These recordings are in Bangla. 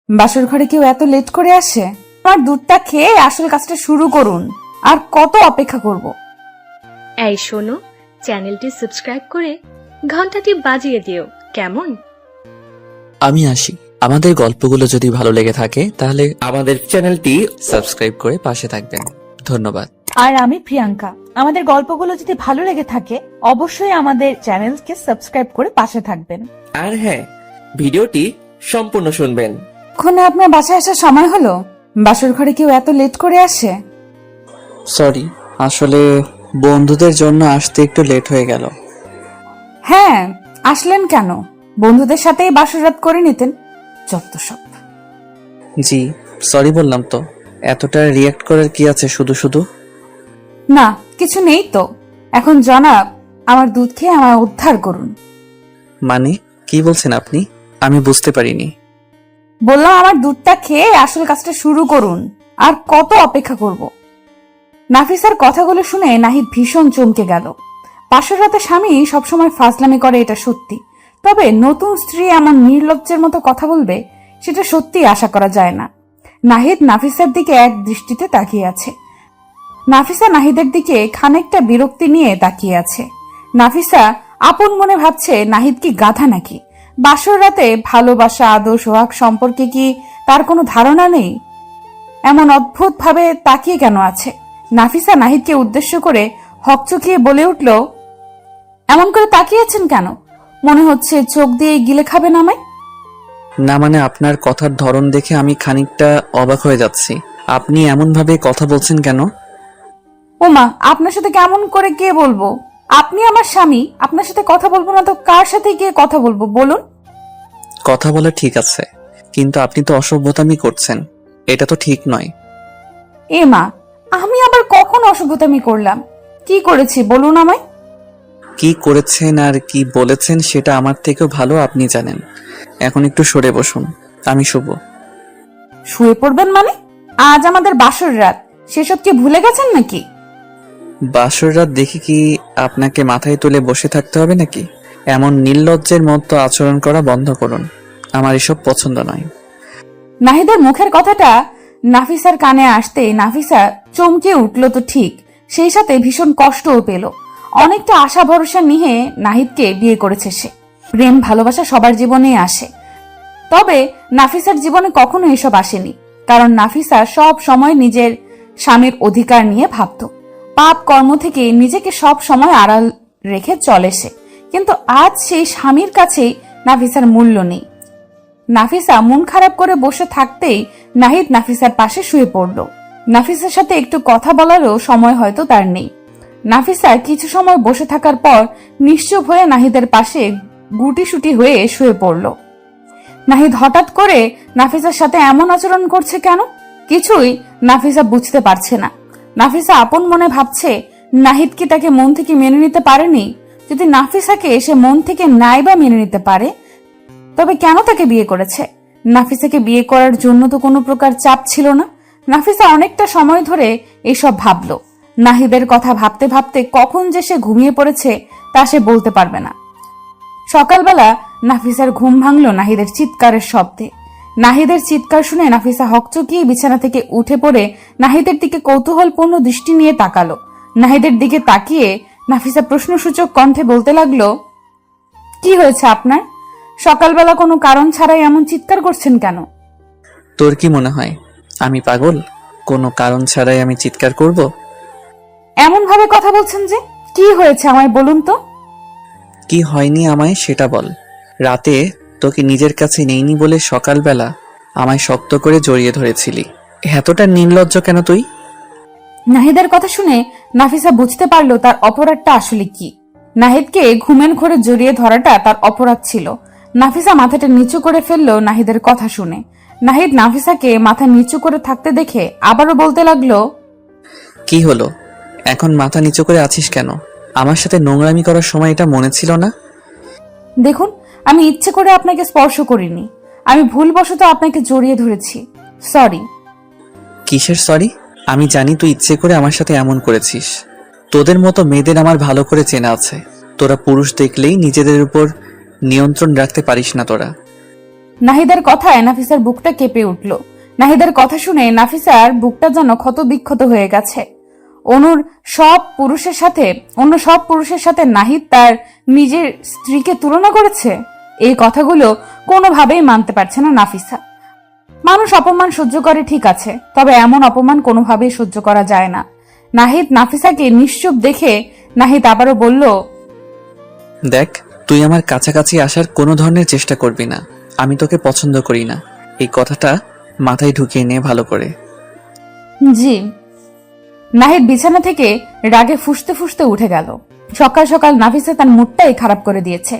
বাসর ঘরে কেউ এত লেট করে আসে? আমার দুধটা খেয়ে আসল কাজটা শুরু করুন। আর কত অপেক্ষা করব? এই শোনো, চ্যানেলটি সাবস্ক্রাইব করে ঘন্টাটি বাজিয়ে দিও, কেমন? আমি আসি। আমাদের গল্পগুলো যদি ভালো লেগে থাকে তাহলে আমাদের চ্যানেলটি সাবস্ক্রাইব করে পাশে থাকবেন। ধন্যবাদ। আর আমি প্রিয়াঙ্কা। আমাদের গল্পগুলো যদি ভালো লেগে থাকে অবশ্যই আমাদের চ্যানেলকে সাবস্ক্রাইব করে পাশে থাকবেন। আর হ্যাঁ, ভিডিওটি সম্পূর্ণ শুনবেন। এখন আপনার বাসায় আসার সময় হলো? বাসর ঘরে কেউ এত লেট করে আসে? সরি, আসলে বন্ধুদের জন্য আসতে একটু লেট হয়ে গেল। হ্যাঁ, আসলেন কেন? বন্ধুদের সাথেই বাসর রাত করে নিতেন। যত সব। জি, সরি বললাম তো। এতটা রিয়াক্ট করার কি আছে শুধু শুধু? না, কিছু নেই তো। এখন জনাব, আমার দুধ খেয়ে আমায় উদ্ধার করুন। মানে কি বলছেন আপনি? আমি বুঝতে পারিনি। বললাম আমার দুধটা খেয়ে আসল কাজটা শুরু করুন। আর কত অপেক্ষা করব? নাফিসার কথাগুলো শুনে নাহিদ ভীষণ চমকে গেল। পাশের রাতে স্বামী সবসময় ফাজলামি করে, এটা সত্যি। তবে নতুন স্ত্রী এমন নির্লজ্জের মতো কথা বলবে, সেটা সত্যি আশা করা যায় না। নাহিদ নাফিসার দিকে এক দৃষ্টিতে তাকিয়ে আছে। নাফিসা নাহিদের দিকে খানিকটা বিরক্তি নিয়ে তাকিয়ে আছে। নাফিসা আপন মনে ভাবছে, নাহিদ কি গাধা নাকি? বাসর রাতে ভালোবাসা, আদর, সোহাগ সম্পর্কে কি তার কোনো ধারণা নেই? এমন অদ্ভুত ভাবে তাকিয়ে কেন আছে? নাফিসা নাহিদকে উদ্দেশ্য করে হকচকিয়ে বলে উঠল, এমন করে তাকিয়েছেন কেন? মনে হচ্ছে চোখ দিয়ে গিলে খাবেন আমায়। না মানে আপনার কথার ধরন দেখে আমি খানিকটা অবাক হয়ে যাচ্ছি। আপনি এমন ভাবে কথা বলছেন কেন? ওমা, আপনার সাথে কেমন করে কে বলবো? আপনি আমার স্বামী, আপনার সাথে কথা বলবো না তো কার সাথে গিয়ে কথা বলবো বলুন? কথা বলা ঠিক আছে, কিন্তু আপনি তো অসভ্যতামি করছেন। এটা তো ঠিক নয়। এ মা, আমি আবার কখন অসভ্যতামি করলাম? কি করেছি বলুন আমায়? কি করেছেন আর কি বলেছেন সেটা আমার থেকেও ভালো আপনি জানেন। এখন একটু সরে বসুন, আমি শুভ। শুয়ে পড়বেন মানে? আজ আমাদের বাসর রাত, সেসব কি ভুলে গেছেন নাকি? বাসর রাত দেখে কি আপনাকে মাথায় তুলে বসে থাকতে হবে নাকি? এমন নির্লজ্জের মতো আচরণ করা বন্ধ করুন। আমার এসব পছন্দ নয়। নাহিদের মুখের কথাটা নাফিসার কানে আসতে নাফিসা চমকে উঠল তো ঠিক, সেই সাথে ভীষণ কষ্টও পেল। অনেকটা আশা ভরসা নিয়ে নাহিদকে বিয়ে করেছে সে। প্রেম ভালোবাসা সবার জীবনেই আসে, তবে নাফিসার জীবনে কখনো এসব আসেনি। কারণ নাফিসা সব সময় নিজের স্বামীর অধিকার নিয়ে ভাবত। পাপ কর্ম থেকে নিজেকে সব সময় আড়াল রেখে চলে সে। কিন্তু আজ সেই স্বামীর কাছেই নাফিসার মূল্য নেই। নাফিসা মন খারাপ করে বসে থাকতেই নাহিদ নাফিসার পাশে শুয়ে পড়ল। নাফিসার সাথে একটু কথা বলারও সময় হয়তো তার নেই। নাফিসা কিছু সময় বসে থাকার পর নিশ্চুপ হয়ে নাহিদের পাশে গুটিসুটি হয়ে শুয়ে পড়ল। নাহিদ হঠাৎ করে নাফিসার সাথে এমন আচরণ করছে কেন? কিছুই নাফিসা বুঝতে পারছে না। নাফিসা আপন মনে ভাবছে, নাহিদ কি তাকে মন থেকে মেনে নিতে পারেনি? যদি নাফিসাকে সে মন থেকে নাই বা মেনে নিতে পারে, তবে কেন তাকে বিয়ে করেছে? নাফিসাকে বিয়ে করার জন্য তো কোনো প্রকার চাপ ছিল না। নাফিসা অনেকটা সময় ধরে এসব ভাবলো। নাহিদের কথা ভাবতে ভাবতে কখন যে সে ঘুমিয়ে পড়েছে তা সে বলতে পারবে না। সকালবেলা নাফিসার ঘুম ভাঙলো নাহিদের চিৎকারের শব্দে। নাহিদের চিৎকার শুনে নাফিসা হকচকিয়ে বিছানা থেকে উঠে পড়ে নাহিদের দিকে কৌতূহলপূর্ণ দৃষ্টি নিয়ে তাকালো। নাহিদের দিকে তাকিয়ে নাফিসা প্রশ্নসূচক কণ্ঠে বলতে লাগলো, কি হয়েছে আপনার? সকালবেলা কোনো কারণ ছাড়াই এমন চিৎকার করছেন কেন? তোর কি মনে হয় আমি পাগল? কোনো কারণ ছাড়াই আমি চিৎকার করব? এমন ভাবে কথা বলছেন যে, কি হয়েছে আমায় বলুন তো? কি হয়নি আমায় সেটা বল। রাতে তোকে নিজের কাছে নেইনি বলে সকালবেলা আমায় শক্ত করে জড়িয়ে ধরেছিলি। এতটা নির্লজ্জ কেন তুই? নাহিদের কথা শুনে নাফিসা বুঝতে পারলো তার অপরাধটা আসলে কি। নাহিদকে ঘুমের ঘোরে জড়িয়ে ধরাটা তার অপরাধ ছিল। নাফিসা মাথাটা নিচু করে ফেললো নাহিদের কথা শুনে। নাহিদ নাফিসাকে মাথা নিচু করে থাকতে দেখে আবারও বলতে লাগলো, কি হলো? এখন মাথা নিচু করে আছিস কেন? আমার সাথে নোংরামি করার সময় এটা মনে ছিল না? দেখুন, আমি ইচ্ছে করে আপনাকে স্পর্শ করিনি। আমি ভুলবশত আপনাকে জড়িয়ে ধরেছি। সরি। কিসের সরি? আমি জানি তুই ইচ্ছে করে আমার সাথে এমন করেছিস। তোদের মতো মেয়েদের আমার ভালো করে চেনা আছে। তোরা পুরুষ দেখলেই নিজেদের উপর নিয়ন্ত্রণ রাখতে পারিস না তোরা। নাহিদের কথায় নাফিসার বুকটা কেঁপে উঠল। নাহিদের কথা শুনে নাফিসার বুকটা যেন ক্ষত বিক্ষত হয়ে গেছে। অন্য সব পুরুষের সাথে নাহিদ তার নিজের স্ত্রীকে তুলনা করেছে। এই কথাগুলো কোনোভাবেই মানতে পারছে না নাফিসা। মানুষ অপমান সহ্য করে ঠিক আছে, তবে এমন অপমান কোনোভাবেই সহ্য করা যায় না। নাহিদ নাফিসাকে নিশ্চুপ দেখে নাহিদ আবারও বলল, দেখ, তুই আমার কাছাকাছি আসার কোনো ধরনের চেষ্টা করবি না। আমি তোকে পছন্দ করি না, এই কথাটা মাথায় ঢুকিয়ে নিয়ে ভালো করে। জি। নাহিদ বিছানা থেকে রাগে ফুঁসতে ফুঁসতে উঠে গেল। সকাল সকাল নাফিসা তার মুডটাই খারাপ করে দিয়েছে।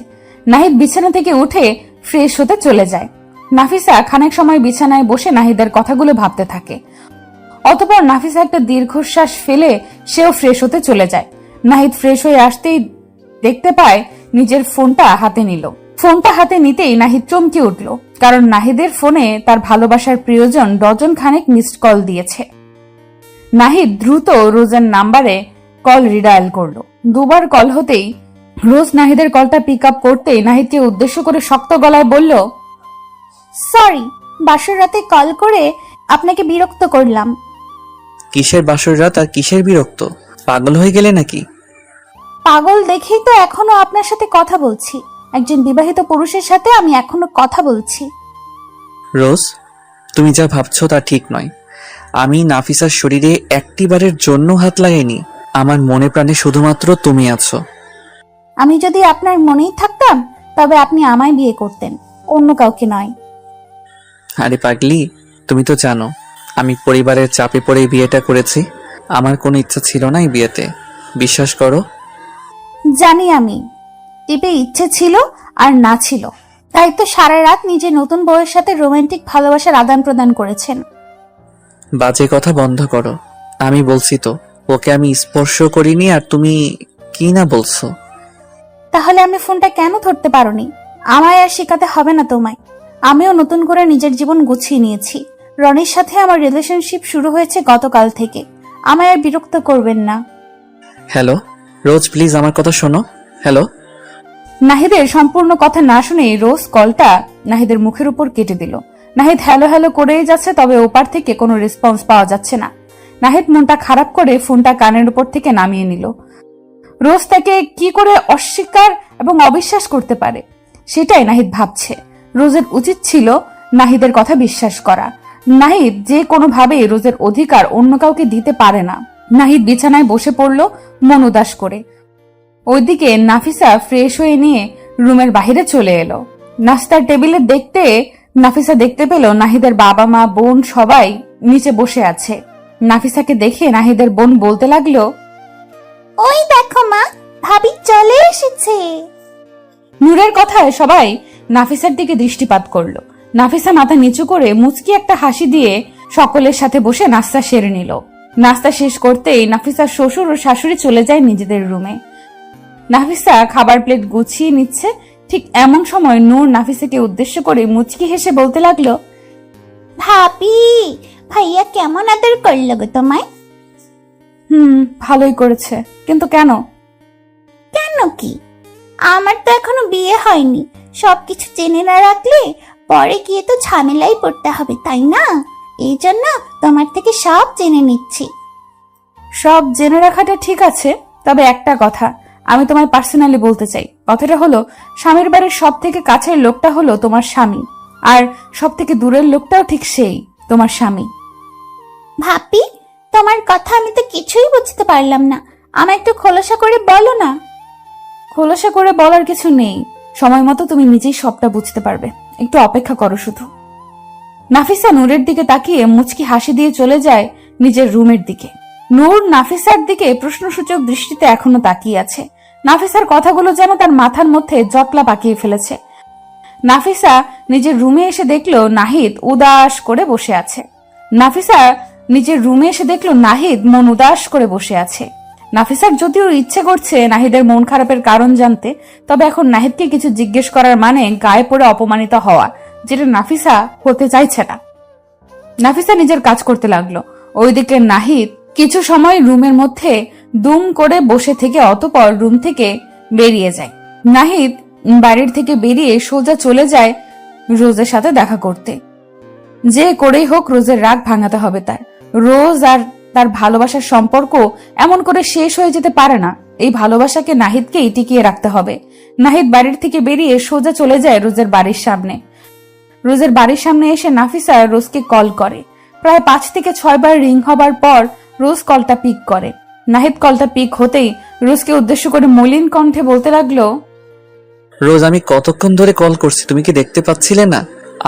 নাহিদ বিছানা থেকে উঠে ফ্রেশ হতে চলে যায়। নাফিসা খানিক সময় বিছানায় বসে নাহিদের কথাগুলো ভাবতে থাকে। অতঃপর নাফিসা একটা দীর্ঘশ্বাস ফেলে সেও ফ্রেশ হতে চলে যায়। নাহিদ ফ্রেশ হয়ে আসতেই দেখতে পায় নিজের ফোনটা হাতে নিল। ফোনটা হাতে নিতেই নাহিদ চমকে উঠল, কারণ নাহিদের ফোনে তার ভালোবাসার প্রিয়জন ডজন খানেক মিসড কল দিয়েছে। নাহিদ দ্রুত রোজের নাম্বারে কল রিডায়াল করলো। দুবার কল হতেই রোজ নাহিদের কলটা পিক আপ করতেই নাহিদকে উদ্দেশ্য করে শক্ত গলায় বলল, সরি, বাসর রাতে কল করে আপনাকে বিরক্ত করলাম। কিসের বাসর রাত আর কিসের বিরক্ত? পাগল হয়ে গেলে নাকি? পাগল দেখেই তো এখনো আপনার সাথে কথা বলছি। একজন বিবাহিত পুরুষের সাথে আমি এখনো কথা বলছি। রোজ, তুমি যা ভাবছো তা ঠিক নয়। আমি নাফিসার শরীরে একটিবারের জন্য হাত লাগাইনি। আমার মনে প্রাণে শুধুমাত্র তুমি আছো। আমি যদি আপনার মনেই থাকতাম তবে আপনি আমায় বিয়ে করতেন, অন্য কাউকে নয়। আরে পাগলি, তুমি তো জানো আমি পরিবারের চাপে পড়ে বিয়েটা করেছি। আমার কোনো ইচ্ছা ছিল না এই বিয়েতে, বিশ্বাস করো। জানি আমি, টিপে ইচ্ছে ছিল আর না ছিল, তাই তো সারা রাত নিজের নতুন বউয়ের সাথে রোমান্টিক ভালোবাসার আদান প্রদান করেছেন। বাজে কথা বন্ধ করো। আমি বলছি তো, ওকে আমি স্পর্শ করিনি, আর তুমি কি না বলছো? তাহলে আমি ফোনটা কেন ধরতে পারোনি? আমায় আর শেখাতে হবে না তোমায়। আমিও নতুন করে নিজের জীবন গুছিয়ে নিয়েছি। রনির সাথে আমার রিলেশনশিপ শুরু হয়েছে গতকাল থেকে। আমায় আর বিরক্ত করবেন না। হ্যালো রোজ, প্লিজ আমার কথা শোনো। হ্যালো। নাহিদের সম্পূর্ণ কথা না শুনে রোজ কলটা নাহিদের মুখের উপর কেটে দিল। নাহিদ হ্যালো হ্যালো করেই যাচ্ছে, তবে ওপার থেকে কোনো রেসপন্স পাওয়া যাচ্ছে না। নাহিদ মনটা খারাপ করে ফোনটা কানের উপর থেকে নামিয়ে নিল। রোজ তাকে কি করে অস্বীকার এবং অবিশ্বাস করতে পারে, সেটাই নাহিদ ভাবছে। রোজের উচিত ছিল নাহিদের কথা বিশ্বাস করা। নাহিদ যে কোনোভাবেই রোজের অধিকার অন্য কাউকে দিতে পারে না। নাহিদ বিছানায় বসে পড়ল মন উদাস করে। ওইদিকে নাফিসা ফ্রেশ হয়ে নিয়ে রুমের বাইরে চলে এলো। নাস্তার টেবিলে নাফিসা দেখতে পেল নাহিদের বাবা মা বোন সবাই নিচে বসে আছে। নাফিসাকে দেখে নাহিদের বোন বলতে লাগলো, ওই দেখো মা, ভাবি চলে এসেছে। নূরের কথায় সবাই নাফিসার দিকে দৃষ্টিপাত করলো। নাফিসা মাথা নিচু করে মুচকি একটা হাসি দিয়ে সকলের সাথে বসে নাস্তা সেরে নিল। নাস্তা শেষ করতেই নাফিসার শ্বশুর ও শাশুড়ি চলে যায় নিজেদের রুমে। নাফিসা খাবার প্লেট গুছিয়ে নিচ্ছে, ঠিক এমন সময় নূর নাফিসাকে উদ্দেশ্য করে মুচকি হেসে বলতে লাগলো, ভাবি, ভাইয়া কেমন আদর করলো গো তোমায়? ভালোই করেছে, কিন্তু কেন? কেন কি? আমার তো এখনো বিয়ে হয়নি। সবকিছু জেনে না রাখলে পরে গিয়ে তো ঝামেলাই পড়তে হবে, তাই না? এই জন্য তোমার থেকে সব জেনে নিচ্ছি। সব জেনে রাখাটা ঠিক আছে, তবে একটা কথা আমি তোমায় পার্সোনালি বলতে চাই। কথাটা হলো, স্বামীর বাড়ির সব থেকে কাছের লোকটা হলো তোমার স্বামী, আর সব থেকে দূরের লোকটাও ঠিক সেই তোমার স্বামী। ভাবি, তোমার কথা আমি তো কিছুই বুঝতে পারলাম না। আমায় একটু খোলসা করে বলো না। খোলসা করে বলার কিছু নেই, সময় মতো তুমি নিজেই সবটা বুঝতে পারবে। একটু অপেক্ষা করো শুধু। নাফিসা নূরের দিকে তাকিয়ে মুচকি হাসি দিয়ে চলে যায় নিজের রুমের দিকে। নূর নাফিসার দিকে প্রশ্নসূচক দৃষ্টিতে এখনো তাকিয়ে আছে। নাফিসার কথাগুলো যেন তার মাথার মধ্যে জটলা পাকিয়ে ফেলেছে। নাফিসা নিজের রুমে এসে দেখলো নাহিদ উদাস করে বসে আছে। নাহিদ মন উদাস করে বসে আছে। নাফিসার যদিও ইচ্ছে করছে নাহিদের মন খারাপের কারণ জানতে, তবে এখন নাহিদকে কিছু জিজ্ঞেস করার মানে গায়ে পড়ে অপমানিত হওয়া, যেটা নাফিসা হতে চাইছে না। নাফিসা নিজের কাজ করতে লাগলো। ওইদিকে নাহিদ কিছু সময় রুমের মধ্যে দুম করে বসে থেকে অতঃপর রুম থেকে বেরিয়ে যায়। নাহিদ বাড়ির থেকে বেরিয়ে সোজা চলে যায় রোজের সাথে দেখা করতে। যে করেই হোক রোজের রাগ ভাঙাতে হবে তার। রোজ আর তার ভালোবাসার সম্পর্ক এমন করে শেষ হয়ে যেতে পারে না। এই ভালোবাসাকে নাহিদকেই টিকিয়ে রাখতে হবে। নাহিদ বাড়ির থেকে বেরিয়ে সোজা চলে যায় রোজের বাড়ির সামনে। রোজের বাড়ির সামনে এসে নাফিসা রোজকে কল করে। প্রায় 5 থেকে 6 বার রিং হবার পর রোজ কলটা পিক করে। নাহিদ কলটা পিক হতেই রোজকে উদ্দেশ্য করে মলিন কণ্ঠে বলতে লাগলো, রোজ, আমি কতক্ষণ ধরে কল করছি, তুমি কি দেখতে পাচ্ছিলে না?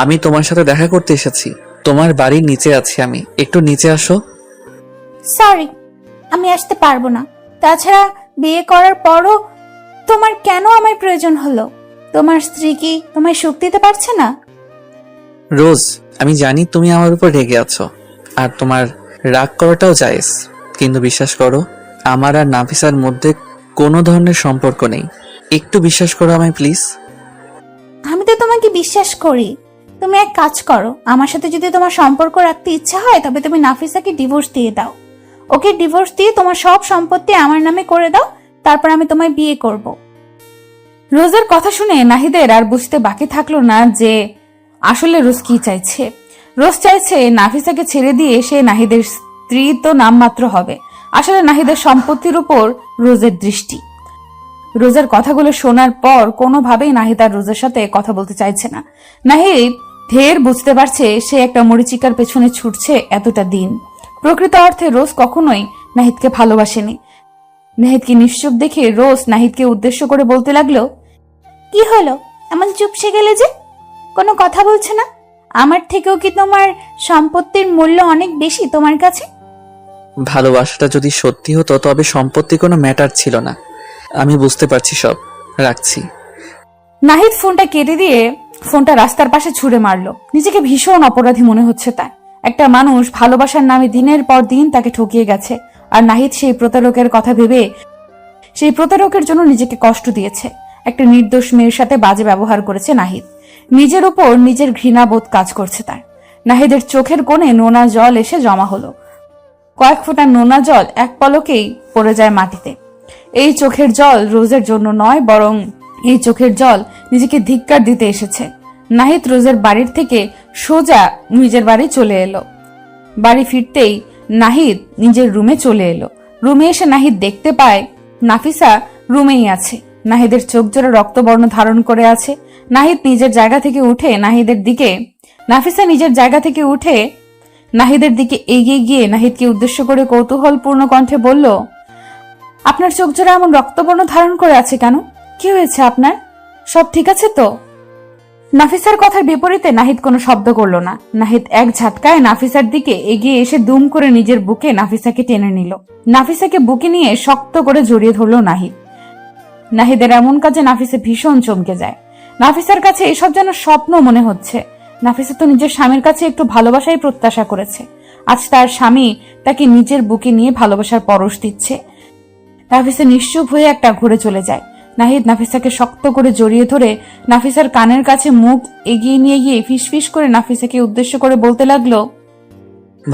আমি তোমার সাথে দেখা করতে এসেছি। তোমার বাড়ির নিচে আছি আমি, একটু নিচে আসো। সরি, আমি আসতে পারবো না। তাছাড়া বিয়ে করার পরও তোমার কেন আমার প্রয়োজন হলো? তোমার স্ত্রী কি তোমায় সুখ দিতে পারছে না? রোজ, আমি জানি তুমি আমার উপর রেগে আছো, আর তোমার রাগ করাটাও জায়েজ, কিন্তু বিশ্বাস করো, আমার আর নাফিসার মধ্যে কোনো ধরনের সম্পর্ক নেই। একটু বিশ্বাস করো আমায় প্লিজ। আমি তো তোমাকে বিশ্বাস করি। তুমি এক কাজ করো, আমার সাথে যদি তোমার সম্পর্ক রাখতে ইচ্ছা হয় তবে তুমি নাফিসাকে ডিভোর্স দিয়ে দাও। ওকে ডিভোর্স দিয়ে তোমার সব সম্পত্তি আমার নামে করে দাও, তারপর আমি তোমায় বিয়ে করব। রোজের কথা শুনে নাহিদের আর বুঝতে বাকি থাকলো না যে আসলে রোজ কি চাইছে। রোজ চাইছে নাফিসাকে ছেড়ে দিয়ে সে নাহিদের স্ত্রী তো নামমাত্র হবে। আসলে নাহিদের সম্পত্তির উপর রোজের দৃষ্টি। রোজের কথাগুলো শোনার পর কোনোভাবেই নাহিদ আর রোজের সাথে কথা বলতে চাইছে না। নাহিদ ঢের বুঝতে পারছে সে একটা মরিচিকার পেছনে ছুটছে এতটা দিন। প্রকৃত অর্থে রোজ কখনোই নাহিদকে ভালোবাসেনি। নাহিদকে নিশ্চুপ দেখে রোজ নাহিদকে উদ্দেশ্য করে বলতে লাগলো, কি হলো, এমন চুপসে গেলে যে? কোনো কথা বলছে না? আমার থেকেও কি তোমার সম্পত্তির মূল্য অনেক বেশি তোমার কাছে? ভালোবাসাটা যদি সত্যি হতো তবে সম্পত্তি কোনো ম্যাটার ছিল না। আমি বুঝতে পারছি সব, রাখছি। নাহিদ ফোনটা কেটে দিয়ে ফোনটা রাস্তার পাশে ছুঁড়ে মারলো। নিজেকে ভীষণ অপরাধী মনে হচ্ছে তার। একটা মানুষ ভালোবাসার নামে দিনের পর দিন তাকে ঠকিয়ে গেছে, আর নাহিদ সেই প্রতারকের কথা ভেবে সেই প্রতারকের জন্য নিজেকে কষ্ট দিয়েছে। একটা নির্দোষ মেয়ের সাথে বাজে ব্যবহার করেছে নাহিদ। নিজের উপর নিজের ঘৃণাবোধ কাজ করছে তার। নাহিদের চোখের কোণে নোনা জল এসে জমা হলো। কয়েক ফোঁটা নোনা জল এক পলকেই পড়ে যায় মাটিতে। এই চোখের জল রোজের জন্য নয়, বরং এই চোখের জল নিজেকে ধিক্কার দিতে এসেছে। নাহিদ রোজের বাড়ির থেকে সোজা নিজের বাড়ি চলে এলো। বাড়ি ফিরতেই নাহিদ নিজের রুমে চলে এলো। রুমে এসে নাহিদ দেখতে পায় নাফিসা রুমেই আছে। নাহিদের চোখ জোড়া রক্তবর্ণ ধারণ করে আছে। নাহিদ নিজের জায়গা থেকে উঠে নাফিসা নিজের জায়গা থেকে উঠে নাহিদের দিকে এগিয়ে গিয়ে নাহিদকে উদ্দেশ্য করে কৌতূহলপূর্ণ কণ্ঠে বলল, আপনার চোখ জোড়া এমন রক্তবর্ণ ধারণ করে আছে কেন? কি হয়েছে আপনার? সব ঠিক আছে তো? নাফিসার কথার বিপরীতে নাহিদ কোনো শব্দ করল না। নাহিদ এক ঝাটকায় নাফিসার দিকে এগিয়ে এসে দুম করে নিজের বুকে নাফিসাকে টেনে নিল। নাফিসাকে বুকে নিয়ে শক্ত করে জড়িয়ে ধরল নাহিদ। নাহিদের এমন কাজে নাফিসা ভীষণ চমকে যায়। নাফিসার কাছে এসব যেন স্বপ্ন মনে হচ্ছে। নাফিসা তো নিজের স্বামীর কাছে একটু ভালোবাসাই প্রত্যাশা করেছে। আজ তার স্বামী তাকে নিজের বুকে নিয়ে ভালোবাসার পরশ দিচ্ছে। নাফিসা নিশ্চুপ হয়ে একটা ঘুরে চলে যায়। নাহিদ নাফিসাকে শক্ত করে জড়িয়ে ধরে নাফিসার কানের কাছে মুখ এগিয়ে নিয়ে গিয়ে ফিসফিস করে নাফিসাকে উদ্দেশ্য করে বলতে লাগলো,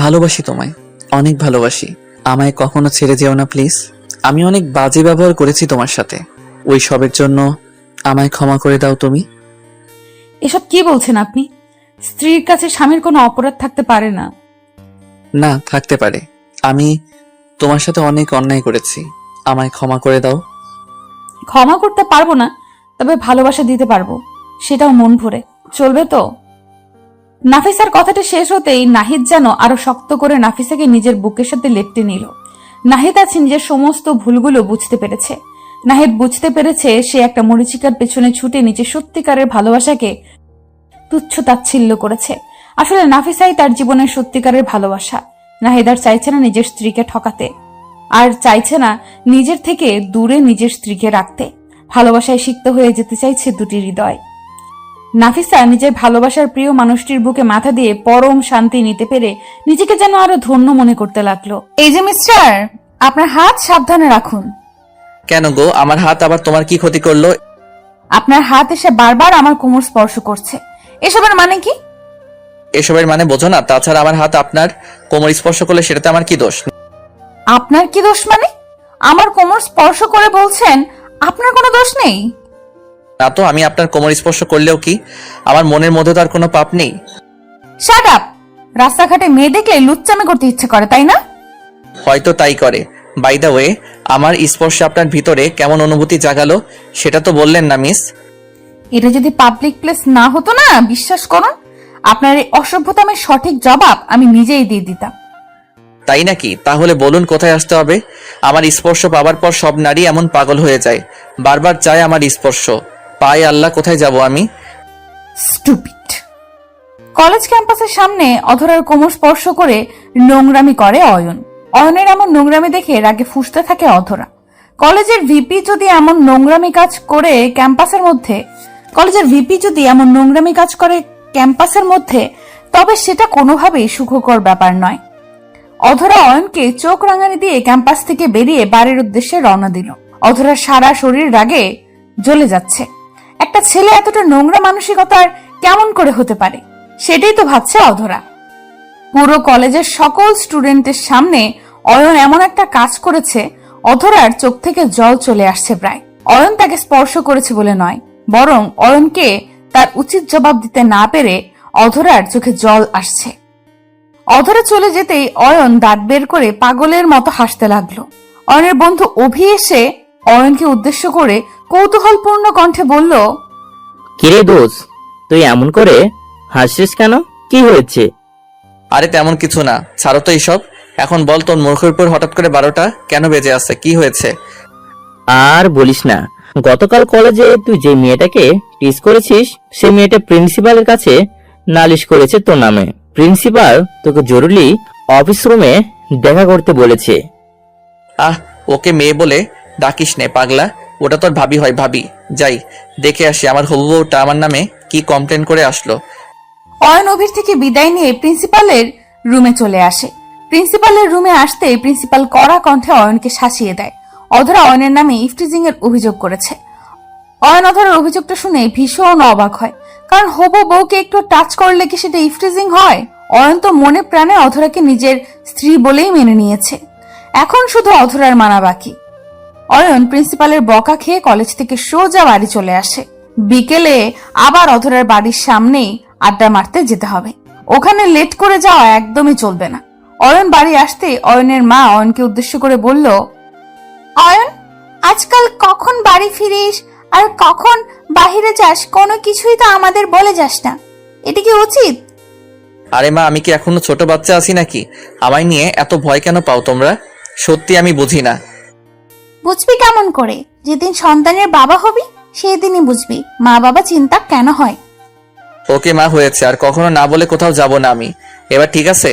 ভালোবাসি তোমায়, অনেক ভালোবাসি। আমায় কখনো ছেড়ে যেও না প্লিজ। আমি অনেক বাজে ব্যবহার করেছি তোমার সাথে, ওই সবের জন্য আমায় ক্ষমা করে দাও তুমি। এসব কি বলছেন আপনি? স্ত্রীর কাছে স্বামীর কোনো অপরাধ থাকতে পারে না। না, থাকতে পারে। আমি তোমার সাথে অনেক অন্যায় করেছি, আমায় ক্ষমা করে দাও। ক্ষমা করতে পারবো না, তবে ভালোবাসা দিতে পারবো, সেটাও মন ভরে। চলবে তো? নাফিসার কথাটা শেষ হতেই নাহিদ যেন আরো শক্ত করে নাফিসাকে নিজের বুকের সাথে লেপ্টে নিল। নাহিদ আজ নিজের সমস্ত ভুলগুলো বুঝতে পেরেছে। নাহিদ বুঝতে পেরেছে সে একটা মরিচিকার পেছনে ছুটে নিজের সত্যিকারের ভালোবাসাকে তুচ্ছ তাচ্ছিল্য করেছে। আসলে নাফিসাই তার জীবনের সত্যিকারের ভালোবাসা। নাহিদ আর চাইছে না নিজের স্ত্রীকে ঠকাতে, আর চাইছে না নিজের থেকে দূরে নিজের স্ত্রীকে রাখতে। ভালোবাসায় সিক্ত হয়ে যেতে চাইছে দুটি হৃদয়। নাফিসা নিজের ভালোবাসার প্রিয় মানুষটির বুকে মাথা দিয়ে পরম শান্তি নিতে পেরে নিজেকে যেন আরো ধন্য মনে করতে লাগলো। এই যে মিস্টার, আপনার হাত সাবধানে রাখুন। কেন গো, আমার হাত আবার তোমার কি ক্ষতি করলো? আপনার হাত এসে বারবার আমার কোমর স্পর্শ করছে, এসবের মানে কি? এসবের মানে বোঝো না? তাছাড়া আমার হাত আপনার কোমর স্পর্শ করলে সেটাতে আমার কি দোষ? আপনার কি দোষ মানে? আমার কোমর স্পর্শ করে বলছেন আপনার কোনো দোষ নেই? না তো, আমি আপনার কোমর স্পর্শ করলেও কি আমার মনের মধ্যে তার কোনো পাপ নেই? Shut up! রাস্তাঘাটে মেয়ে দেখলে লুচ্চামি করতে ইচ্ছে করে, তাই না? হয়তো তাই করে। বাই দ্য ওয়ে, আমার স্পর্শে আপনার ভিতরে কেমন অনুভূতি জাগালো সেটা তো বললেন না মিস। এটা যদি পাবলিক প্লেস না হতো না, বিশ্বাস করুন আপনার এই অসভ্যতামের সঠিক জবাব আমি নিজেই দিয়ে দিতাম। তাই নাকি? তাহলে বলুন কোথায় আসতে হবে? আমার স্পর্শ পাওয়ার পর সব নারী এমন পাগল হয়ে যায়, বারবার চায় আমার স্পর্শ। পায় আল্লাহ, কোথায় যাব আমি? স্টুপিড! কলেজ ক্যাম্পাসের সামনে অধরার কোমর স্পর্শ করে নোংরামি করে অয়ন। অয়নের এমন নোংরামি দেখে রাগে ফুঁসতে থাকে অধরা। কলেজের ভিপি যদি এমন নোংরামি কাজ করে ক্যাম্পাসের মধ্যে, তবে সেটা কোনোভাবেই সুখকর ব্যাপার নয়। অধরা অয়নকে চোখ রাঙানি দিয়ে ক্যাম্পাস থেকে বেরিয়ে বাড়ির উদ্দেশ্যে রওনা দিল। অধরার সারা শরীর রাগে জ্বলে যাচ্ছে। একটা ছেলে এতটা নোংরা মানসিকতার কেমন করে হতে পারে, সেটাই তো ভাবছে অধরা। পুরো কলেজের সকল স্টুডেন্টের সামনে অয়ন এমন একটা কাজ করেছে, অধরার চোখ থেকে জল চলে আসছে প্রায়। অয়ন তাকে স্পর্শ করেছে বলে নয়, বরং অয়নকে তার উচিত জবাব দিতে না পেরে অধরার চোখে জল আসছে। অধরা চলে যেতেই অয়ন দাঁত বের করে পাগলের মতো হাসতে লাগলো। অয়নের বন্ধু অভি এসে অয়নকে উদ্দেশ্য করে কৌতূহলপূর্ণ কণ্ঠে বলল, কিরে দোষ, তুই এমন করে হাসছিস কেন? কি হয়েছে? আরে তেমন কিছু না, ছাড়ো তো এইসব। এখন বল, তোর মুখের উপর হঠাৎ করে 12টা কেন বেজে আছে? কি হয়েছে? আর বলিস না, গতকাল কলেজে তুই যে মেয়েটাকে টিজ করেছিস, সেই মেয়েটা প্রিন্সিপালের কাছে নালিশ করেছে তোর নামে। প্রিন্সিপাল তোকে জরুরি অফিস রুমে দেখা করতে বলেছে। আহ, ওকে মেয়ে বলে ডাকিস নে পাগলা, ওটা তোর ভাবি হয়। ভাবি, যাই দেখে আসি আমার হবু বউটা আমার নামে কি কমপ্লেন করে আসলো। অয়ন অভির থেকে বিদায় নিয়ে প্রিন্সিপালের রুমে চলে আসে। প্রিন্সিপালের রুমে আসতে প্রিন্সিপাল কড়া কণ্ঠে অয়নকে শাসিয়ে দেয়। অধরা অয়নের নামে ইফটিজিং এর অভিযোগ করেছে। অয়ন অধরার অভিযোগটা শুনে ভীষণ অবাক হয়, কারণ হবু বউকে একটু টাচ করলে কি সেটা ইফটিজিং হয়? অয়ন তো মনে প্রাণে অধরাকে নিজের স্ত্রী বলেই মেনে নিয়েছে, এখন শুধু অধরার মানা বাকি। অয়ন প্রিন্সিপালের বকা খেয়ে কলেজ থেকে সোজা বাড়ি চলে আসে। বিকেলে আবার অধরার বাড়ির সামনেই আড্ডা মারতে যেতে হবে, ওখানে লেট করে যাওয়া একদমই চলবে না। অয়ন বাড়ি আসতে অয়নের মা অয়নকে উদ্দেশ্য করে বলল, অয়ন, আজকাল কখন বাড়ি ফিরিস আর কখন বাহিরে যাস, কোনো কিছুই তো আমাদের বলে যাস না, এটা কি উচিত? আরে মা, আমি কি এখনো ছোট বাচ্চা আছি নাকি? আমায় নিয়ে এত ভয় কেন পাও তোমরা? সত্যি আমি বুঝি না। বুঝবি কেমন করে? যেদিন সন্তানের বাবা হবি সেদিনই বুঝবি মা বাবা চিন্তা কেন হয়। ওকে মা, হয়েছে, আর কখনো না বলে কোথাও যাব না আমি। এবার ঠিক আছে?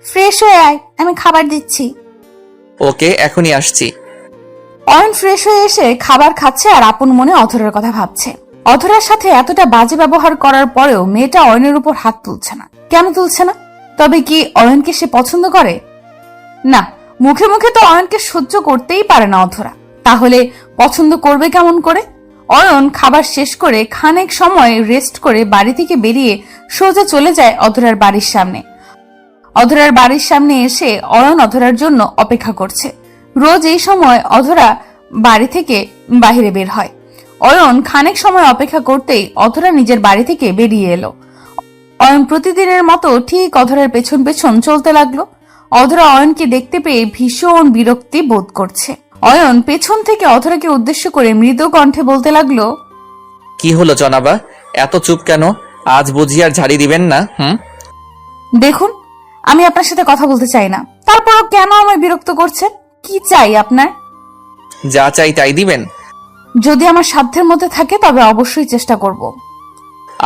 ফ্রেশ হয়ে আয়, আমি খাবার দিচ্ছি। ওকে, এখনই আসছি। অয়ন ফ্রেশ হয়ে এসে খাবার খাচ্ছে আর আপন মনে অধরার কথা ভাবছে। অধরার সাথে এতটা বাজে ব্যবহার করার পরেও মেয়েটা অয়নের উপর হাত তুলছে না। কেন তুলছে না? তবে কি অয়নকে সে পছন্দ করে? না, মুখে মুখে তো অয়নকে সহ্য করতেই পারে না অধরা, তাহলে পছন্দ করবে কেমন করে? অয়ন খাবার শেষ করে খানিক সময় রেস্ট করে বাড়ি থেকে বেরিয়ে সোজা চলে যায় অধরার বাড়ির সামনে। অধরার বাড়ির সামনে এসে অয়ন অধরার জন্য অপেক্ষা করছে। রোজ এই সময় অধরা বাড়ি থেকে বাইরে বের হয়। অয়ন খানিক সময় অপেক্ষা করতেই অধরা নিজের বাড়ি থেকে বেরিয়ে এলো। অয়ন প্রতিদিনের মতো ঠিক অধরার পেছন পেছন চলতে লাগলো। অধরা অয়নকে দেখতে পেয়ে ভীষণ বিরক্তি বোধ করছে। অয়ন পেছন থেকে অধরাকে উদ্দেশ্য করে মৃদু কণ্ঠে বলতে লাগলো, কি হলো জনাবা, এত চুপ কেন? আজ বুঝি আর ঝাড়ি দিবেন না? দেখুন, আমি আপনার সাথে কথা বলতে চাই না, তারপরও কেন আমায় বিরক্ত করছেন? কি চাই আপনার? যা চাই তাই দিবেন? যদি আমার সাধ্যের মধ্যে থাকে তবে অবশ্যই চেষ্টা করব।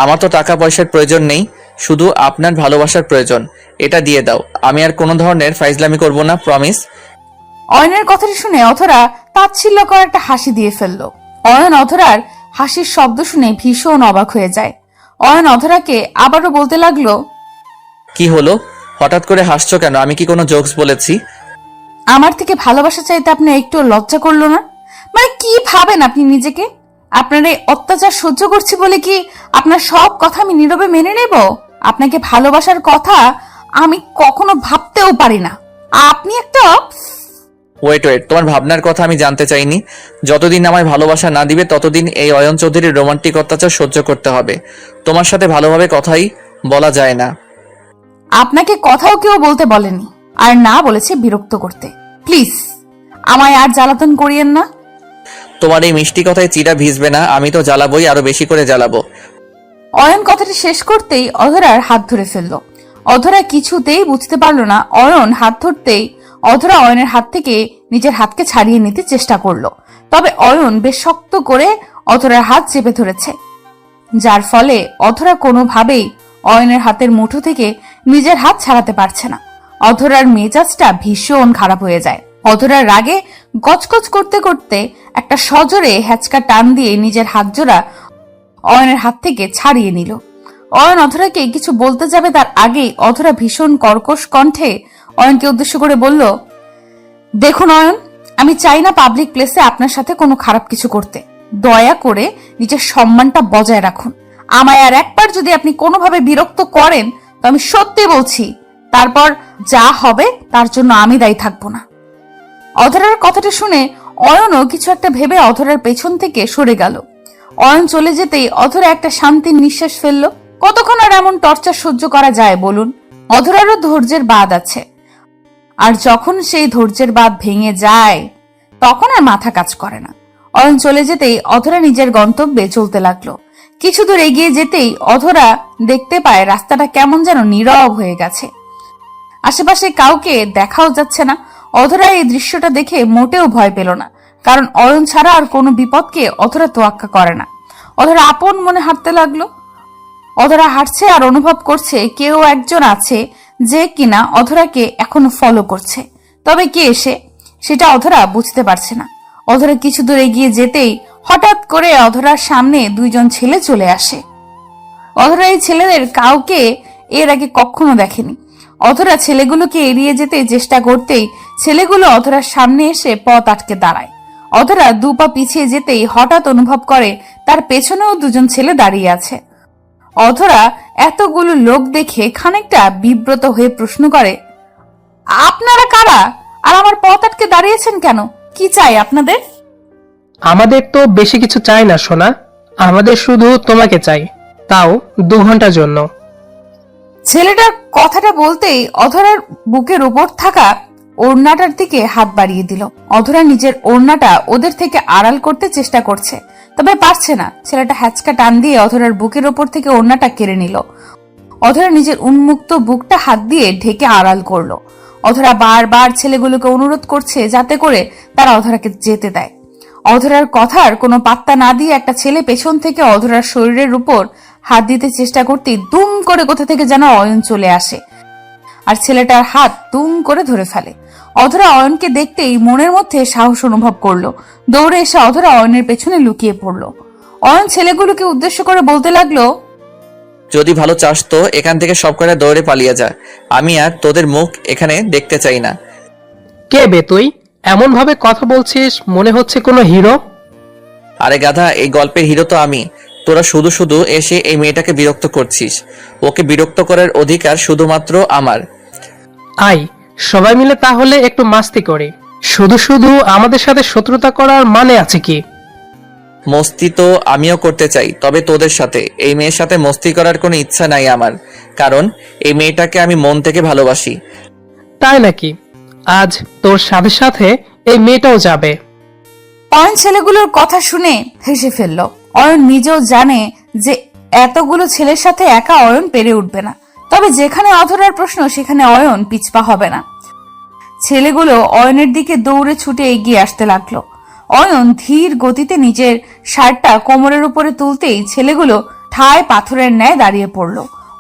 আমার তো টাকা পয়সার প্রয়োজন নেই, শুধু আপনার ভালোবাসার প্রয়োজন। এটা দিয়ে দাও, আমি আর কোনো ধরনের ফাইজলামি করব না, প্রমিস। অয়নের কথাটি শুনে অধরা তাচ্ছিল্যকর একটা হাসি দিয়ে ফেলল। অয়ন অধরার হাসির শব্দ শুনে ভীষণ অবাক হয়ে যায়। অয়ন অধরাকে আবারও বলতে লাগলো, কি হলো, হঠাৎ করে হাসছো কেন? আমি কি কোনো জোকস বলেছি? আমার থেকে ভালোবাসা চাইতে আপনার একটু লজ্জা করলো না? মানে কি ভাবেন আপনি নিজেকে? আপনার এই অত্যাচার সহ্য করছি বলে কি আপনার সব কথা আমি নীরবে মেনে নেব? আপনাকে ভালোবাসার কথা আমি কখনো ভাবতেও পারি না। আপনি একটা... ওয়েট ওয়েট, তোমার ভাবনার কথা আমি জানতে চাইনি। যতদিন আমায় ভালোবাসা না দিবে ততদিন এই অয়ন চৌধুরীর রোমান্টিক অত্যাচার সহ্য করতে হবে। তোমার সাথে ভালোভাবে কথাই বলা যায় না। আপনাকে কথাও কেউ বলতে বলেনি, আর না বলেছে বিরক্ত করতে। প্লিজ আমায় আর জ্বালাতন করিয়েন না। তোমার এই মিষ্টি কথায় চিরা ভিজবে না, আমি তো জ্বালাবোই, আরো বেশি করে জ্বালাবো। অয়ন কথাটি শেষ করতেই অধরার হাত ধরে ফেলল। অধরা কিছুতেই বুঝতে পারল না অয়ন হাত ধরতেই অধরা অয়নের হাত থেকে নিজের হাতকে ছাড়িয়ে নিতে চেষ্টা করলো। তবে অয়ন বেশ শক্ত করে অধরার হাত চেপে ধরেছে, যার ফলে অধরা কোনোভাবেই অয়নের হাতের মুঠো থেকে নিজের হাত ছাড়াতে পারছে না। অধরার মেজাজটা ভীষণ খারাপ হয়ে যায়। অধরার রাগে গজগজ করতে করতে একটা সজোরে হ্যাচকা টান দিয়ে নিজের হাত জোড়া অয়নের হাত থেকে ছাড়িয়ে নিল। অয়ন অধরাকে কিছু বলতে যাবে তার আগেই অধরা ভীষণ কর্কশ কণ্ঠে অয়নকে উদ্দেশ্য করে বলল, দেখুন অয়ন, আমি চাই না পাবলিক প্লেসে আপনার সাথে কোনো খারাপ কিছু করতে। দয়া করে নিজের সম্মানটা বজায় রাখুন। আমায় আর একবার যদি আপনি কোনোভাবে বিরক্ত করেন তো আমি সত্যি বলছি তারপর যা হবে তার জন্য আমি দায়ী থাকবো না। অধরার কথাটা শুনে অয়নও কিছু একটা ভেবে অধরার পেছন থেকে সরে গেল। অয়ন চলে যেতেই অধরা একটা শান্তির নিঃশ্বাস ফেলল। কতক্ষণ আর এমন টর্চার সহ্য করা যায় বলুন? অধরারও ধৈর্যের বাঁধ আছে, আর যখন সেই ধৈর্যের বাঁধ ভেঙে যায় তখন আর মাথা কাজ করে না। অয়ন চলে যেতেই অধরা নিজের গন্তব্যে চলতে লাগলো। কিছু দূর এগিয়ে যেতেই অধরা দেখতে পায় রাস্তাটা কেমন যেন নীরব হয়ে গেছে, আশেপাশে কাউকে দেখাও যাচ্ছে না। অধরা এই দৃশ্যটা দেখে মোটেও ভয় পেল না, কারণ অয়ন ছাড়া আর কোনো বিপদকে অধরা তোয়াক্কা করে না। অধরা আপন মনে হাঁটতে লাগলো। অধরা হাঁটছে আর অনুভব করছে কেউ একজন আছে যে কিনা অধরাকে এখনো ফলো করছে। তবে কে এসে সেটা অধরা বুঝতে পারছে না। অধরা কিছু দূর এগিয়ে যেতেই হঠাৎ করে অধরার সামনে দুইজন ছেলে চলে আসে। অধরা এই ছেলেদের কাউকে এর আগে কখনো দেখেনি। অধরা ছেলেগুলোকে এড়িয়ে যেতে চেষ্টা করতেই ছেলেগুলো অধরার সামনে এসে পথ আটকে দাঁড়ায়। অধরা দু পা পিছিয়ে যেতেই হঠাৎ অনুভব করে তার পেছনেও দুজন ছেলে দাঁড়িয়ে আছে। অধরা এতগুলো লোক দেখে খানিকটা বিব্রত হয়ে প্রশ্ন করে, আপনারা কারা? আর আমার পথ আটকে দাঁড়িয়েছেন কেন? কি চাই আপনাদের? আমাদের তো বেশি কিছু চাই না সোনা, আমাদের শুধু তোমাকে চাই, তাও 2 ঘন্টার জন্য। ছেলেটার কথাটা বলতেই অধরার বুকের উপর থাকা ওড়নাটার দিকে হাত বাড়িয়ে দিল। অধরা নিজের ওড়নাটা ওদের থেকে আড়াল করতে চেষ্টা করছে, তবে পারছে না। ছেলেটা হ্যাচকা টান দিয়ে অধরার বুকের ওপর থেকে ওড়নাটা কেড়ে নিল। অধরা নিজের উন্মুক্ত বুকটা হাত দিয়ে ঢেকে আড়াল করলো। অধরা বারবার ছেলেগুলোকে অনুরোধ করছে যাতে করে তারা অধরাকে যেতে দেয়। অধরার কথার কোনো পাত্তা না দিয়ে একটা ছেলে পেছন থেকে অধরার শরীরের উপর হাত দিতে চেষ্টা করতেই দুম করে কোথা থেকে যেন অয়ন চলে আসে আর ছেলেটার হাত দুম করে ধরে ফেলে। অধরা অয়নকে দেখতেই মনের মধ্যে সাহস অনুভব করলো। দৌড়ে এসে অধরা অয়নের পেছনে লুকিয়ে পড়লো। অয়ন ছেলেগুলোকে উদ্দেশ্য করে বলতে লাগলো, যদি ভালো চাস তো এখান থেকে সব কটা দৌড়ে পালিয়ে যা, আমি আর তোদের মুখ এখানে দেখতে চাই না। কে বে তুই? এমন ভাবে কথা বলছিস মনে হচ্ছে কোনো হিরো। আরে গাধা, এই গল্পের হিরো তো আমি। তোরা শুধু শুধু এসে এই মেয়েটাকে বিরক্ত করছিস। ওকে বিরক্ত করার অধিকার শুধুমাত্র আমার। আই সবাই মিলে তাহলে একটু মাস্তি করি। শুধু শুধু আমাদের সাথে শত্রুতা করার মানে আছে কি? মস্তি তো আমিও করতে চাই, তবে তোদের সাথে। এই মেয়ের সাথে মস্তি করার কোনো ইচ্ছা নাই আমার, কারণ এই মেয়েটাকে আমি মন থেকে ভালোবাসি। তাই নাকি? আজ তোর সাথে সাথে এই মেয়েটাও যাবে। অয়ন ছেলেগুলোর কথা শুনে হেসে ফেলল। অয়ন নিজেও জানে যে এতগুলো ছেলের সাথে একা অয়ন পেরে উঠবে না, তবে যেখানে অধরার প্রশ্ন সেখানে অয়ন পিছপা হবে না। ছেলেগুলো অয়নের দিকে দৌড়ে ছুটে এগিয়ে আসতে লাগলো। অয়ন ধীর গতিতে নিজের শার্টটা কোমরের উপরে তুলতেই ছেলেগুলো ঠায় পাথরের ন্যায় দাঁড়িয়ে পড়ল।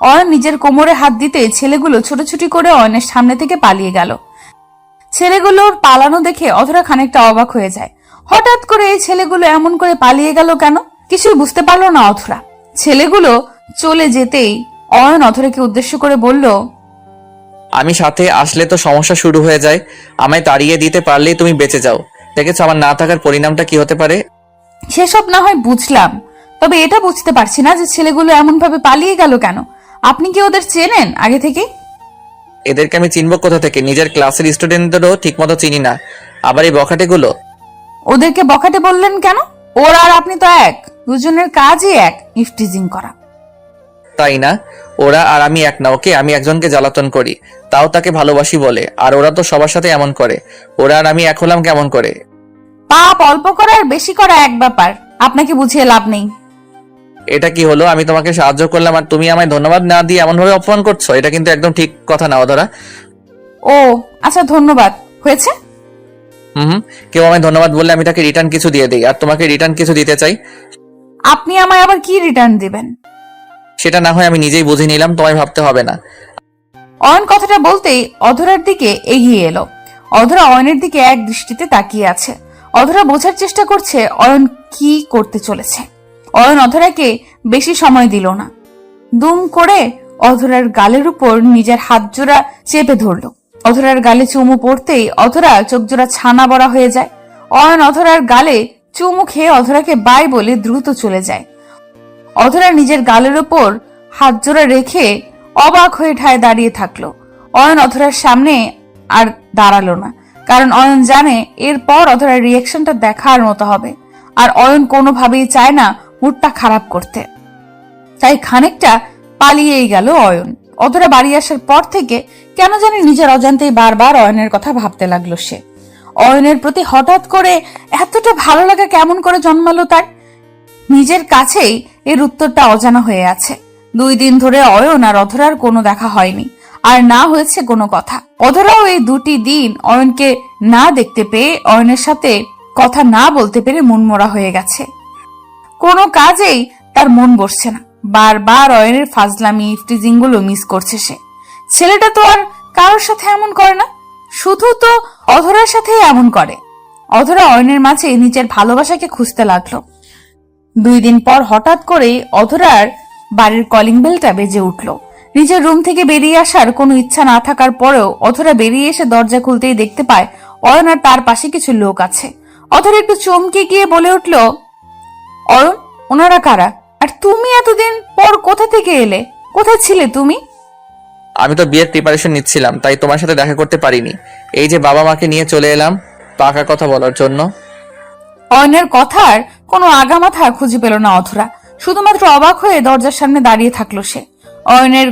অয়ন নিজের কোমরে হাত দিতে ছেলেগুলো ছোটাছুটি করে অয়নের সামনে থেকে পালিয়ে গেল। ছেলেগুলোর পালানো দেখে অধরা খানিকটা অবাক হয়ে যায়। হঠাৎ করে এই ছেলেগুলো এমন করে পালিয়ে গেল কেন? কিছুই বুঝতে পারলো না অধরা। ছেলেগুলো চলে যেতেই অয়ন অধরাকে উদ্দেশ্য করে বলল, আমি সাথে আসলে তো সমস্যা শুরু হয়ে যায়। আমায় তাড়িয়ে দিতে পারলেই তুমি বেঁচে যাও। দেখেছো আমার না থাকার পরিণামটা কি হতে পারে? সেসব না হয় বুঝলাম, তবে এটা বুঝতে পারছি না যে ছেলেগুলো এমন ভাবে পালিয়ে গেল কেন। আপনি কি ওদের চেনেন আগে থেকে? এদেরকে আমি চিনব কোথা থেকে? নিজের ক্লাসের স্টুডেন্টদেরও ঠিকমতো চিনি না, আবার এই বখাটেগুলো। ওদেরকে বখাটে বললেন কেন? ওর আর আপনি তো এক, দুজনের কাজই এক, ইফটিজিং করা। তাই না? ওরা আর আমি এক না। ওকে, আমি একজনকে জ্বালাতন করি, তাও তাকে ভালোবাসি বলে, আর ওরা তো সবার সাথে এমন করে। ওরা আর আমি এক হলাম কেমন করে? পাপ অল্প করা আর বেশি করা এক ব্যাপার, আপনাকে বুঝিয়ে লাভ নেই। এটা কি হলো? আমি তোমাকে সাহায্য করলাম আর তুমি আমায় ধন্যবাদ না দিয়ে এমন ভাবে অপমান করছো? এটা কিন্তু একদম ঠিক কথা না অধরা। ও আচ্ছা, ধন্যবাদ হয়েছে। হুম, কেউ আমায় ধন্যবাদ বললে আমি তাকে রিটার্ন কিছু দিয়ে দিই, আর তোমাকে রিটার্ন কিছু দিতে চাই। আপনি আমায় আবার কি রিটার্ন দিবেন? সেটা না হয় আমি নিজেই বুঝে নিলাম, তোমায় ভাবতে হবে না। অয়ন কথাটা বলতেই অধরার দিকে এগিয়ে এলো। অধরা অয়নের দিকে এক দৃষ্টিতে তাকিয়ে আছে। অধরা বোঝার চেষ্টা করছে অয়ন কি করতে চলেছে। অয়ন অধরাকে বেশি সময় দিল না। দুম করে অধরার গালের উপর নিজের হাত জোড়া চেপে ধরল। অধরার গালে চুমু পড়তেই অধরা চোখ জোড়া ছানা বড়া হয়ে যায়। অয়ন অধরার গালে চুমু খেয়ে অধরাকে বাই বলে দ্রুত চলে যায়। অধরা নিজের গালের ওপর হাত জোড়া রেখে অবাক হয়ে ঠায় দাঁড়িয়ে থাকলো। অয়ন অধরার সামনে আর দাঁড়ালো না, কারণ অয়ন জানে এরপর অধরার রিয়াকশনটা দেখার মতো হবে, আর অয়ন কোনোভাবেই চায় না মুডটা খারাপ করতে। তাই খানিকটা পালিয়েই গেল অয়ন। অধরা বাড়ি আসার পর থেকে কেন জানি নিজের অজান্তেই বারবার অয়নের কথা ভাবতে লাগলো সে। অয়নের প্রতি হঠাৎ করে এতটা ভালো লাগা কেমন করে জন্মালো তার? নিজের কাছেই এর উত্তরটা অজানা হয়ে আছে। 2 দিন ধরে অয়ন আর অধরার কোনো দেখা হয়নি, আর না হয়েছে কোনো কথা। অধরাও এই 2টি দিন অয়নকে না দেখতে পেয়ে, অয়নের সাথে কথা না বলতে পেরে মনমরা হয়ে গেছে। কোনো কাজেই তার মন বসছে না। বারবার অয়নের ফাজলামি ইফটিজিং গুলো মিস করছে সে। ছেলেটা তো আর কারোর সাথে এমন করে না, শুধু তো অধরার সাথে এমন করে। অধরা অয়নের মাঝে নিজের ভালোবাসাকে খুঁজতে লাগলো। 2 দিন পর হঠাৎ করেই অধরার বাড়ির কলিং বেলটা বেজে উঠল। নিজের রুম থেকে বেরিয়ে আসার কোনো ইচ্ছা না থাকার পরেও অধরা বেরিয়ে এসে দরজা খুলতেই দেখতে পায় অয়ন আর তার পাশে কিছু লোক আছে। অধরা একটু চমকে গিয়ে বলে উঠল, অয়ন, ওনারা কারা? আর তুমি এতদিন পর কোথা থেকে এলে? কোথায় ছিলে তুমি? আমি তো বিয়ের প্রিপারেশন নিচ্ছিলাম, তাই তোমার সাথে দেখা করতে পারিনি। এই যে বাবা মাকে নিয়ে চলে এলাম পাকা কথা বলার জন্য। অয়নের কথার কোনো আগামাথা খুঁজে পেল না অধরা। শুধুমাত্র অবাক হয়ে দরজার সামনে দাঁড়িয়ে থাকলো সে। অয়নের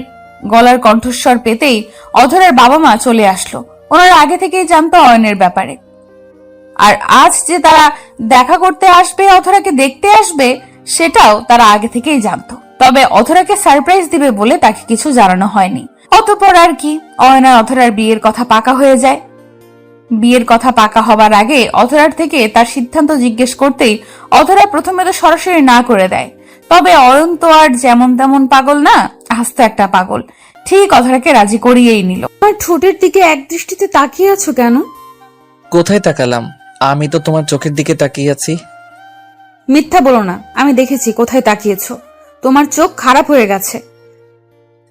গলার কণ্ঠস্বর পেতেই অধরার বাবা মা চলে আসলো। ওনারা আগে থেকেই জানতো অয়নের ব্যাপারে, আর আজ যে তারা দেখা করতে আসবে, অধরাকে দেখতে আসবে, সেটাও তারা আগে থেকেই জানতো। তবে অধরাকে সারপ্রাইজ দিবে বলে তাকে কিছু জানানো হয়নি। অতঃপর আর কি, অয়ন আর অধরার বিয়ের কথা পাকা হয়ে যায়। বিয়ের কথা পাকা হবার আগে অধরার থেকে তার সিদ্ধান্ত জিজ্ঞেস করতেই অধরা প্রথমে তো সরাসরি না করে দেয়। তবে অয়ন তো আর যেমন তেমন পাগল না, আস্ত একটা পাগল। ঠিক অধরাকে রাজি করিয়েই নিল। আমার ঠোঁটের দিকে এক দৃষ্টিতে তাকিয়ে আছো কেন? কোথায় তাকালাম? আমি তো তোমার চোখের দিকে তাকিয়ে আছি। মিথ্যা বলো না, আমি দেখেছি কোথায় তাকিয়েছো। তোমার চোখ খারাপ হয়ে গেছে।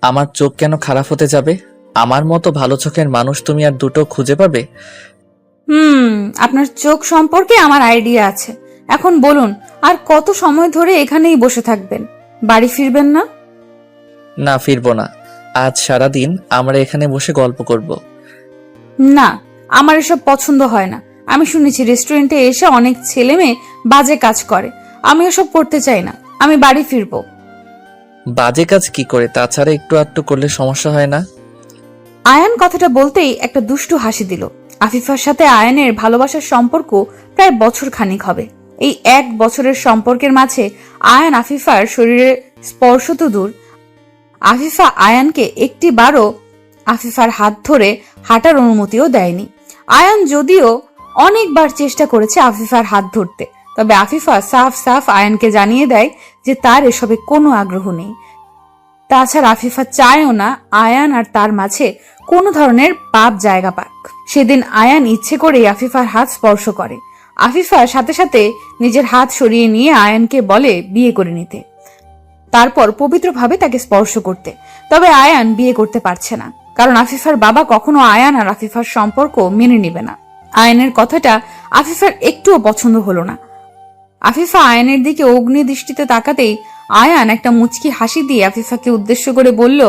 আমার চোখ কেন খারাপ হতে যাবে? আমার মতো ভালো চোখের মানুষ তুমি আর দুটো খুঁজে পাবে? আপনার চোখ সম্পর্কে আমার আইডিয়া আছে। এখন বলুন, আর কত সময় ধরে এখানেই বসে থাকবেন? বাড়ি ফিরবেন না? না, ফিরবো না। আজ সারাদিন আমরা এখানে বসে গল্প করব। না, আমার এসব পছন্দ হয় না। আমি শুনেছি রেস্টুরেন্টে এসে অনেক ছেলে মেয়ে বাজে কাজ করে। আমি এসব করতে চাই না। আমি বাড়ি ফিরবো। বাজে কাজ কি করে? তাছাড়া একটু আধটু করলে সমস্যা হয় না? আয়ান কথাটা বলতেই একটা দুষ্টু হাসি দিল। আফিফার সাথে আয়ানের ভালোবাসার সম্পর্ক প্রায় বছর খানিক হবে। এই 1 বছরের সম্পর্কের মাঝে আয়ান আফিফার শরীরে স্পর্শ তো দূর, আফিফা আয়ানকে একটিবারও আফিফার হাত ধরে হাঁটার অনুমতিও দেয়নি। আয়ান যদিও অনেকবার চেষ্টা করেছে আফিফার হাত ধরতে, তবে আফিফা সাফ সাফ আয়ানকে জানিয়ে দেয় যে তার এসবে কোনো আগ্রহ নেই। তাছাড়া আফিফা চায়ও না আয়ান আর তার মাঝে কোনো ধরনের পাপ জায়গা পাক। সেদিন আয়ান ইচ্ছে করে আফিফার হাত স্পর্শ করে। আফিফা সাথে সাথে নিজের হাত সরিয়ে নিয়ে আয়ানকে বলে বিয়ে করে নিতে, তারপর পবিত্রভাবে তাকে স্পর্শ করতে। তবে আয়ান বিয়ে করতে পারছে না, কারণ আফিফার বাবা কখনো আয়ান আর আফিফার সম্পর্ক মেনে নেবে না। আয়ানের কথাটা আফিফার একটুও পছন্দ হলো না। আফিফা আয়ানের দিকে অগ্নি দৃষ্টিতে তাকাতেই আয়ান একটা মুচকি হাসি দিয়ে আফিফাকে উদ্দেশ্য করে বলল,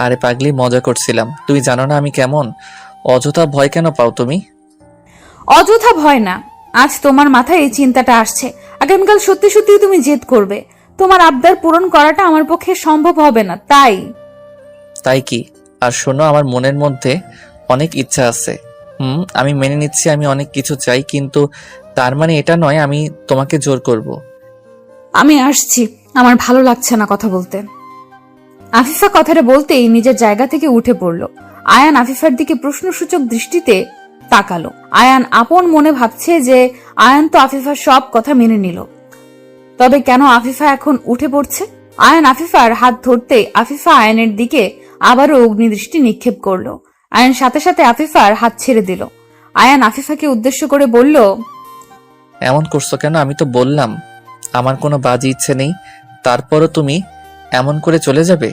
আরে পাগলি, মজা করছিলাম। তুমি জানো না আমি কেমন? অযথা ভয় কেন পাও তুমি? অযথা ভয় না, আজ তোমার মাথায় এই চিন্তাটা আসছে, আগামীকাল সত্যি সত্যি তুমি জেদ করবে। তোমার আবদার পূরণ করাটা আমার পক্ষে সম্ভব হবে না, তাই কি? আর শোনো, আমার মনের মধ্যে অনেক ইচ্ছা আছে। আমি মেনে নিচ্ছি আমি অনেক কিছু চাই, কিন্তু তার মানে এটা নয় আমি তোমাকে জোর করব। আমি আসছি, আমার ভালো লাগছে না কথা বলতে। আফিফা কথাটা বলতেই নিজের জায়গা থেকে উঠে পড়ল। আয়ান আফিফার দিকে প্রশ্নসূচক দৃষ্টিতে তাকালো। আয়ান আপন মনে ভাবছে যে আয়ান তো আফিফার সব কথা মেনে নিল, তবে কেন আফিফা এখন উঠে পড়ছে? আয়ান আফিফার হাত ধরতে আফিফা আয়ানের দিকে আবারও অগ্নিদৃষ্টি নিক্ষেপ করলো। আয়ান সাথে সাথে আফিফার হাত ছেড়ে দিল। আয়ান আফিফাকে উদ্দেশ্য করে বলল, এমন করছো কেন? আমি তো বললাম আমার কোনো বাজে ইচ্ছে নেই, তারপরও তুমি এমন করে চলে যাবে?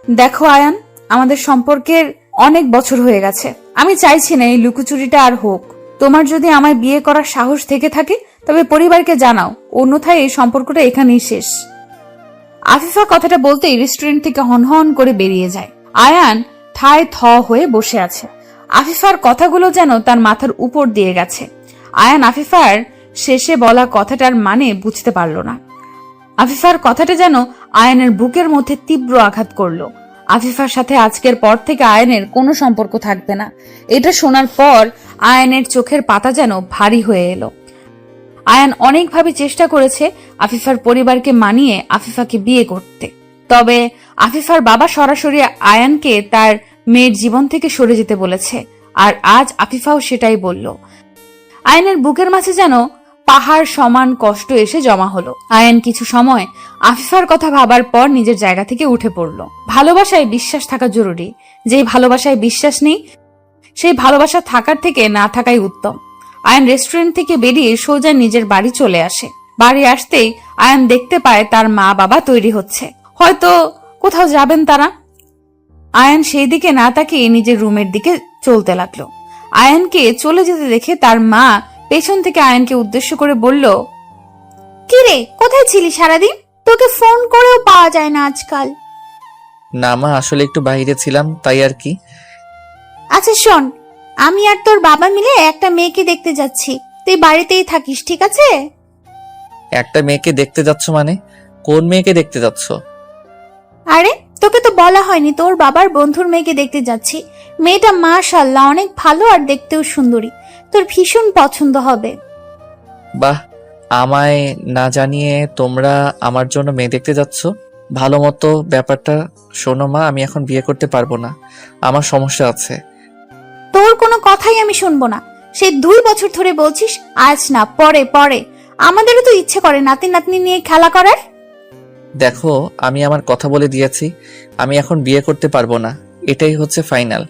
দেখো আয়ান, আমাদের সম্পর্কের অনেক বছর হয়ে গেছে। আমি চাইছি না এই লুকোচুরিটা আর হোক। তোমার যদি আমায় বিয়ে করার সাহস থেকে থাকে তবে পরিবারকে জানাও, অন্যথায় এই সম্পর্কটা এখানেই শেষ। আফিফা কথাটা বলতেই রেস্টুরেন্ট থেকে হনহন করে বেরিয়ে যায়। আয়ান ঠায় থ হয়ে বসে আছে। আফিফার কথাগুলো যেন তার মাথার উপর দিয়ে গেছে। আয়ান আফিফার শেষে বলা কথাটার মানে বুঝতে পারল না। আফিফার কথাটা যেন আয়ানের বুকের মধ্যে তীব্র আঘাত করলো। আফিফার সাথে আজকের পর থেকে আয়ানের কোনো সম্পর্ক থাকবে না। এটা শোনার পর আয়ানের চোখের পাতা যেন ভারী হয়ে এলো। আয়ান অনেকভাবে চেষ্টা করেছে আফিফার পরিবারকে মানিয়ে আফিফাকে বিয়ে করতে, তবে আফিফার বাবা সরাসরি আয়ানকে তার মেয়ের জীবন থেকে সরে যেতে বলেছে, আর আজ আফিফাও সেটাই বলল। আয়ানের বুকের মাঝে যেন পাহাড় সমান কষ্ট এসে জমা হলো। আয়ান কিছু সময় আফিফার কথা ভাবার পর নিজের জায়গা থেকে উঠে পড়ল। ভালোবাসায় বিশ্বাস থাকা জরুরি। যেই ভালোবাসায় বিশ্বাস নেই সেই ভালোবাসা থাকার থেকে না থাকাই উত্তম। আয়ান রেস্টুরেন্ট থেকে বেরিয়ে সোজা নিজের বাড়ি চলে আসে। বাড়ি আসতেই আয়ান দেখতে পায় তার মা বাবা তৈরি হচ্ছে, হয়তো কোথাও যাবেন তারা। আয়ান সেই দিকে না তাকিয়ে নিজের রুমের দিকে চলতে লাগলো। আয়ানকে চলে যেতে দেখে তার মা পেছন থেকে আয়ানকে উদ্দেশ্য করে বলল, কি রে, কোথায় ছিলি সারাদিন? তোকে ফোন করেও পাওয়া যায় না আজকাল। না মা, আসলে একটু বাইরে ছিলাম, তাই আর কি। আচ্ছা শোন, আমি আর তোর বাবা মিলে একটা মেয়েকে দেখতে যাচ্ছি, তুই বাড়িতেই থাকিস, ঠিক আছে? একটা মেয়েকে দেখতে যাচ্ছ মানে? কোন মেয়েকে দেখতে যাচ্ছ? আরে তোকে তো বলা হয়নি, তোর বাবার বন্ধুর মেয়েকে দেখতে যাচ্ছি। মেয়েটা মাশাআল্লাহ অনেক ভালো আর দেখতেও সুন্দরী, তোর ভীষণ পছন্দ হবে। বাহ, আমায় না জানিয়ে তোমরা আমার জন্য মেয়ে দেখতে যাচ্ছ? ভালো মতো ব্যাপারটা শোনো মা, আমি এখন বিয়ে করতে পারবো না, আমার সমস্যা আছে। তোর কোনো কথাই আমি শুনবো না। সে 2 বছর ধরে বলছিস, আজ না পরে পরে। আমাদেরও তো ইচ্ছে করে নাতি নাতনি নিয়ে খেলা করার। দেখো, আমি আমার কথা বলে দিয়েছি, আমি এখন বিয়ে করতে পারবো না, এটাই হচ্ছে ফাইনাল।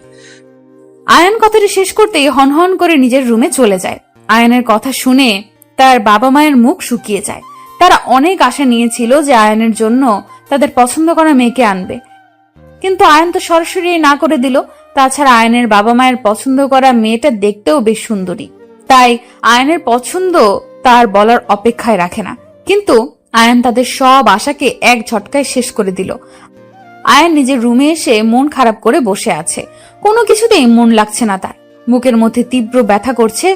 আয়ান কথাটা শেষ করতেই হনহন করে নিজের রুমে চলে যায়। আয়ানের কথা শুনে তার বাবা মায়ের মুখ শুকিয়ে যায়। তারা অনেক আশা নিয়েছিল যে আয়ানের জন্য তাদের পছন্দ করা মেয়েকে আনবে, কিন্তু আয়ান তো সরাসরি না করে দিল। তাছাড়া আয়ানের বাবা মায়ের পছন্দ করা মেয়েটা দেখতেও বেশ সুন্দরী, তাই আয়ানের পছন্দ তার বলার অপেক্ষায় রাখে না। কিন্তু আয়ান তাদের সব আশাকে এক ঝটকায় শেষ করে দিল। আয়ান নিজের রুমে এসে মন খারাপ করে বসে আছে। কোনো কিছুতেই মন লাগছে না তার। বুকের মধ্যে তীব্র ব্যথা করছে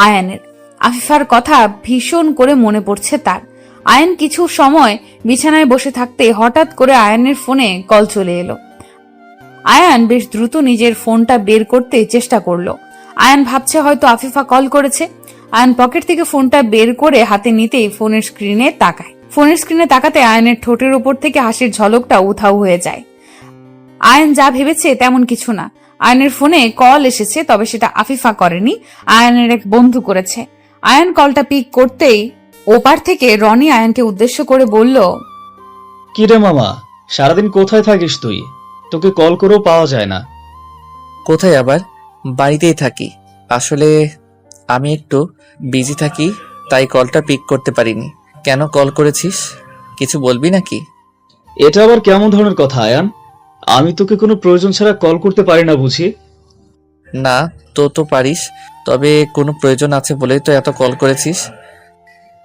আয়ানের। আফিফার কথা ভীষণ করে মনে পড়ছে তার। আয়ান কিছু সময় বিছানায় বসে থাকতে হঠাৎ করে আয়ানের ফোনে কল চলে এলো। আয়ান বেশ দ্রুত নিজের ফোনটা বের করতে চেষ্টা করলো। আয়ান ভাবছে হয়তো আফিফা কল করেছে। আয়ান পকেট থেকে ফোনটা বের করে হাতে নিতেই ফোনের স্ক্রিনে তাকায়। ফোনের স্ক্রিনে তাকাতে আয়ানের ঠোঁটের উপর থেকে হাসির ঝলকটা উধাও হয়ে যায়। আয়ান যা ভেবেছে তেমন কিছু না। আয়ানের ফোনে কল এসেছে, তবে সেটা আফিফা করেনি, আয়ানের এক বন্ধু করেছে। আয়ান কলটা পিক করতেই ওপার থেকে রনি আয়ানকে উদ্দেশ্য করে বলল, কি রে মামা, সারাদিন কোথায় থাকিস তুই? তোকে কল করেও পাওয়া যায় না। কোথায় আবার, বাড়িতেই থাকি। আসলে আমি একটু বিজি থাকি, তাই কলটা পিক করতে পারিনি। কেন কল করেছিস? কিছু বলবি নাকি? এটা আবার কেমন ধরনের কথা আয়ান? আমি তোকে কোনো প্রয়োজন ছাড়া কল করতে পারি না বুঝি? না, তো পারিস, তবে কোনো প্রয়োজন আছে বলেই তো এত কল করেছিস।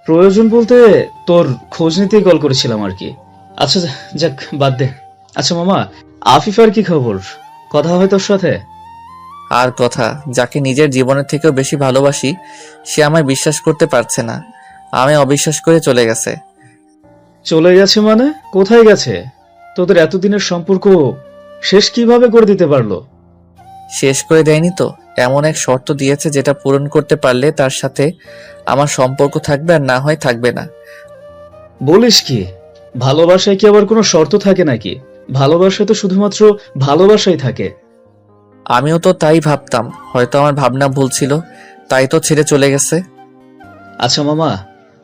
প্রয়োজন বলতে তোর খোঁজ নিতেই কল করেছিলাম আর কি। আচ্ছা যাক, বাদ দে। আচ্ছা মামা, আফিফার কি খবর? কথা হয় তোর সাথে? আর কথা, যাকে নিজের জীবনের থেকেও বেশি ভালোবাসি সে আমায় বিশ্বাস করতে পারছে না, আমায় অবিশ্বাস করে চলে গেছে। চলে গেছে মানে? কোথায় গেছে? তোদের এতদিনের সম্পর্ক শেষ কিভাবে করে দিতে পারলো? শেষ করে দেয়নি তো, এমন এক শর্ত দিয়েছে যেটা পূরণ করতে পারলে তার সাথে আমার সম্পর্ক থাকবে, আর না হয় থাকবে না। বলিস কি? ভালোবাসায় কি আবার কোনো শর্ত থাকে নাকি? ভালোবাসায় তো শুধুমাত্র ভালোবাসাই থাকে। আমিও তো তাই ভাবতাম, হয়তো আমার ভাবনা ভুল ছিল, তাই তো ছেড়ে চলে গেছে। আচ্ছা মামা,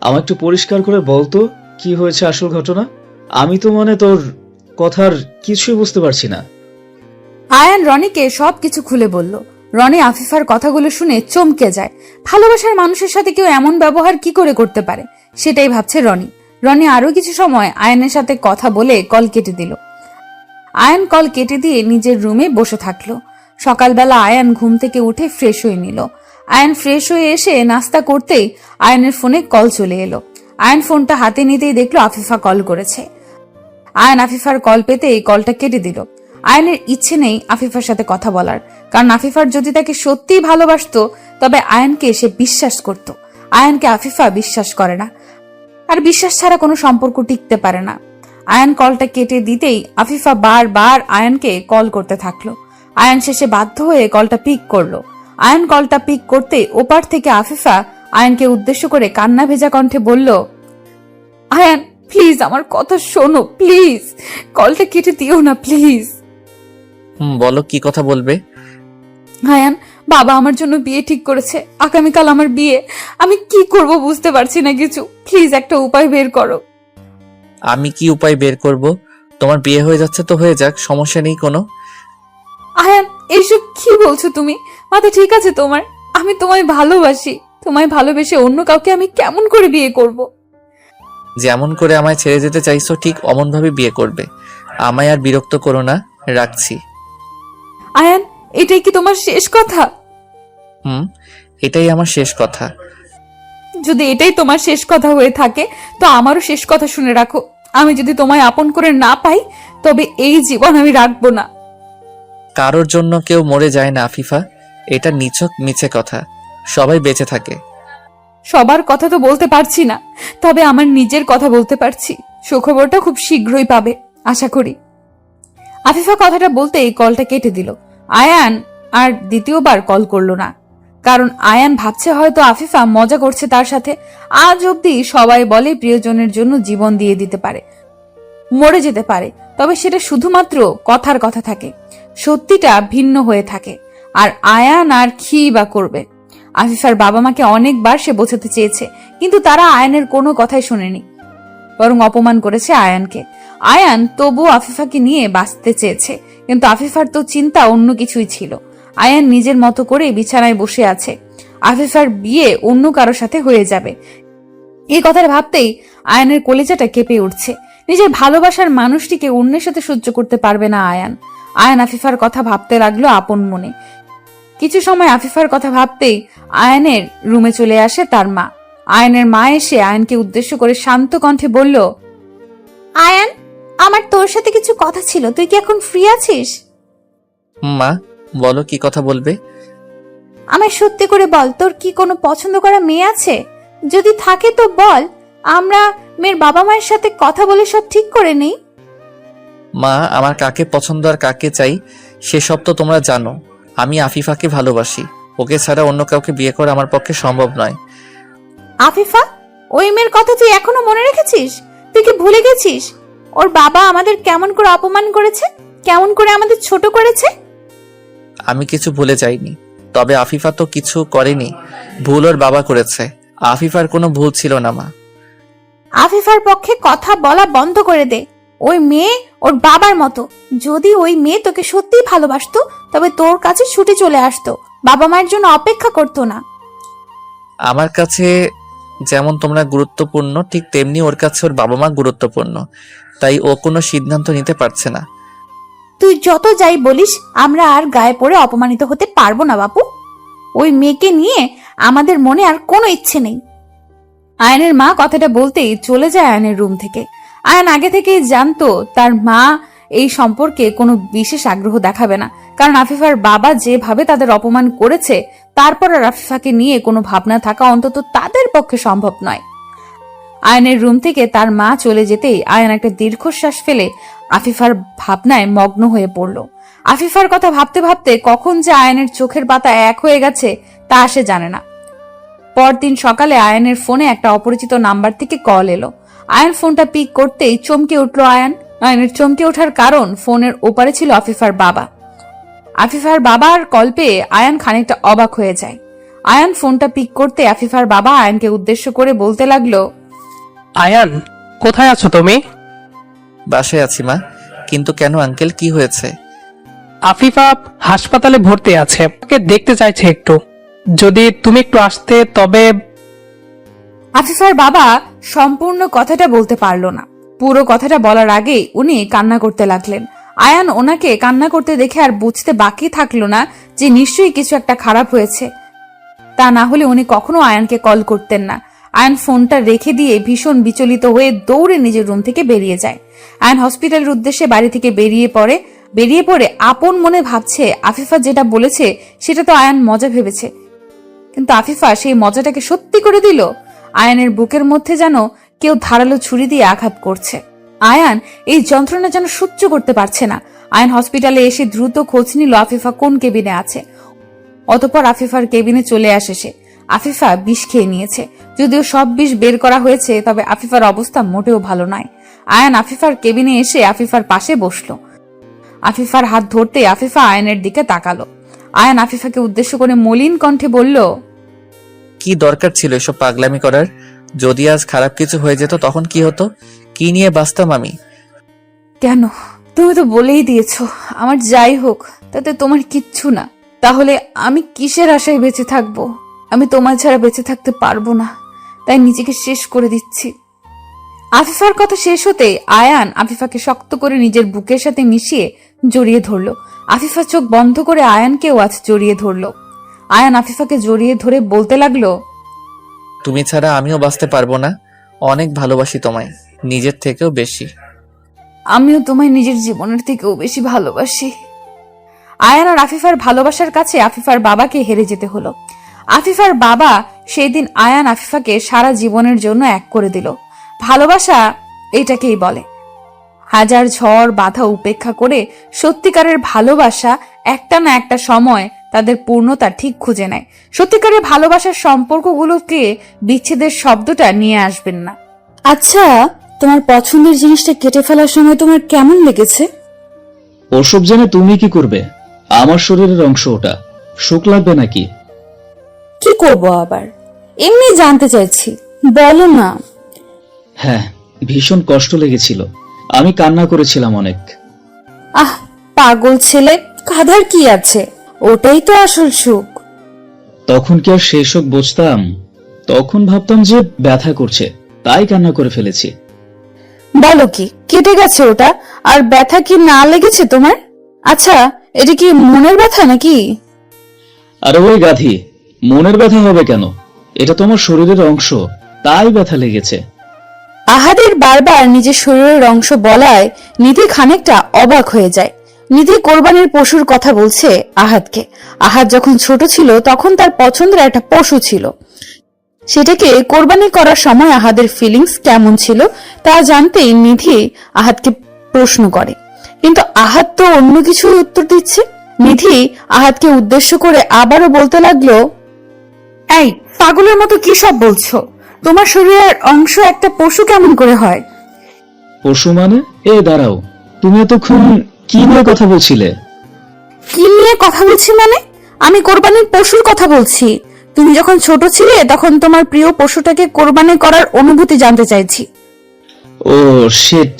আমার একটু পরিষ্কার করে বলতো কি হয়েছে আসল ঘটনা? আমি তো তোর কথার কিছুই বুঝতে পারছি না। আয়ান রনিকে সবকিছু খুলে বলল। রনি আফিফার কথাগুলো শুনে চমকে যায়। ভালোবাসার মানুষের সাথে কেউ এমন ব্যবহার কি করে করতে পারে, সেটাই ভাবছে রনি। রনি আরো কিছু সময় আয়ানের সাথে কথা বলে কল কেটে দিল। আয়ান কল কেটে দিয়ে নিজের রুমে বসে থাকলো। সকালবেলা আয়ান ঘুম থেকে উঠে ফ্রেশ হয়ে নিল। আয়ান ফ্রেশ হয়ে এসে নাস্তা করতেই আয়ানের ফোনে কল চলে এলো। আয়ান ফোনটা হাতে নিতেই দেখলো আফিফা কল করেছে। আয়ান আফিফার কল পেতেই কলটা কেটে দিল। আয়ানের ইচ্ছে নেই আফিফার সাথে কথা বলার, কারণ আফিফার যদি তাকে সত্যিই ভালোবাসতো তবে আয়ানকে সে বিশ্বাস করত। আয়ানকে আফিফা বিশ্বাস করে না, আর বিশ্বাস ছাড়া কোনো সম্পর্ক টিকতে পারে না। আয়ান কলটা কেটে দিতেই আফিফা বারবার আয়ানকে কল করতে থাকলো। আয়ান শেষে বাধ্য হয়ে কলটা পিক করলো। আয়ান কলটা পিক করতে ওপার থেকে আফিফা আয়ানকে উদ্দেশ্য করে কান্না ভেজা কণ্ঠে বলল, আয়ান প্লিজ আমার কথা শোনো, প্লিজ কলটা কেটে দিও না প্লিজ। বলো, কি কথা বলবে? আয়ান, বাবা আমার জন্য বিয়ে ঠিক করেছে, আগামীকাল আমার বিয়ে। আমি কি করব বুঝতে পারছি না কিছু, প্লিজ একটা উপায় বের করো। আমি কি উপায় বের করব? তোমার বিয়ে হয়ে যাচ্ছে তো হয়ে যাক, সমস্যা নেই কোনো। আয়ান এইসব কি বলছো তুমি? মাথা ঠিক আছে তোমার? আমি তোমায় ভালোবাসি, তোমায় ভালোবেসে অন্য কাউকে আমি কেমন করে বিয়ে করব? যেমন করে আমায় ছেড়ে যেতে চাইছো ঠিক অমন ভাবে বিয়ে করবে। আমায় আর বিরক্ত করো না, রাখছি। আয়ান, এটাই কি তোমার শেষ কথা? এটাই আমার শেষ কথা। যদি এটাই তোমার শেষ কথা হয়ে থাকে তো আমারও শেষ কথা শুনে রাখো। আমি যদি তোমায় আপন করে না পাই তবে এই জীবন আমি রাখবো না। কারোর জন্য কেউ মরে যায় না আফিফা, এটা নিছক মিছে কথা। সবাই বেঁচে থাকে। সবার কথা তো বলতে পারছি না, তবে আমার নিজের কথা বলতে পারছি। সুখবরটা খুব শীঘ্রই পাবে আশা করি। আফিফা কথাটা বলতেই কলটা কেটে দিল। আয়ান আর দ্বিতীয়বার কল করলো না, কারণ আয়ান ভাবছে হয়তো আফিফা মজা করছে তার সাথে। আজ অব্দি সবাই বলে প্রিয়জনের জন্য জীবন দিয়ে দিতে পারে, মরে যেতে পারে, তবে সেটা শুধুমাত্র কথার কথা থাকে, সত্যিটা ভিন্ন হয়ে থাকে। আর আয়ান আর কি বা করবে? আফিফার বাবা মাকে অনেকবার সে বোঝাতে চেয়েছে, কিন্তু তারা আয়ানের কোনো কথাই শোনেনি, বরং অপমান করেছে আয়ানকে। আয়ান তবু আফিফাকে নিয়ে বাঁচতে চেয়েছে, কিন্তু আফিফার তো চিন্তা অন্য কিছুই ছিল। আয়ান নিজের মতো করে বিছানায় বসে আছে। আফিফার বিয়ে অন্য কারোর সাথে হয়ে যাবে, এই কথাটা ভাবতেই আয়ানের কলিজাটা কেঁপে উঠছে। নিজের ভালোবাসার মানুষটিকে অন্যের সাথে সহ্য করতে পারবে না আয়ান। আয়ান আফিফার কথা ভাবতে লাগলো আপন মনে। কিছু সময় আফিফার কথা ভাবতেই আয়ানের রুমে চলে আসে তার মা। আয়ানের মা এসে আয়ানকে উদ্দেশ্য করে শান্ত কণ্ঠে বলল, আয়ান, আমার তোর সাথে কিছু কথা ছিল, তুই কি এখন ফ্রি আছিস? মা বলো, কি কথা বলবে? আমায় সত্যি করে বল, তোর কি কোনো পছন্দ করা মেয়ে আছে? যদি থাকে তো বল, আমরা মেয়ের বাবা মায়ের সাথে কথা বলে সব ঠিক করে নেই। মা, আমার কাকে পছন্দ আর কাকে চাই সেসব তো তোমরা জানো। আমি আফিফাকে ভালোবাসি, ওকে ছাড়া অন্য কাউকে বিয়ে করা আমার পক্ষে সম্ভব নয়। আফিফা, ওই মেয়ের কথা তুই এখনো মনে রেখেছিস? তুই কি ভুলে গেছিস ওর বাবা আমাদের কেমন করে অপমান করেছে, কেমন করে আমাদের ছোট করেছে? আমি কিছু ভুলে যাইনি, তবে আফিফা তো কিছু করেনি, ভুল ওর বাবা করেছে। আফিফার কোনো ভুল ছিল না মা। আফিফার পক্ষে কথা বলা বন্ধ করে দে। ওই মেয়ে ওর বাবার মতো। যদি ওই মেয়ে তোকে সত্যিই ভালোবাসতো তবে তোর কাছে ছুটে চলে আসতো, বাবা মায়ের জন্য অপেক্ষা করতো না। আমার কাছে যেমন তোমরা গুরুত্বপূর্ণ, ঠিক তেমনি ওর কাছে ওর বাবা মা গুরুত্বপূর্ণ, তাই ও কোনো সিদ্ধান্ত নিতে পারছে না। তুই যত যাই বলিস, আমরা আর গায়ে পড়ে অপমানিত হতে পারবো না বাপু। ওই মেয়েকে নিয়ে আমাদের মনে আর কোনো ইচ্ছে নেই। আয়ানের মা কথাটা বলতেই চলে যায় আয়ানের রুম থেকে। আয়ান আগে থেকেই জানতো তার মা এই সম্পর্কে কোনো বিশেষ আগ্রহ দেখাবে না, কারণ আফিফার বাবা যেভাবে তাদের অপমান করেছে তারপর আর আফিফাকে নিয়ে কোনো ভাবনা থাকা অন্তত তাদের পক্ষে সম্ভব নয়। আয়নের রুম থেকে তার মা চলে যেতেই আয়ন একটা দীর্ঘশ্বাস ফেলে আফিফার ভাবনায় মগ্ন হয়ে পড়ল। আফিফার কথা ভাবতে ভাবতে কখন যে আয়নের চোখের পাতা এক হয়ে গেছে তা সে জানে না। পরদিন সকালে আয়নের ফোনে একটা অপরিচিত নাম্বার থেকে কল এলো। আয়ন ফোনটা পিক করতেই চমকে উঠল আয়নের চমকে ওঠার কারণ ফোনের ওপারে ছিল আফিফার বাবা। আফিফার বাবার কল পেয়ে আয়ন খানিকটা অবাক হয়ে যায়। আয়ন ফোনটা পিক করতে আফিফার বাবা আয়নকে উদ্দেশ্য করে বলতে লাগলো, আয়ান, কোথায় আছো তুমি? বাসায় আছি মা। কিন্তু কেন আঙ্কেল, কি হয়েছে? আফিফা হাসপাতালে ভর্তি আছে, ওকে দেখতে চাইছে একটু। যদি তুমি একটু আসতে তবে। আফিফার বাবা সম্পূর্ণ কথাটা বলতে পারল না। পুরো কথাটা বলার আগেই উনি কান্না করতে লাগলেন। আয়ান ওনাকে কান্না করতে দেখে আর বুঝতে বাকি থাকলো না যে নিশ্চয়ই কিছু একটা খারাপ হয়েছে। তা না হলে উনি কখনো আয়ানকে কল করতেন না। আয়ান ফোনটা রেখে দিয়ে ভীষণ বিচলিত হয়ে দৌড়ে নিজের রুম থেকে বেরিয়ে যায়। আয়ান হসপিটালের উদ্দেশ্যে বাড়ি থেকে বেরিয়ে পড়ে আপন মনে ভাবছে আফিফা যেটা বলেছে সেটা তো আয়ান মজা ভেবেছে, কিন্তু আফিফা সেই মজাটাকে সত্যি করে দিল। আয়ানের বুকের মধ্যে যেন কেউ ধারালো ছুরি দিয়ে আঘাত করছে। আয়ান এই যন্ত্রণা যেন সহ্য করতে পারছে না। আয়ান হসপিটালে এসে দ্রুত খোঁজ নিল আফিফা কোন কেবিনে আছে। অতঃপর আফিফার কেবিনে চলে আসে সে। আফিফা বিষ খেয়ে নিয়েছে। যদিও সব বিষ বের করা হয়েছে, তবে আফিফার অবস্থা মোটেও ভালো নয়। আয়ান আফিফার কেবিনে এসে আফিফার পাশে বসলো। আফিফার হাত ধরতে আফিফা আয়ানের দিকে তাকালো। আয়ান আফিফাকে উদ্দেশ্য করে মলিন কণ্ঠে বলল, কি দরকার ছিল এসব পাগলামি করার? যদি আজ খারাপ কিছু হয়ে যেত তখন কি হতো? কি নিয়ে বাঁচতাম আমি? কেন? তুমি তো বলেই দিয়েছো আমার যাই হোক তাতে তোমার কিচ্ছু না। তাহলে আমি কিসের আশায় বেঁচে থাকবো? আমি তোমার ছাড়া বেঁচে থাকতে পারবো না, তাই নিজেকে শেষ করে দিচ্ছি। আফিফার কথা শেষ হতে আয়ান আফিফাকে শক্ত করে নিজের বুকের সাথে মিশিয়ে জড়িয়ে ধরলো। আফিফা চোখ বন্ধ করে আয়ানকেও আজ জড়িয়ে ধরলো। আয়ান আফিফাকে জড়িয়ে ধরে বলতে লাগলো, তুমি ছাড়া আমিও বাঁচতে পারবো না। অনেক ভালোবাসি তোমায়, নিজের থেকেও বেশি। আমিও তোমায় নিজের জীবনের থেকেও বেশি ভালোবাসি। আয়ান আর আফিফার ভালোবাসার কাছে আফিফার বাবাকে হেরে যেতে হলো। আফিফার বাবা সেই দিন আয়ান আফিফাকে সারা জীবনের জন্য এক করে দিল। ভালোবাসা এটাকেই বলে। হাজার ঝড় বাধা উপেক্ষা করে সত্যিকারের ভালোবাসা একটা না একটা সময় তাদের পূর্ণতা ঠিক খুঁজে নেয়। সত্যিকারের ভালোবাসার সম্পর্কগুলোকে বিচ্ছেদের শব্দটা নিয়ে আসবেন না। আচ্ছা, তোমার পছন্দের জিনিসটা কেটে ফেলার সময় তোমার কেমন লেগেছে? ওসব জেনে তুমি কি করবে? আমার শরীরের অংশ ওটা, শোক লাগবে নাকি? কি করব আবার? এমনি জানতে চাইছি, বলো না। হ্যাঁ, ভীষণ কষ্ট লেগেছিল। আমি কান্না করেছিলাম অনেক। আহ, পাগল ছেলে, কাঁদার কি আছে? ওটাই তো আসল সুখ। তখন কি আর সেই শোক বুঝতাম? তখন ভাবতাম যে ব্যথা করছে, তাই কান্না করে ফেলেছি। বলো কি, কেটে গেছে ওটা? আর ব্যথা কি না লেগেছে তোমার? আচ্ছা, এটা কি মনের ব্যথা নাকি? আরে ওই গাধি, মনের ব্যথা হবে কেন? এটা তোমার শরীরের অংশ, তাই ব্যথা লেগেছে। আহাদের বারবার নিজের শরীরের অংশ বলায় নিধি খানিকটা অবাক হয়ে যায়। নিধি কোরবানির পশুর কথা বলছে আহাদকে। আহাদ যখন ছোট ছিল তখন তার পছন্দের একটা পশু ছিল। সেটাকে কোরবানি করার সময় আহাদের ফিলিংস কেমন ছিল তা জানতেই নিধি আহাদকে প্রশ্ন করে, কিন্তু আহাদ তো অন্য কিছু উত্তর দিচ্ছে। নিধি আহাদকে উদ্দেশ্য করে আবারও বলতে লাগলো, এই পাগলের মতো কি সব বলছো? তোমার শরীরের অংশ একটা পশু কেমন করে হয়? পশু মানে? এ দাঁড়াও, তুমি এতক্ষণ কি নিয়ে কথা বলছিলে? কি নিয়ে কথা বলছি মানে? আমি কোরবানির পশুর কথা বলছি। তুমি যখন ছোট ছিলে তখন তোমার প্রিয় পশুটাকে কোরবানি করার অনুভূতি জানতে চাইছি। ও শিট,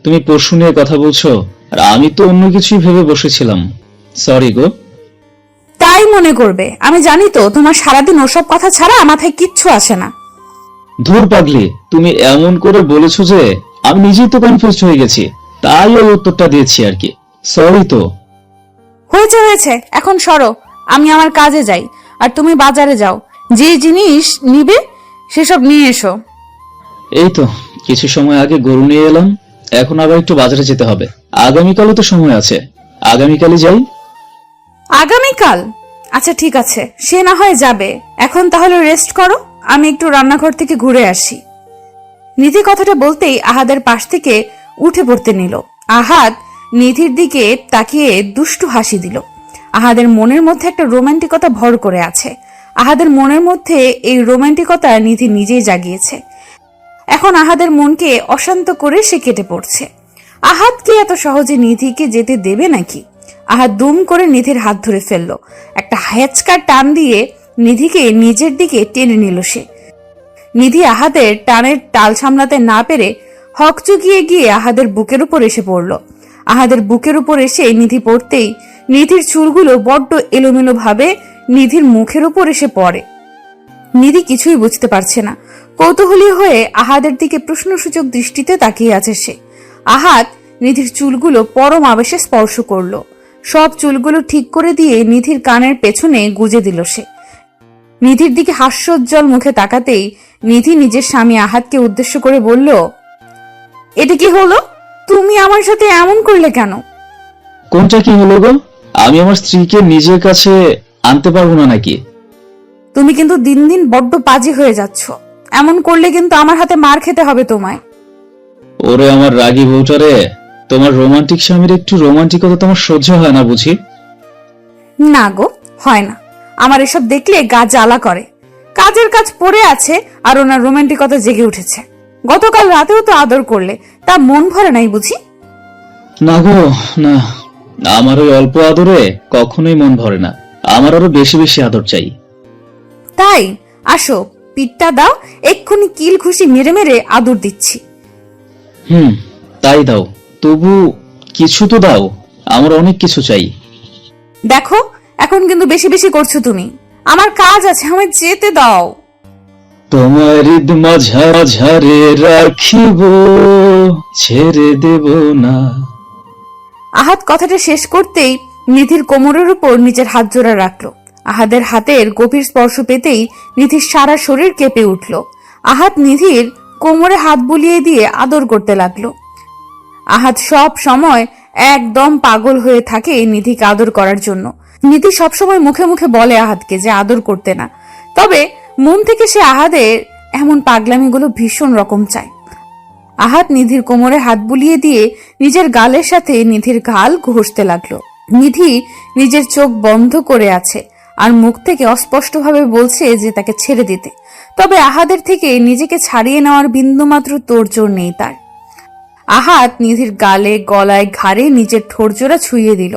তুমি পশু নিয়ে কথা বলছো আর আমি তো অন্য কিছুই ভেবে বসেছিলাম। সরি গো। তাই মনে করবে? আমি জানি তো তোমার সারাদিন ওসব কথা ছাড়া মাথায় কিচ্ছু আসে না। ধুর পাগলি, তুমি এমন করে বলেছো যে আমি নিজেই তো কনফিউজ হয়ে গেছি, তাই ওই উত্তরটা দিয়েছি আর কি। সরি তো। হয়েছে, এখন সরো। আমি আমার কাজে যাই আর তুমি বাজারে যাও। যে জিনিস নিবে সেসব নিয়ে এসো। এই তো কিছু সময় আগে গরু নিয়ে এলাম, এখন আবার একটু বাজারে যেতে হবে। আগামীকালও তো সময় আছে, আগামীকালই যাই। আগামীকাল? আচ্ছা ঠিক আছে, সে না হয় যাবে। এখন তাহলে রেস্ট করো, আমি একটু রান্নাঘর থেকে ঘুরে আসি। নিধি কথাটা বলতেই আহাদের পাশ থেকে উঠে পড়তে নিল। আহাদ নিধির দিকে তাকিয়ে দুষ্টু হাসি দিল। আহাদের মনের মধ্যে একটা রোমান্টিকতা ভর করে আছে। আহাদের মনের মধ্যে এই রোমান্টিকতা নিধি নিজেই জাগিয়েছে। এখন আহাদের মনকে অশান্ত করে সে কেটে পড়ছে। আহাদ কি এত সহজে নিধিকে যেতে দেবে নাকি? আহাদ দুম করে নিধির হাত ধরে ফেললো। একটা হেঁচকার টান দিয়ে নিধিকে নিজের দিকে টেনে নিল সে। নিধি আহাদের টানের টাল সামলাতে না পেরে হকচকিয়ে গিয়ে আহাদের বুকের উপর এসে পড়ল। আহাদের বুকের উপর এসে নিধি পড়তেই নিধির চুলগুলো বড্ড এলোমেলো ভাবে নিধির মুখের উপর এসে পড়ে। নিধি কিছুই বুঝতে পারছে না। কৌতূহলী হয়ে আহাদের দিকে প্রশ্নসূচক দৃষ্টিতে তাকিয়ে আছে সে। আহাদ নিধির চুলগুলো পরম আবেশে স্পর্শ করলো। সব চুলগুলো ঠিক করে দিয়ে নিধির কানের পেছনে গুজে দিল সে। নিধির দিকে হাস্যোজ্জ্বল মুখে তাকাতেই নিধি নিজের স্বামী আহাদকে উদ্দেশ্য করে বলল, এটা কি হলো? তুমি আমার সাথে এমন করলে কেন? কোনটা কি হলো গো? আমি আমার স্ত্রীকে নিজের কাছে আনতে পারবো না নাকি? তুমি কিন্তু দিন দিন বড্ড পাজি হয়ে যাচ্ছ। এমন করলে কিন্তু আমার হাতে মার খেতে হবে তোমায়। ওরে আমার রাগী বউটারে, তোমার রোমান্টিক স্বামীর একটু রোমান্টিকতা তোমার সহ্য হয় না বুঝি? না গো, হয় না। আমার এসব দেখলে গা জ্বালা করে। কাজের কাজ পড়ে আছে আর ওনার রোমান্টিকতা জেগে উঠেছে। গতকাল রাতেও তো আদর করলে, তা মন ভরে নাই বুঝি? না গো না, আমার ওই অল্প আদরে কখনোই মন ভরে না। আমার আরো বেশি বেশি আদর চাই। তাই আসো, পিঠটা দাও, এক্ষুনি কিল খুশি মেরে মেরে আদর দিচ্ছি। তাই দাও, তবু কিছু তো দাও, আমার অনেক কিছু চাই। দেখো, এখন কিন্তু বেশি বেশি করছো তুমি। আমার কাজ আছে, আমায় যেতে দাও। তোমার ঈদ মাঝারে রাখিব, ছেড়ে দেব না। আহাদ কথাটা শেষ করতেই নিধির কোমরের উপর নিজের হাত জোড়া রাখলো। আহাদের হাতের গভীর স্পর্শ পেতেই নিধির সারা শরীর কেঁপে উঠল। আহাদ নিধির কোমরে হাত বুলিয়ে দিয়ে আদর করতে লাগলো। আহাদ সব সময় একদম পাগল হয়ে থাকে নিধিকে আদর করার জন্য। নিধি সবসময় মুখে মুখে বলে আহাদকে যে আদর করতে না, তবে মন থেকে সে আহাদের এমন পাগলামিগুলো ভীষণ রকম চায়। আহাদ নিধির কোমরে হাত বুলিয়ে দিয়ে নিজের গালের সাথে নিধির গাল ঘষতে লাগলো। নিধি নিজের চোখ বন্ধ করে আছে আর মুখ থেকে অস্পষ্টভাবে বলছে যে তাকে ছেড়ে দিতে, তবে আহাদের থেকে নিজেকে ছাড়িয়ে নেওয়ার বিন্দুমাত্র তোড়জোড় নেই তার। আহাদ নিধির গালে, গলায়, ঘাড়ে নিজের ঠোঁটজোড়া ছুঁয়ে দিল।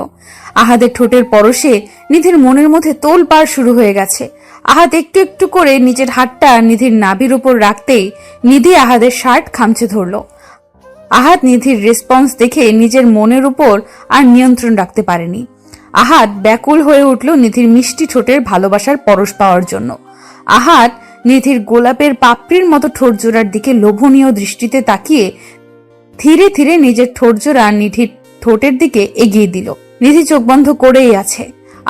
আহাদের ঠোঁটের পরশে নিধির মনের মধ্যে তোলপাড় শুরু হয়ে গেছে। আহাদ একটু একটু করে নিজের হাতটা নিধির নাভির উপর রাখতেই নিধি আহাদের শার্ট খামচে ধরল। আহাদ নিধির রেসপন্স দেখে নিজের মনের উপর আর নিয়ন্ত্রণ রাখতে পারেনি। আহাদ ব্যাকুল হয়ে উঠল নিধির মিষ্টি ঠোঁটের ভালোবাসার পরশ পাওয়ার জন্য। আহাদ নিধির গোলাপের পাপড়ির মতো ঠোঁটজোড়ার দিকে লোভনীয় দৃষ্টিতে তাকিয়ে ধীরে ধীরে নিজের ঠোঁটজোড়া নিধির ঠোঁটের দিকে এগিয়ে দিল। নিধি চোখ বন্ধ করেই আছে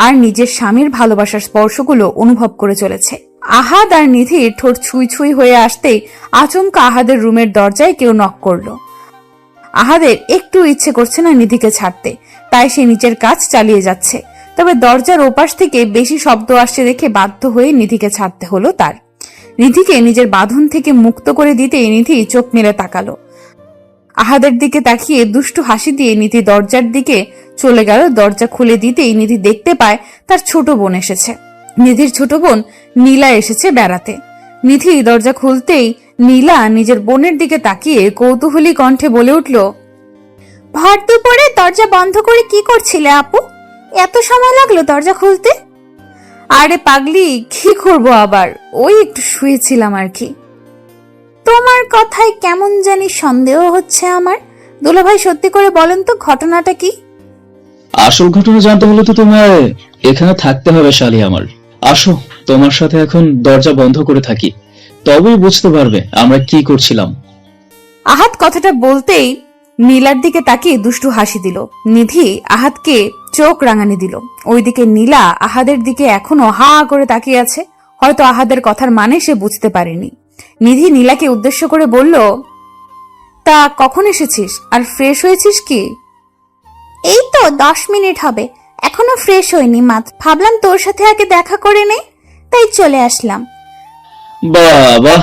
আর নিজের স্বামীর ভালোবাসার স্পর্শগুলো অনুভব করে চলেছে। আহাদ আর নিধির ঠোঁট ছুঁই ছুঁই হয়ে আসতেই আচমকা আহাদের রুমের দরজায় কেউ নক করলো। আহাদের একটু ইচ্ছে করছে না নিধিকে ছাড়তে, তাই সে নিজের কাজ চালিয়ে যাচ্ছে। তবে দরজার ওপাশ থেকে বেশি শব্দ আসছে দেখে বাধ্য হয়ে নিধিকে ছাড়তে হলো তার। নিধিকে নিজের বাঁধন থেকে মুক্ত করে দিতেই নিধি চোখ মেলে তাকালো। আহাদের দিকে তাকিয়ে দুষ্টু হাসি দিয়ে নিধি দরজার দিকে চলে গেল। দরজা খুলে দিতেই নিধি দেখতে পায় তার ছোট বোন এসেছে। নিধির ছোট বোন নীলা এসেছে বেড়াতে। নিধি দরজা খুলতেই নীলা নিজের বোনের দিকে তাকিয়ে কৌতূহলী কণ্ঠে বলে উঠল, ভর দুপুরে দরজা বন্ধ করে কি করছিলে আপু? এত সময় লাগলো দরজা খুলতে? আরে পাগলি, কি করবো আবার, ওই একটু শুয়েছিলাম আর কি। তোমার কথায় কেমন জানি সন্দেহ হচ্ছে আমার। দুলাভাই সত্যি করে বলেন তো ঘটনাটা কি? আসল ঘটনা জানতে হলে তো তোমায় এখানে থাকতে হবে শালি আমার। আসো, তোমার সাথে এখন দরজা বন্ধ করে থাকি, তবেই বুঝতে পারবে আমরা কি করছিলাম। আহাদ কথাটা বলতেই নীলার দিকে তাকিয়ে দুষ্টু হাসি দিল। নিধি আহাদকে চোখ রাঙানি দিল। ওইদিকে নীলা আহাদের দিকে এখনো হা করে তাকিয়ে আছে। হয়তো আহাদের কথার মানে সে বুঝতে পারেনি। নিধি নীলাকে উদ্দেশ্য করে বলল, তা কখন এসেছিস আর ফ্রেশ হয়েছিস কি? এই তো 10 মিনিট হবে, এখনো ফ্রেশ হইনি মাত্র। ভাবলাম তোর সাথে আগে দেখা করে নেই, তাই চলে আসলাম। বাবা,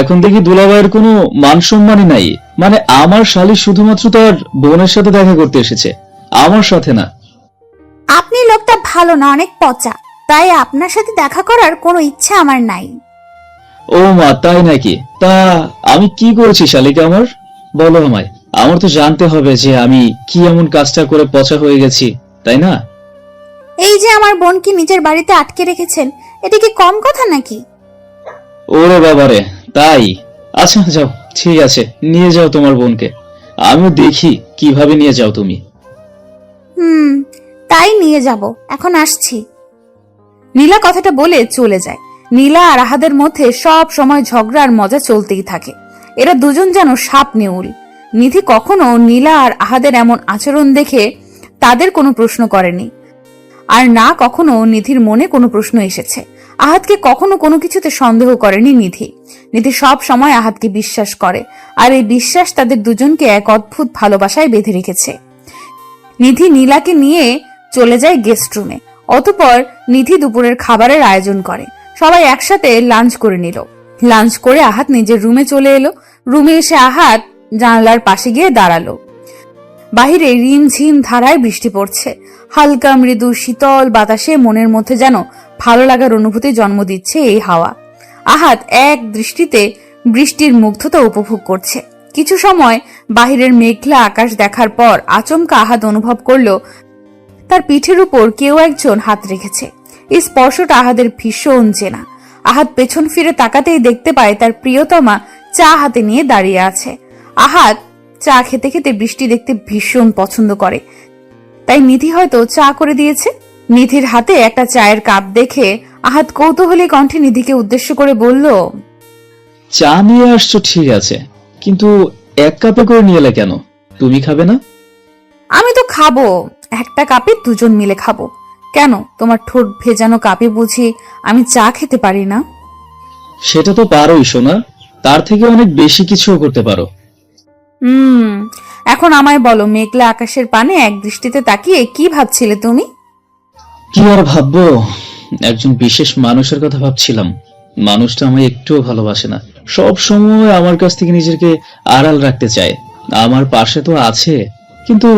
এখন দেখি দুলাভাইয়ের কোনো মান সম্মানই নাই। মানে আমার শালী শুধুমাত্র তার বোনের সাথে দেখা করতে এসেছে, আমার সাথে না। আপনি লোকটা ভালো না, অনেক পচা, তাই আপনার সাথে দেখা করার কোনো ইচ্ছা আমার নাই। ও মা, তাই নাকি? তা আমি কি করেছি শালিকা আমার? বলো আমায়, আমার তো জানতে হবে যে আমি কি এমন কাজটা করে পচা হয়ে গেছি, তাই না? এই যে আমার বোনকে নিজের বাড়িতে আটকে রেখেছেন, এটা কি কম কথা নাকি? ওরে বাবারে, তাই? আচ্ছা যাও, ঠিক আছে, নিয়ে যাও তোমার বোনকে, আমিও দেখি কিভাবে নিয়ে যাও তুমি। তাই নিয়ে যাব, এখন আসছি। নীলা কথাটা বলে চলে যায়। নীলা আর আহাদের মধ্যে সব সময় ঝগড়া আর মজা চলতেই থাকে। এরা দুজন যেন সাপ নেউল। নিধি কখনো নীলা আর আহাদের এমন আচরণ দেখে তাদের কোনো প্রশ্ন করেনি, আর না কখনো নিধির মনে কোনো প্রশ্ন এসেছে। আহাদকে কখনো কোনো কিছুতে সন্দেহ করেনি নিধি। নিধি সব সময় আহাদকে বিশ্বাস করে, আর এই বিশ্বাস তাদের দুজনকে এক অদ্ভুত ভালোবাসায় বেঁধে রেখেছে। নিধি নীলাকে নিয়ে চলে যায় গেস্ট রুমে। অতঃপর নিধি দুপুরের খাবারের আয়োজন করে। সবাই একসাথে লাঞ্চ করে নিল। লাঞ্চ করে আহাদ নিজের রুমে চলে এলো। রুমে এসে আহাদ জানালার পাশে গিয়ে দাঁড়ালো। বাহিরে রিমঝিম ধারায় বৃষ্টি পড়ছে। হালকা মৃদু শীতল বাতাসে মনের মধ্যে যেন ভালো লাগার অনুভূতি জন্ম দিচ্ছে এই হাওয়া। আহাদ এক দৃষ্টিতে বৃষ্টির মুগ্ধতা উপভোগ করছে। কিছু সময় বাহিরের মেঘলা আকাশ দেখার পর আচমকা আহাদ অনুভব করলো তার পিঠের উপর কেউ একজন হাত রেখেছে। এই স্পর্শটা আহাদের ভীষণ চেনা। আহাদ পেছন ফিরে তাকাতেই দেখতে পায় তার প্রিয়তমা চা হাতে নিয়ে দাঁড়িয়ে আছে। আহাদ চা খেতে খেতে বৃষ্টি দেখতে ভীষণ পছন্দ করে, তাই নিধি হয়তো চা করে দিয়েছে। নিধির হাতে একটা চায়ের কাপ দেখে আহাদ কৌতূহলী কণ্ঠে নিধিকে উদ্দেশ্য করে বলল, চা নিয়ে আসছো ঠিক আছে, কিন্তু এক কাপে করে নিয়ে এলে কেন? তুমি খাবে না? আমি তো খাবো, একটা কাপে দুজন মিলে খাবো। কেন, তোমার ঠোঁট ভেজানো কাপে বুঝি আমি চা খেতে পারি না? সেটা তো পারোই সোনা, তার থেকে অনেক বেশি কিছুও করতে পারো। এখন আমায় বলো, মেঘলা আকাশের পানে এক দৃষ্টিতে তাকিয়ে কি ভাবছিলে তুমি? কি আর ভাববো, একজন বিশেষ মানুষের কথা ভাবছিলাম। মানুষটা আমায় একটুও ভালোবাসে না, সব সময় আমার কাছ থেকে নিজেকে আড়াল রাখতে চায়। আমার পাশে তো আছে, কিন্তু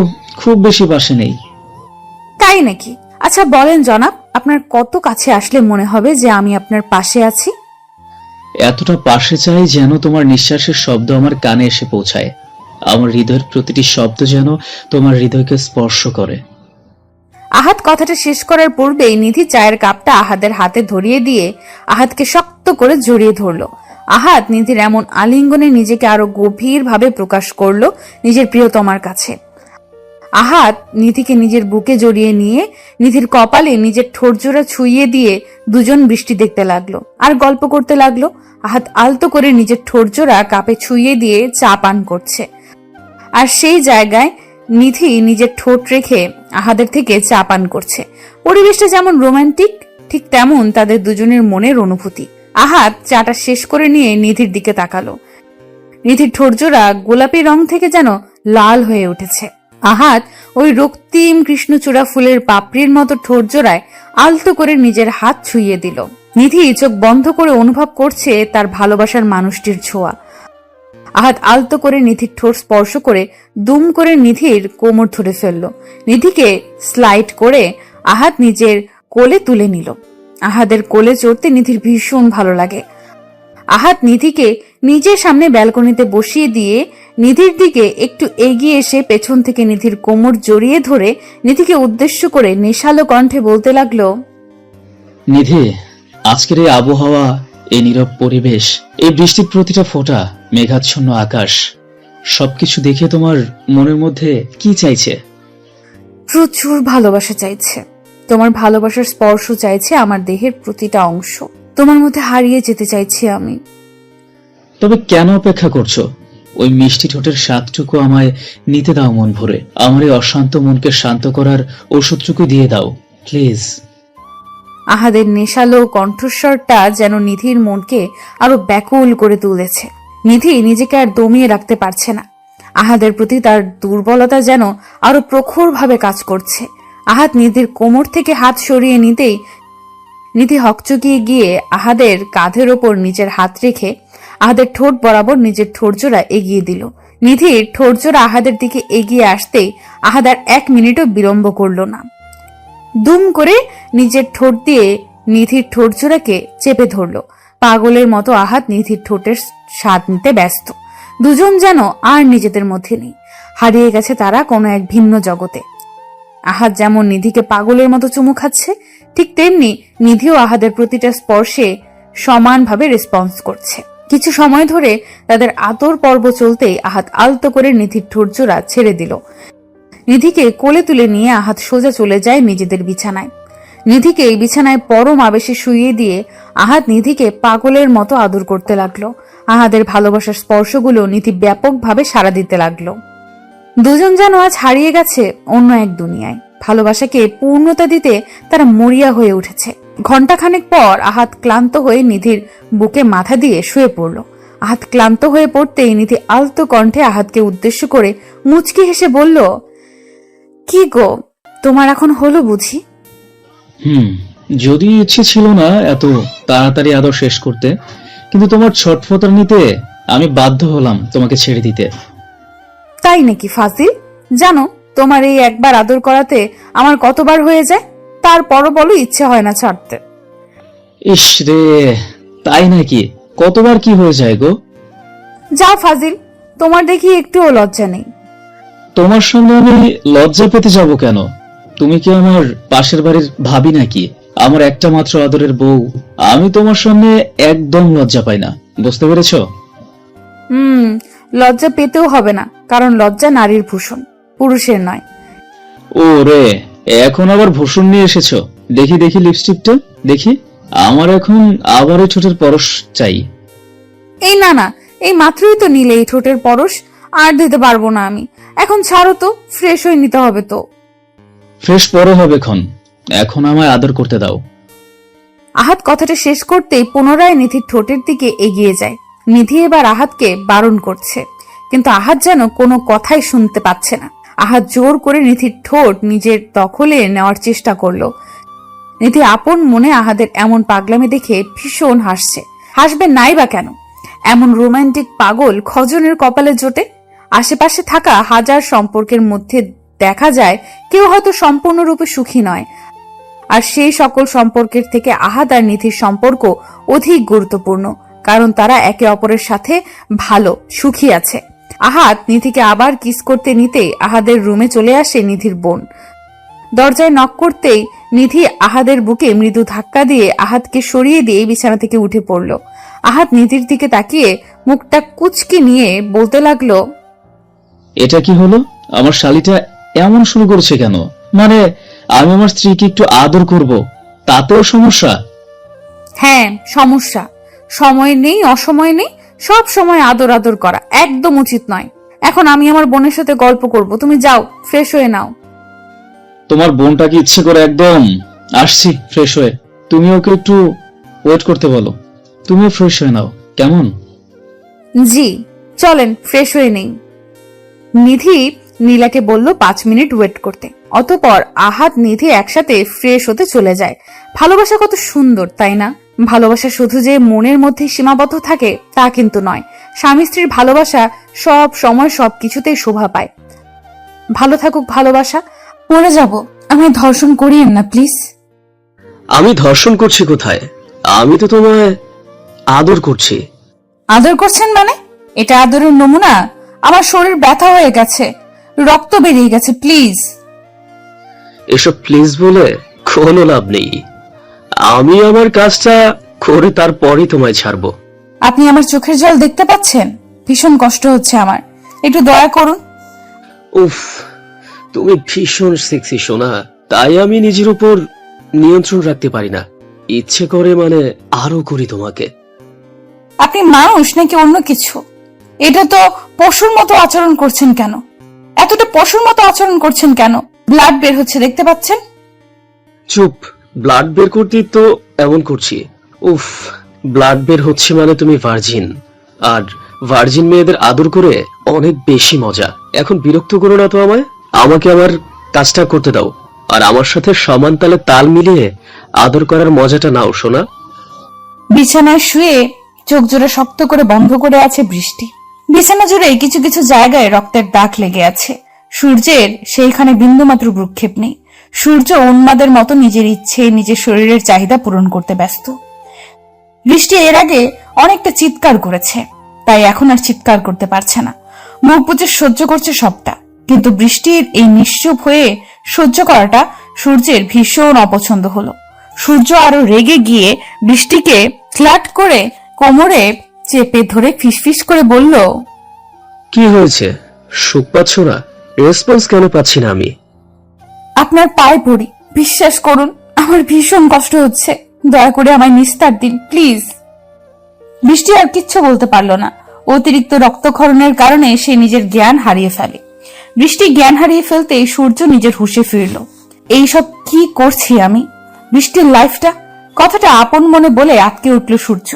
খুব বেশি পাশে নেই। তাই নাকি? আচ্ছা বলেন জনাব, আপনার কত কাছে আসলে মনে হবে যে আমি আপনার পাশে আছি? এতটা পাশে চাই যেন তোমার নিঃশ্বাসের শব্দ আমার কানে এসে পৌঁছায়। আমার হৃদয়ের প্রতিটি শব্দ যেন তোমার হৃদয়কে স্পর্শ করে। আহাদ কথাটা শেষ করার পূর্বেই নিধি চায়ের কাপটা আহাদের হাতে ধরিয়ে দিয়ে আহাদকে শক্ত করে জড়িয়ে ধরলো। আহাদ নিধির এমন আলিঙ্গনে নিজেকে আরো গভীরভাবে প্রকাশ করলো নিজের প্রিয়তমার কাছে। আহাদ নিধিকে নিজের বুকে জড়িয়ে নিয়ে নিধির কপালে নিজের ঠোঁটজোড়া ছুঁইয়ে দিয়ে দুজন বৃষ্টি দেখতে লাগলো আর গল্প করতে লাগলো। আহাদ আলতো করে নিজের ঠোঁটজোড়া কাপে ছুঁইয়ে দিয়ে চা পান করছে, আর সেই জায়গায় নিধি নিজের ঠোঁট রেখে আহাদের থেকে চা পান করছে। পরিবেশটা যেমন রোমান্টিক, ঠিক তেমন তাদের দুজনের মনের অনুভূতি। আহাদ চাটা শেষ করে নিয়ে নিধির দিকে তাকালো। নিধির ঠোঁটজোড়া গোলাপি রং থেকে যেন লাল হয়ে উঠেছে। আহাদ ওই রক্তিম কৃষ্ণচূড়া ফুলের পাপড়ির মতো ঠোঁটজোড়ায় আলতো করে নিজের হাত ছুঁইয়ে দিল। নিধি চোখ বন্ধ করে অনুভব করছে তার ভালোবাসার মানুষটির ছোঁয়া। আহাদ আলতো করে নিধির ঠোঁট স্পর্শ করে দুম করে নিধির কোমর ধরে ফেলল। নিধিকে স্লাইড করে আহাদ নিজের কোলে তুলে নিল। আহাদের কোলে চড়তে নিধির ভীষণ ভালো লাগে। আহাদ নিধিকে নিজের সামনে ব্যালকনিতে বসিয়ে দিয়ে নিধির দিকে একটু এগিয়ে এসে পেছন থেকে নিধির কোমর জড়িয়ে ধরে নিধিকে উদ্দেশ্য করে নেশালো কণ্ঠে বলতে লাগলো, নিধি, আজকের এই আবহাওয়া, এই নীরব পরিবেশ, এই বৃষ্টির প্রতিটা ফোঁটা, মেঘাচ্ছন্ন আকাশ, সবকিছু দেখে তোমার মনের মধ্যে কি চাইছে? প্রচুর ভালোবাসা চাইছে। তোমার ভালোবাসার স্পর্শ চাইছে আমার দেহের প্রতিটা অংশ। তোমার মধ্যে হারিয়ে যেতে চাইছি আমি। তবে কেন অপেক্ষা করছো? ওই মিষ্টি ঠোঁটের স্বাদটুকু আমায় নিতে দাও মন ভরে। আমার এই অশান্ত মনকে শান্ত করার ওষুধটুকু দিয়ে দাও প্লিজ। আহাদের নেশালো কণ্ঠস্বরটা যেন নিধির মনকে আরো ব্যাকুল করে তুলেছে। নিধি নিজেকে আর দমিয়ে রাখতে পারছে না। আহাদের প্রতি তার দুর্বলতা যেন আরো প্রখরভাবে কাজ করছে। আহাদ নিধির কোমর থেকে হাত সরিয়ে নিতেই নিধি হকচকিয়ে গিয়ে আহাদের কাঁধের ওপর নিজের হাত রেখে আহাদের ঠোঁট বরাবর নিজের ঠোঁটজোড়া এগিয়ে দিল। নিধির ঠোঁটজোড়া আহাদের দিকে এগিয়ে আসতেই আহাদ আর 1 মিনিটও বিলম্ব করল না। দুম করে নিজের ঠোঁট দিয়ে নিধির ঠোঁটজোড়াকে চেপে ধরল। পাগলের মতো আহাদ নিধির ঠোঁটের স্বাদ নিতে ব্যস্ত। দুজন যেন আর নিজেদের মধ্যে নেই, হারিয়ে গেছে তারা কোনো এক ভিন্ন জগতে। আহাদ যেমন নিধিকে পাগলের মতো চুমু খাচ্ছে, ঠিক তেমনি নিধিও আহাদের প্রতিটা স্পর্শে সমানভাবে রেসপন্স করছে। কিছু সময় ধরে তাদের আদর পর্ব চলতেই আহাদ আলতো করে নিধির ঠোঁটজোড়া ছেড়ে দিল। নিধিকে কোলে তুলে নিয়ে আহাদ সোজা চলে যায় নিজেদের বিছানায়। নিধিকে এই বিছানায় পরম আবেশে শুইয়ে দিয়ে আহাদ নিধিকে পাগলের মতো আদর করতে লাগলো। আহাদের ভালোবাসার স্পর্শগুলো নিধি ব্যাপকভাবে সাড়া দিতে লাগলো। দুজন যেন আজ হারিয়ে গেছে অন্য এক দুনিয়ায়। ভালোবাসাকে পূর্ণতা দিতে তারা মরিয়া হয়ে উঠেছে। ঘণ্টাখানেক পর আহাদ ক্লান্ত হয়ে নিধির বুকে মাথা দিয়ে শুয়ে পড়ল। আহাদ ক্লান্ত হয়ে পড়তেই নিধি আলতো কণ্ঠে আহাদকে উদ্দেশ্য করে মুচকি হেসে বলল, কি গো, তোমার এখন হলো বুঝি? যদি ইচ্ছে ছিল না এত তাড়াতাড়ি আদর শেষ করতে, কিন্তু তোমার ছটফটার নিতে আমি বাধ্য হলাম তোমাকে ছেড়ে দিতে। তাই নাকি ফাজিল? জানো তোমার এই একবার আদর করাতে আমার কতবার হয়ে যায়, তারপরও বলো ইচ্ছে হয় না ছাড়তে। ইস রে, তাই নাকি? কতবার কি হয়ে যায় গো? যা ফাজিল, তোমার দেখি একটুও লজ্জা নেই। তোমার সামনে আমি লজ্জা পেতে যাব কেন? তুমি কি আমার পাশের বাড়ির ভাবি নাকি? আমার একটা মাত্র আদরের বউ। আমি তোমার সামনে একদম লজ্জা পাই না, বুঝতে পেরেছো? লজ্জা পেতেও হবে না, কারণ লজ্জা নারীর ভূষণ, পুরুষের নয়। ও রে, এখন আবার ভূষণ নিয়ে এসেছো? দেখি দেখি লিপস্টিকটা দেখি। আমার এখন আবার এই ঠোঁটের পরশ চাই। এই না, এই মাত্রই তো নিলে এই ঠোঁটের পরশ, আর দিতে পারবো না আমি। এখন ছাড়ো তো, ফ্রেশ হয়ে নিতে হবে তো। ফ্রেশ পরে হবে ক্ষণ, এখন আমায় আদর করতে দাও। আহাদ কথাটা শেষ করতেই পুনরায় নিধির ঠোঁটের দিকে এগিয়ে যায়। নিধি এবার আহাদকে বারণ করছে, কিন্তু আহাদ যেন কোনো কথাই শুনতে পাচ্ছে না। আহাদ জোর করে নিধির ঠোঁট নিজের দখলে নেওয়ার চেষ্টা করলো। নিধি আপন মনে আহাদের এমন পাগলামি দেখে ভীষণ হাসছে। হাসবে নাই বা কেন? এমন রোমান্টিক পাগল খজনের কপালে জোটে। আশেপাশে থাকা হাজার সম্পর্কের মধ্যে দেখা যায় কেউ হয়তো সম্পূর্ণরূপে সুখী নয়, আর সেই সকল সম্পর্কের থেকে আহাদ আর নিধির সম্পর্ক অধিক গুরুত্বপূর্ণ, কারণ তারা একে অপরের সাথে ভালো সুখী আছে। আহাদ নিধিকে আবার কিস করতে নিতেই আহাদের রুমে চলে আসে নিধির বোন। দরজায় নক করতেই নিধি আহাদের বুকে মৃদু ধাক্কা দিয়ে আহাদকে সরিয়ে দিয়ে বিছানা থেকে উঠে পড়ল। আহাদ নিধির দিকে তাকিয়ে মুখটা কুচকি নিয়ে বলতে লাগলো, এটা কি হলো? আমার শালিটা এমন শুরু করেছে কেন? মানে আমি আমার স্ত্রীকে একটু আদর করব, তাতেও সমস্যা? হ্যাঁ সমস্যা। সময় নেই, অসময় নেই, সব সময় আদর আদর করা একদম উচিত নয়। এখন আমি আমার বোনের সাথে গল্প করব, তুমি যাও ফ্রেশ হয়ে নাও। তোমার বোনটাকে ইচ্ছে করে একদম আসছি ফ্রেশ হয়ে। তুমি ওকে একটু ওয়েট করতে বলো, তুমিও ফ্রেশ হয়ে নাও, কেমন? জি চলেন ফ্রেশ হয়ে নেই। নিধি নীলাকে বলল 5 মিনিট ওয়েট করতে। অতঃপর আহাদ নিধি একসাথে ফ্রেশ হতে চলে যায়। ভালোবাসা কত সুন্দর, তাই না? ভালোবাসা শুধু যে মনের মধ্যে সীমাবদ্ধ থাকে তা কিন্তু নয়। স্বামী স্ত্রীর ভালোবাসা সব সময় সবকিছুতেই শোভা পায়। ভালো থাকুক ভালোবাসা। পড়ে যাব, আমি ধর্ষণ করিয়েন না প্লিজ। আমি ধর্ষণ করছি কোথায়? আমি তো তোমায় আদর করছি। আদর করছেন মানে? এটা আদরের নমুনা? আমার শরীর ব্যথা হয়ে গেছে, রক্ত বেরিয়ে গেছে, প্লিজ। এসব প্লিজ বলে কোনো লাভ নেই। আমি আমার কাজটা করে তারপরই তোমায় ছাড়বো। আপনি আমার চোখের জল দেখতে পাচ্ছেন? ভীষণ কষ্ট হচ্ছে আমার, একটু দয়া করুন। উফ, তুমি ভীষণ সেক্সি সোনা, তাই আমি নিজের উপর নিয়ন্ত্রণ রাখতে পারি না। ইচ্ছে করে মানে আরো করি তোমাকে। আপনি মানুষ নাকি অন্য কিছু? এটা তো পশুর মতো আচরণ করছেন কেন? এতটা পশুর মতো আচরণ করছেন কেন? ব্লাড বের হচ্ছে, দেখতে পাচ্ছেন? চুপ, ব্লাড বের করতেই তো এমন করছি। উফ, ব্লাড বের হচ্ছে মানে তুমি ভার্জিন, আর ভার্জিন মেয়েদের আদর করে অনেক বেশি মজা। এখন বিরক্ত করো না তো আমায়, আমাকে আমার কাজটা করতে দাও, আর আমার সাথে সমান তালে তাল মিলিয়ে আদর করার মজাটা নাও সোনা। বিছানায় শুয়ে চোখ জোড়া শক্ত করে বন্ধ করে আছে বৃষ্টি। বিছানা জুড়ে কিছু কিছু জায়গায় রক্তের দাগ লেগে আছে। সূর্যের সেইখানে বিন্দুমাত্র ভ্রুক্ষেপ নেই। সূর্য উন্মাদের মতো নিজের ইচ্ছে, নিজের শরীরের চাহিদা পূরণ করতে ব্যস্ত। বৃষ্টি এর আগে অনেকটা চিৎকার করেছে, তাই এখন আর চিৎকার করতে পারছে না। মুখ বুজে সহ্য করছে সবটা। কিন্তু বৃষ্টির এই নিশ্চুপ হয়ে সহ্য করাটা সূর্যের ভীষণ অপছন্দ হলো। সূর্য আরো রেগে গিয়ে বৃষ্টিকে ফ্ল্যাট করে কোমরে চেপে ধরে ফিসফিস করে বলল, কি হয়েছে? সুখ পাচ্ছ না? রেসপন্স কেন পাচ্ছি না আমি? আপনার পায়ে পড়ি, বিশ্বাস করুন, আমার ভীষণ কষ্ট হচ্ছে, দয়া করে আমায় নিস্তার দিন প্লিজ। বৃষ্টি আর কিচ্ছু বলতে পারলো না। অতিরিক্ত রক্তক্ষরণের কারণে সে নিজের জ্ঞান হারিয়ে ফেলে। বৃষ্টি জ্ঞান হারিয়ে ফেলতেই সূর্য নিজের হুঁশে ফিরল। এইসব কি করছি আমি? বৃষ্টির লাইফটা, কথাটা আপন মনে বলে আটকে উঠল সূর্য।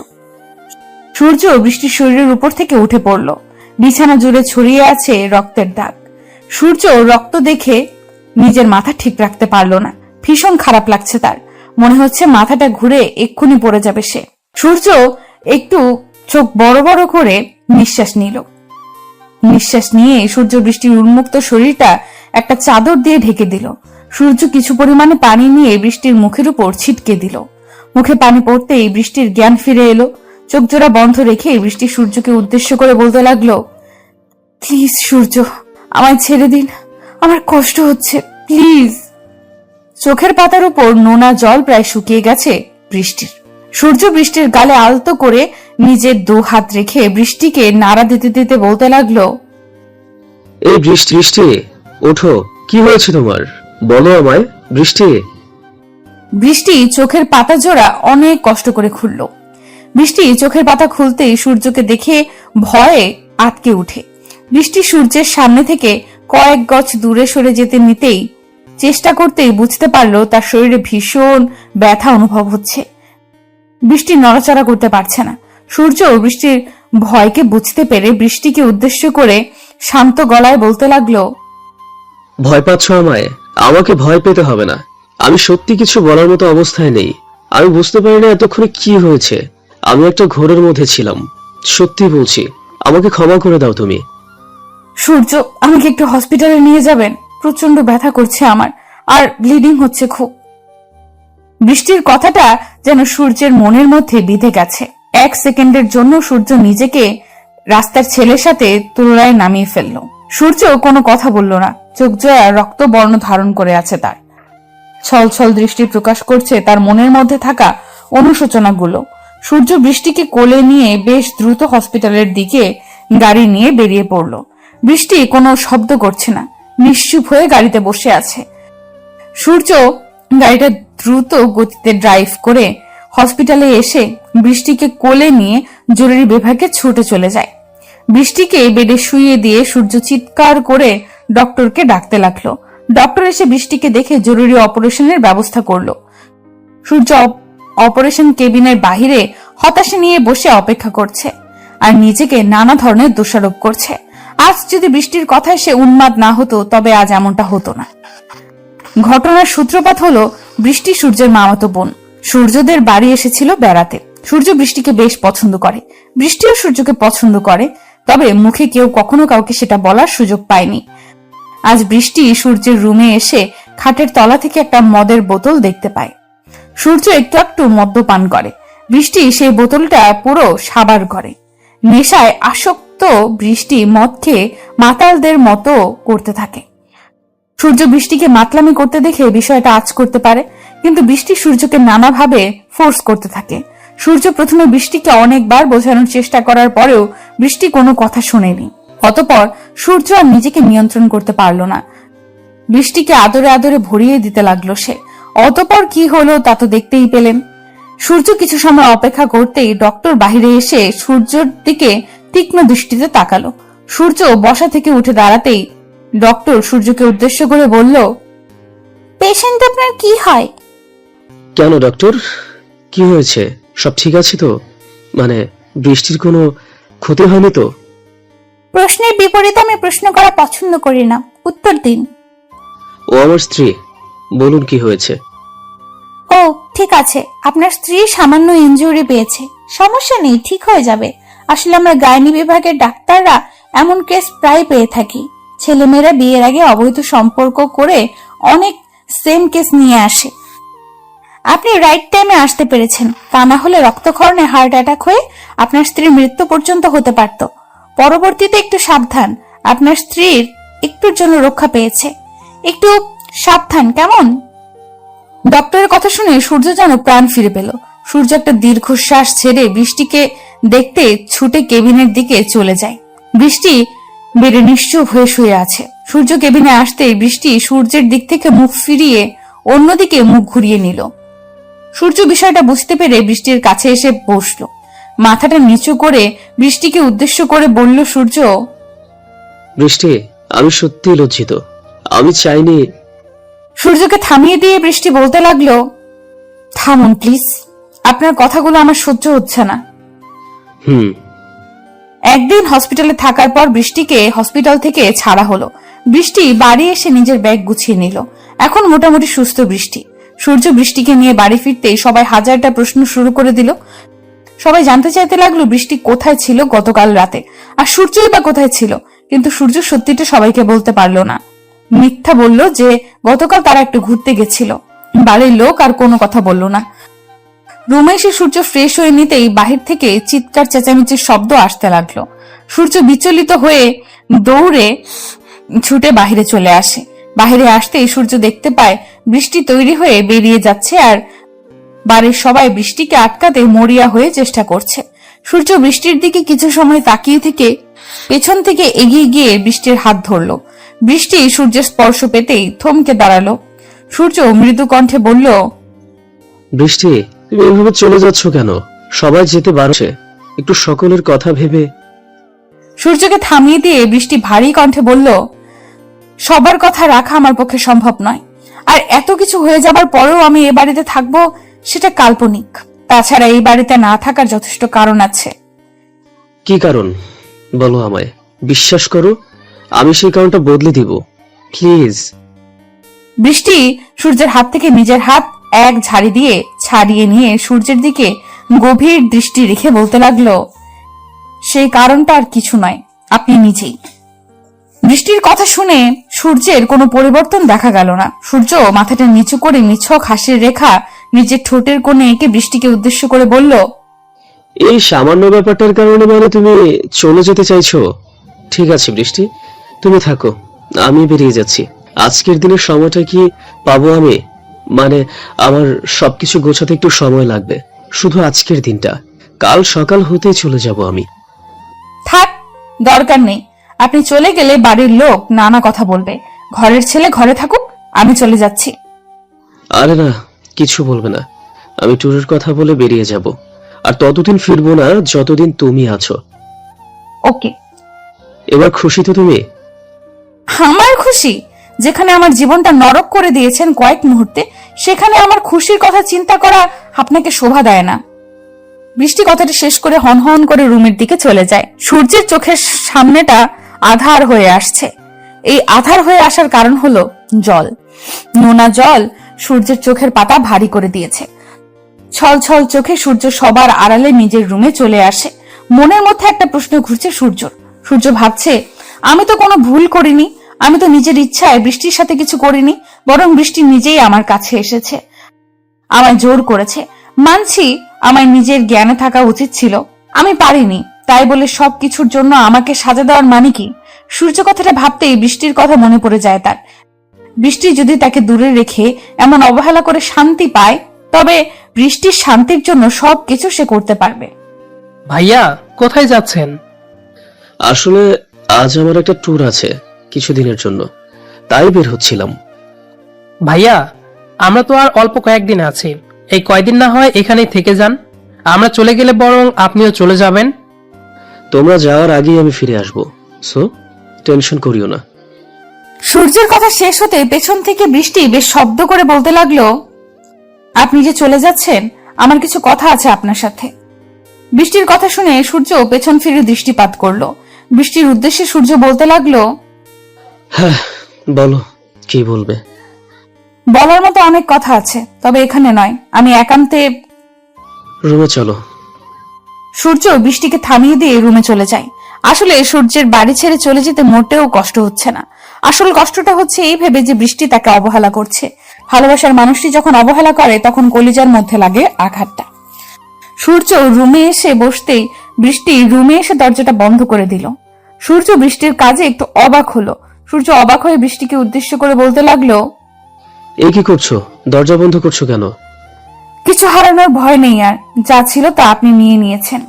সূর্য বৃষ্টির শরীরের উপর থেকে উঠে পড়ল। বিছানা জুড়ে ছড়িয়ে আছে রক্তের দাগ। সূর্য রক্ত দেখে নিজের মাথা ঠিক রাখতে পারল না। ভীষণ খারাপ লাগছে তার। মনে হচ্ছে মাথাটা ঘুরে এক্ষুনি পড়ে যাবে সে। সূর্য একটু চোখ বড় বড় করে নিঃশ্বাস নিল। নিঃশ্বাস নিয়ে সূর্য বৃষ্টির উন্মুক্ত শরীরটা একটা চাদর দিয়ে ঢেকে দিল। সূর্য কিছু পরিমাণে পানি নিয়ে বৃষ্টির মুখের উপর ছিটকে দিল। মুখে পানি পড়তেই বৃষ্টির জ্ঞান ফিরে এলো। চোখ জোড়া বন্ধ রেখে বৃষ্টি সূর্যকে উদ্দেশ্য করে বলতে লাগলো, প্লিজ সূর্য, আমায় ছেড়ে দিন, আমার কষ্ট হচ্ছে, প্লিজ। চোখের পাতার উপর নোনা জল প্রায় শুকিয়ে গেছে বৃষ্টির। সূর্য বৃষ্টির গালে আলতো করে নিজের দু হাত রেখে বৃষ্টিকে নাড়া দিতে দিতে বলতে লাগলো, এই বৃষ্টি, বৃষ্টি ওঠো, কি হয়েছে তোমার? বলো আমায় বৃষ্টি। বৃষ্টি চোখের পাতা জোড়া অনেক কষ্ট করে খুলল। বৃষ্টি চোখের পাতা খুলতেই সূর্যকে দেখে ভয়ে আটকে উঠে। বৃষ্টি সূর্যের সামনে থেকে কয়েক গজ দূরে সরে যেতে নিতেই চেষ্টা করতেই বুঝতে পারলো তার শরীরে ভীষণ ব্যথা অনুভব হচ্ছে। বৃষ্টি নড়াচড়া করতে পারছে না। সূর্য বৃষ্টির ভয়কে বুঝতে পেরে বৃষ্টিকে উদ্দেশ্য করে শান্ত গলায় বলতে লাগলো, ভয় পাচ্ছ আমায়? আমাকে ভয় পেতে হবে না। আমি সত্যি কিছু বলার মতো অবস্থায় নেই। আমি বুঝতে পারি না এতক্ষণে কি হয়েছে। আমি একটা ঘোরের মধ্যে ছিলাম, সত্যি বলছি। আমাকে ক্ষমা করে দাও তুমি। সূর্য, আমাকে একটু হসপিটালে নিয়ে যাবেন, প্রচন্ড ব্যথা করছে আমার, আর ব্লিডিং হচ্ছে খুব। বৃষ্টির কথাটা যেন সূর্যের মনের মধ্যে বিঁধে গেছে। এক সেকেন্ডের জন্য সূর্য নিজেকে রাস্তার ছেলের সাথে তুলনায় নামিয়ে ফেলল। সূর্য কোনো কথা বলল না। চোখ জোড়া রক্ত বর্ণ ধারণ করে আছে তার। ছল ছল দৃষ্টি প্রকাশ করছে তার মনের মধ্যে থাকা অনুশোচনাগুলো। সূর্য বৃষ্টিকে কোলে নিয়ে বেশ দ্রুত হসপিটালের দিকে গাড়ি নিয়ে বেরিয়ে পড়ল। বৃষ্টি কোনো শব্দ করছে না, নিশ্চুপ হয়ে গাড়িতে বসে আছে। সূর্য গাড়িটা দ্রুত গতিতে ড্রাইভ করে হসপিটালে এসে বৃষ্টিকে কোলে নিয়ে জরুরি বিভাগে ছুটে চলে যায়। বৃষ্টিকে বেডে শুইয়ে দিয়ে সূর্য চিৎকার করে ডক্টরকে ডাকতে লাগলো। ডক্টর এসে বৃষ্টিকে দেখে জরুরি অপারেশনের ব্যবস্থা করলো। সূর্য অপারেশন কেবিনের বাহিরে হতাশা নিয়ে বসে অপেক্ষা করছে আর নিজেকে নানা ধরনের দোষারোপ করছে। আজ যদি বৃষ্টির কথায় সে উন্মাদ না হতো তবে আজ এমনটা হতো না। ঘটনার সূত্রপাত হলো বৃষ্টি সূর্যের মামাতো বোন। সূর্যদের বাড়ি এসেছিল বেড়াতে। সূর্য বৃষ্টিকে বেশ পছন্দ করে, বৃষ্টিও সূর্যকে পছন্দ করে, তবে মুখে কেউ কখনো কাউকে সেটা বলার সুযোগ পায়নি। আজ বৃষ্টি সূর্যের রুমে এসে খাটের তলা থেকে একটা মদের বোতল দেখতে পায়। সূর্য একটু একটু মদ্যপান করে। বৃষ্টি সেই বোতলটা পুরো সাবার করে। নেশায় আসক্ত বৃষ্টি মদ খেয়ে মাতালদের মতো করতে থাকে। সূর্য বৃষ্টিকে মাতলামি করতে দেখে বিষয়টা আঁচ করতে পারে, কিন্তু বৃষ্টি সূর্যকে নানাভাবে ফোর্স করতে থাকে। সূর্য প্রথমে বৃষ্টিকে অনেকবার বোঝানোর চেষ্টা করার পরেও বৃষ্টি কোনো কথা শোনেনি। অতঃপর সূর্য আর নিজেকে নিয়ন্ত্রণ করতে পারল না। বৃষ্টিকে আদরে আদরে ভরিয়ে দিতে লাগলো সে। অতঃপর কি হলো তা তো দেখতেই পেলেন। সূর্য কিছু সময় অপেক্ষা করতেই ডক্টর বাহিরে এসে সূর্যের দিকে তীক্ষ্ণ দৃষ্টিতে তাকালো। সূর্য বসা থেকে উঠে দাঁড়াতেই ডক্টর সূর্যকে উদ্দেশ্য করে বলল, পেশেন্ট আপনার কি হয়? কেন ডক্টর, কি হয়েছে? সব ঠিক আছে তো? মানে বৃষ্টির কোনো ক্ষতি হয়নি তো? প্রশ্নের বিপরীতে আমি প্রশ্ন করা পছন্দ করি না, উত্তর দিন। ও আমার স্ত্রী, বলুন কি হয়েছে? ও ঠিক আছে, আপনার স্ত্রী সামান্য ইনজুরি পেয়েছে, সমস্যা নেই, ঠিক হয়ে যাবে। আসলে আমরা গাইনি বিভাগের ডাক্তাররা এমন কেস প্রায় পেয়ে থাকি। ছেলেমেয়েরা বিয়ের আগে অবৈধ সম্পর্ক করে অনেক সেম কেস নিয়ে আসে। আপনি রাইট টাইমে আসতে পেরেছেন, তা না হলে রক্তক্ষরণে হার্ট অ্যাটাক হয়ে আপনার স্ত্রীর মৃত্যু পর্যন্ত হতে পারত। পরবর্তীতে একটু সাবধান, আপনার স্ত্রীর একটুর জন্য রক্ষা পেয়েছে। একটু সাবধান, কেমন? ডক্টরের কথা শুনে সূর্য যেন প্রাণ ফিরে পেল। সূর্য একটা দীর্ঘশ্বাস ছেড়ে বৃষ্টিকে দেখতে ছুটে কেবিনের দিকে চলে যায়। বৃষ্টি বেড়ে নিশ্চুপ হয়ে শুয়ে আছে। সূর্য কেবিনে আসতেই বৃষ্টি সূর্যের দিক থেকে মুখ ফিরিয়ে অন্যদিকে মুখ ঘুরিয়ে নিল। সূর্য বিষয়টা বুঝতে পেরে বৃষ্টির কাছে এসে বসলো। মাথাটা নিচু করে বৃষ্টিকে উদ্দেশ্য করে বলল সূর্য, বৃষ্টি, আমি সত্যি লজ্জিত। আমি চাইনি। সূর্যকে থামিয়ে দিয়ে বৃষ্টি বলতে লাগলো, থামুন প্লিজ, আপনার কথাগুলো আমার সহ্য হচ্ছে না। একদিন হসপিটালে থাকার পর বৃষ্টিকে হসপিটাল থেকে ছাড়া হলো। বৃষ্টি বাড়ি এসে নিজের ব্যাগ গুছিয়ে নিল। এখন মোটামুটি সুস্থ বৃষ্টি। সূর্য বৃষ্টিকে নিয়ে বাড়ি ফিরতেই সবাই হাজারটা প্রশ্ন শুরু করে দিল। সবাই জানতে চাইতে লাগলো বৃষ্টি কোথায় ছিল গতকাল রাতে, আর সূর্যই বা কোথায় ছিল। কিন্তু সূর্য সত্যিটা সবাইকে বলতে পারলো না। মিথ্যা বলল যে গতকাল তারা একটু ঘুরতে গেছিল। বাড়ির লোক আর কোনো কথা বলল না। রুমে এসে সূর্য ফ্রেশ হয়ে নিতেই বাহির থেকে চিৎকার চেঁচামেচির শব্দ আসতে লাগলো। সূর্য বিচলিত হয়ে দৌড়ে ছুটে বাহিরে চলে আসে। বাহিরে আসতেই সূর্য দেখতে পায় বৃষ্টি তৈরি হয়ে বেরিয়ে যাচ্ছে, আর বাড়ির সবাই বৃষ্টিকে আটকাতে মরিয়া হয়ে চেষ্টা করছে। সূর্য বৃষ্টির দিকে কিছু সময় তাকিয়ে থেকে পেছন থেকে এগিয়ে গিয়ে বৃষ্টির হাত ধরল। বৃষ্টি সূর্যের স্পর্শ পেতেই থমকে দাঁড়ালো। সূর্য মৃদু কণ্ঠে বলল, বৃষ্টি, তুমি এভাবে চলে যাচ্ছ কেন? সবাই যেতে বারছে, একটু সকলের কথা ভেবে। সূর্যকে থামিয়ে দিয়ে বৃষ্টি ভারী কণ্ঠে বলল, সবার কথা রাখা আমার পক্ষে সম্ভব নয়। আর এত কিছু হয়ে যাবার পরেও আমি এ বাড়িতে থাকবো, সেটা কাল্পনিক। তাছাড়া এই বাড়িতে না থাকার যথেষ্ট কারণ আছে। কি কারণ বলো আমায়। বিশ্বাস করো, আমি সেই কারণটা বদলে দিব, প্লিজ। বৃষ্টি সূর্যের হাত থেকে নিজের হাত এক ঝাড়ি দিয়ে ছাড়িয়ে নিয়ে সূর্যের দিকে গভীর দৃষ্টি রেখে বলতে লাগলো, সেই কারণটা আর কিছু নয়, আপনি নিজেই। বৃষ্টির কথা শুনে সূর্যের কোনো পরিবর্তন দেখা গেল না। সূর্য মাথাটা নিচু করে নিছক হাসির রেখা নিজের ঠোঁটের কোণে এঁকে বৃষ্টিকে উদ্দেশ্য করে বলল, এই সামান্য ব্যাপারটার কারণে মানে তুমি চলে যেতে চাইছো? ঠিক আছে বৃষ্টি, তুমি থাকো, আমি বেরিয়ে যাচ্ছি। আজকের দিনের সময়টা কি পাবো আমি? মানে আমার সবকিছু গোছাতে একটু সময় লাগবে, শুধু আজকের দিনটা। কাল সকাল হতেই চলে যাব আমি। থাক, দরকার নেই। আপনি চলে গেলে বাড়ির লোক নানা কথা বলবে। ঘরের ছেলে ঘরে থাকুক, আমি চলে যাচ্ছি। আরে না, কিছু বলবে না। আমি ট্যুরের কথা বলে বেরিয়ে যাব, আর ততদিন ফিরবো না যতদিন তুমি আছো। ওকে। এবার খুশি তো তুমি? আমার খুশি? যেখানে আমার জীবনটা নরক করে দিয়েছেন কয়েক মুহূর্তে, সেখানে আমার খুশির কথা চিন্তা করা আপনাকে শোভা দেয় না। বৃষ্টি কথাটা শেষ করে হন হন করে রুমের দিকে চলে যায়। সূর্যের চোখের সামনেটা আধার হয়ে আসছে। এই আধার হয়ে আসার কারণ হলো জল। নোনা জল সূর্যের চোখের পাতা ভারী করে দিয়েছে। ছল ছল চোখে সূর্য সবার আড়ালে নিজের রুমে চলে আসে। মনের মধ্যে একটা প্রশ্ন ঘুরছে সূর্যর। সূর্য ভাবছে, আমি তো কোনো ভুল করিনি, আমি তো নিজের ইচ্ছায় বৃষ্টির সাথে কিছু করিনি, বরং বৃষ্টি নিজেই আমার কাছে এসেছে, আমায় জোর করেছে। মানছি আমায় নিজের জ্ঞানে থাকা উচিত ছিল, আমি পারিনি। তাই বলে সবকিছুর জন্য আমাকে সাজা দেওয়ার মানে কি? সূর্য কথাটা ভাবতেই বৃষ্টির কথা মনে পড়ে যায় তার। বৃষ্টি যদি তাকে দূরে রেখে এমন অবহেলা করে শান্তি পায়, তবে বৃষ্টির শান্তির জন্য সবকিছু সে করতে পারবে। ভাইয়া, কোথায় যাচ্ছেন? আসলে আজ আমার একটা ট্যুর আছে কিছুদিনের জন্য, তাই বের হচ্ছিলাম। ভাইয়া, আমরা তো আর অল্প কয়েকদিন আছি, এই কয়দিন না হয় এখানেই থেকে যান। আমরা চলে গেলে বরং আপনিও চলে যাবেন। তোমরা যাওয়ার আগেই আমি ফিরে আসবো, সো টেনশন করিও না। সূর্যের কথা শেষ হতে পেছন থেকে বৃষ্টি বেশ শব্দ করে বলতে লাগলো, আপনি যে চলে যাচ্ছেন, আমার কিছু কথা আছে আপনার সাথে। বৃষ্টির কথা শুনে সূর্য পেছন ফিরে দৃষ্টিপাত করলো। বৃষ্টির উদ্দেশ্যে সূর্য বলতে লাগলো, হ্যাঁ বলো, কি বলবে? বলার মতো অনেক কথা আছে, তবে এখানে নয়, আমি একান্তে। রুমে চলো। সূর্য বৃষ্টিকে থামিয়ে দিয়ে রুমে চলে যায়। আসলে সূর্যের বাড়ি ছেড়ে চলে যেতে মোটেও কষ্ট হচ্ছে না। আসল কষ্টটা হচ্ছে এই ভেবে যে বৃষ্টি তাকে অবহেলা করছে। ভালোবাসার মানুষটি যখন অবহেলা করে তখন কলিজার মধ্যে লাগে আঘাতটা। সূর্য রুমে এসে বসতেই বৃষ্টি রুমে এসে দরজাটা বন্ধ করে দিল। সূর্য বৃষ্টির কাজে একটু অবাক হলো। সূর্য অবাক হয়ে বৃষ্টিকে উদ্দেশ্য করে বলতে লাগলো, এই কি করছো? দরজা বন্ধ করছো কেন? কিছু হারানোর ভয় নেই, আর যা ছিল তা আপনি নিয়ে নিয়েছেন।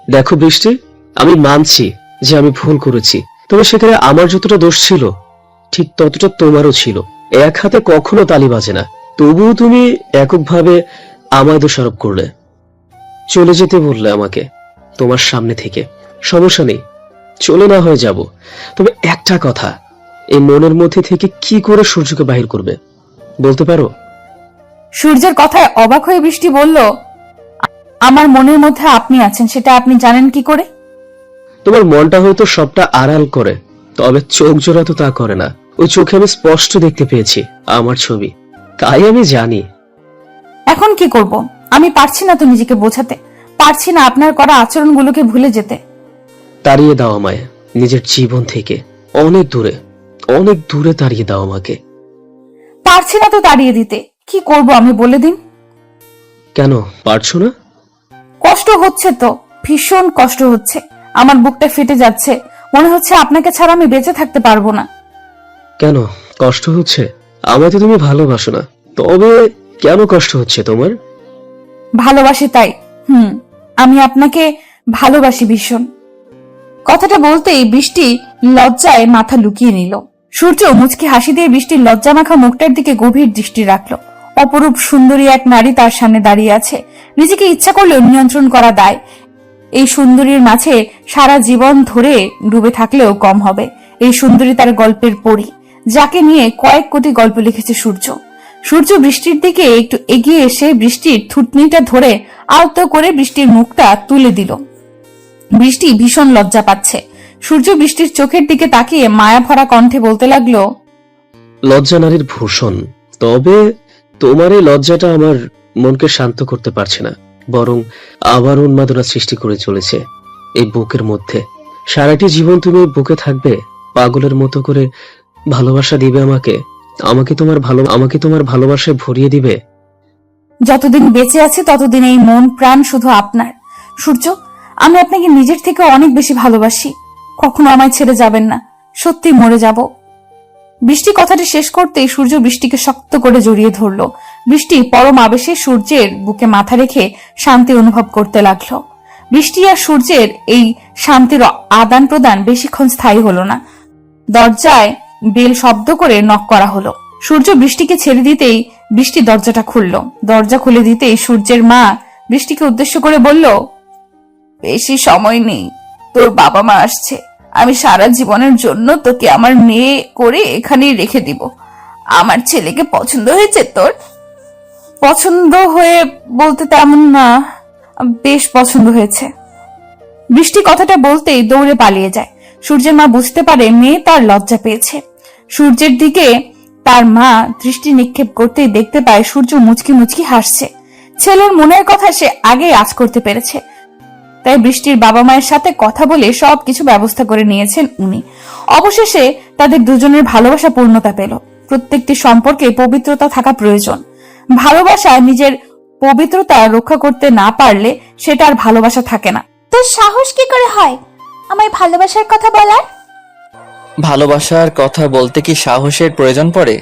দেখো বৃষ্টি, আমি মানছি যে আমি ভুল করেছি, তবে সেখানে আমার যতটা দোষ ছিল ঠিক ততটা তোমারও ছিল। এক হাতে কখনো তালি বাজে না, তবুও তুমি এককভাবে আমায় দোষারোপ করলে। চলে যেতে বললে আমাকে তোমার সামনে থেকে। সমস্যা নেই, চলে না হয়ে যাব, তবে একটা কথা, এই মনের মধ্যে থেকে কি করে সূর্যকে বাহির করবে বলতে পারো? সূর্যের কথায় অবাক হয়ে বৃষ্টি বলল, আমার মনের মধ্যে আপনি আছেন, সেটা আপনি জানেন কি করে? তোমার মনটা হয়তো সবটা আড়াল করে, তবে চোখ জোড়া তো তা করে না। ওই চোখে আমি স্পষ্ট দেখতে পেয়েছি আমার ছবি, তাই আমি জানি। এখন কি করব? আমি পারছি না তো নিজেকে বোঝাতে, পারছি না আপনার করা আচরণগুলোকে ভুলে যেতে। তাড়িয়ে দাও আমায় নিজের জীবন থেকে, অনেক দূরে, অনেক দূরে তাড়িয়ে দাও আমাকে। পারছি না তো তাড়িয়ে দিতে, কি করব আমি বলে দিন? কেন পারছো না? কষ্ট হচ্ছে তো, ভীষণ কষ্ট হচ্ছে। আমার বুকটা ফেটে যাচ্ছে, মনে হচ্ছে আপনাকে ছাড়া আমি বেঁচে থাকতে পারবো না। কেন কষ্ট হচ্ছে? আমায় তো তুমি ভালোবাসো না, তবে কেন কষ্ট হচ্ছে তোমার? ভালোবাসি তাই। আমি আপনাকে ভালোবাসি ভীষণ। কথাটা বলতেই বৃষ্টি লজ্জায় মাথা লুকিয়ে নিল। সূর্য মুচকি হাসি দিয়ে বৃষ্টির লজ্জা মাখা মুখটার দিকে গভীর দৃষ্টি রাখলো। অপরূপ সুন্দরী এক নারী তার সামনে দাঁড়িয়ে আছে, নিজেকে ইচ্ছা করলেও নিয়ন্ত্রণ করা দায়। এই সুন্দরীর মাঝে সারা জীবন ধরে ডুবে থাকলেও কম হবে। এই সুন্দরী তার গল্পের পরী, যাকে নিয়ে কয়েক কোটি গল্প লিখেছে সূর্য। সূর্য বৃষ্টির দিকে একটু এগিয়ে এসে বৃষ্টির থুতনিটা ধরে আলতো করে বৃষ্টির মুখটা তুলে দিল। বৃষ্টি ভীষণ লজ্জা পাচ্ছে। সূর্য বৃষ্টির চোখের দিকে তাকিয়ে মায়া ভরা কণ্ঠে বলতে লাগলো, লজ্জা নারীর ভূষণ, তবে তোমার এই লজ্জাটা আমার মনকে শান্ত করতে পারছে না, বরং আবার উন্মাদনা সৃষ্টি করে চলেছে এই বুকের মধ্যে। সারাটি জীবন তুমি এই বুকে থাকবে, পাগলের মতো করে ভালোবাসা দিবে আমাকে, আমাকে তোমার ভালোবাসায় ভরিয়ে দিবে। যতদিন বেঁচে আছে ততদিন এই মন প্রাণ শুধু আপনার। সূর্য, আমি আপনাকে নিজের থেকে অনেক বেশি ভালোবাসি, কখনো আমায় ছেড়ে যাবেন না, সত্যি মরে যাব। বৃষ্টি কথাটি শেষ করতেই সূর্য বৃষ্টিকে শক্ত করে জড়িয়ে ধরলো। বৃষ্টি পরম আবেশে সূর্যের বুকে মাথা রেখে শান্তি অনুভব করতে লাগলো। বৃষ্টি আর সূর্যের এই শান্তির আদান প্রদান বেশিক্ষণ স্থায়ী হলো না। দরজায় বেল শব্দ করে নক করা হলো। সূর্য বৃষ্টিকে ছেড়ে দিতেই বৃষ্টি দরজাটা খুলল। দরজা খুলে দিতেই সূর্যের মা বৃষ্টিকে উদ্দেশ্য করে বলল, বেশি সময় নেই, তোর বাবা মা আসছে। আমি সারা জীবনের জন্য তোকে আমার মেয়ে করে এখানেই রেখে দিব। আমার ছেলেকে পছন্দ হয়েছে তোর? পছন্দ হয়ে বলতে তেমন না, বেশ পছন্দ হয়েছে। বৃষ্টি কথাটা বলতেই দৌড়ে পালিয়ে যায়। সূর্যের মা বুঝতে পারে মেয়ে তার লজ্জা পেয়েছে। সূর্যের দিকে তার মা দৃষ্টি নিক্ষেপ করতেই দেখতে পায় সূর্য মুচকি মুচকি হাসছে। ছেলের মনের কথা সে আগেই আঁচ করতে পেরেছে, তাই বৃষ্টির বাবা মায়ের সাথে কথা বলে সবকিছু ব্যবস্থা করে নিয়েছেন উনি। অবশেষে তাদের দুজনের ভালোবাসা পূর্ণতা পেল। প্রত্যেকটি সম্পর্কে পবিত্রতা থাকা প্রয়োজন। ভালোবাসা নিজের পবিত্রতা রক্ষা করতে না পারলে সেটা আর ভালোবাসা থাকে না। তোর সাহস কি করে হয় আমায় ভালোবাসার কথা বলার? ভালোবাসার কথা বলতে কি সাহসের প্রয়োজন পড়ে?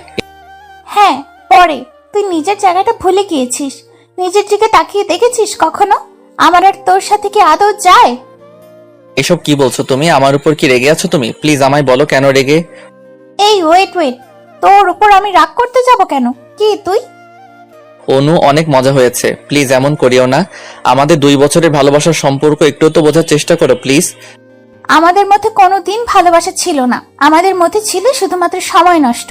হ্যাঁ পরে। তুই নিজের জায়গাটা ভুলে গিয়েছিস। নিজের দিকে তাকিয়ে দেখেছিস কখনো? আমার আর তোর সাথে কি আদৌ যায়? এসব কি বলছো তুমি? আমার উপর কি রেগে আছো তুমি? প্লিজ আমায় বলো কেন রেগে? এই ওয়েট, তোর উপর আমি রাগ করতে যাব কেন? কি তুই? অনু, অনেক মজা হয়েছে, প্লিজ এমন করিও না। আমাদের 2 বছরের ভালোবাসার সম্পর্ক একটু তো বোঝার চেষ্টা করো প্লিজ। আমাদের মধ্যে কোনোদিন ভালোবাসা ছিল না, আমাদের মধ্যে ছিল শুধুমাত্র সময় নষ্ট।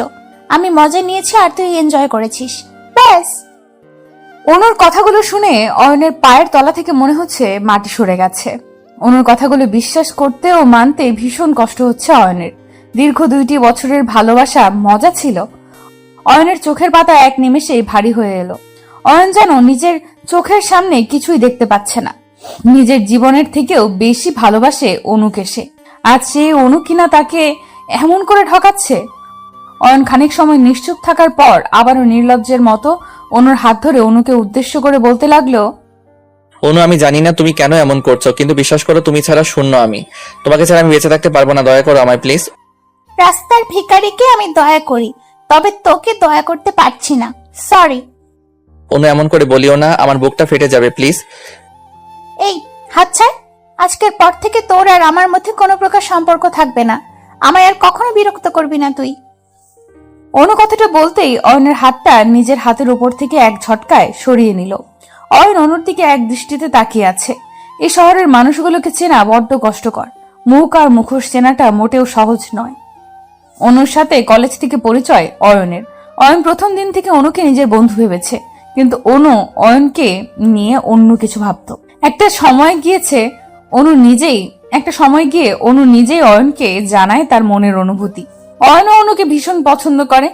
আমি মজা নিয়েছি আর তুই এনজয় করেছিস, ব্যাস। অনুর কথাগুলো শুনে অয়নের পায়ের তলা থেকে মনে হচ্ছে মাটি সরে গেছে। অনুর কথাগুলো বিশ্বাস করতে ও মানতে ভীষণ কষ্ট হচ্ছে অয়নের। দীর্ঘ 2টি বছরের ভালোবাসা মজা ছিল। অয়নের চোখের পাতা এক নিমেষেই ভারী হয়ে এলো। অয়ন যেন নিজের চোখের সামনে কিছুই দেখতে পাচ্ছে না। নিজের জীবনের থেকেও বেশি ভালোবাসে অনুকে সে। আজ সে অনু কিনা তাকে এমন করে ঠকাচ্ছে। অয়ন খানিক সময় নিশ্চুপ থাকার পর আবারও নির্লজ্জের মতো অনুর হাত ধরে অনুকে উদ্দেশ্য করে বলতে লাগলো, অনু, আমি জানি না তুমি কেন এমন করছো, কিন্তু বিশ্বাস করো তুমি ছাড়া শূন্য আমি। তোমাকে ছাড়া আমি বেঁচে থাকতে পারবো না। দয়া করো আমায় প্লিজ। রাস্তার ভিখারিকে আমি দয়া করি, তবে তোকে দয়া করতে পারছি না, সরি। অনু, এমন করে বলিও না, আমার বুকটা ফেটে যাবে প্লিজ। এই হাত ছাড়। আজকের পর থেকে তোর আর আমার মধ্যে কোনো প্রকার সম্পর্ক থাকবে না। আমায় আর কখনো বিরক্ত করবি না তুই। অনু কথাটা বলতেই অয়নের হাতটা নিজের হাতের উপর থেকে এক ঝটকায় সরিয়ে নিল। অয়ন অনুর দিকে এক দৃষ্টিতে তাকিয়ে আছে। এই শহরের মানুষগুলোকে চেনা বড্ড কষ্টকর। মুখ আর মুখোশ চেনাটা মোটেও সহজ নয়। অনুর সাথে কলেজ থেকে পরিচয় অয়নের। অয়ন প্রথম দিন থেকে অনুকে নিজের বন্ধু ভেবেছে, কিন্তু অনু অয়নকে নিয়ে অন্য কিছু ভাবত। একটা সময় গিয়ে অনু নিজেই অয়নকে জানায় তার মনের অনুভূতি। অয়নও অনুকে ভীষণ পছন্দ করে।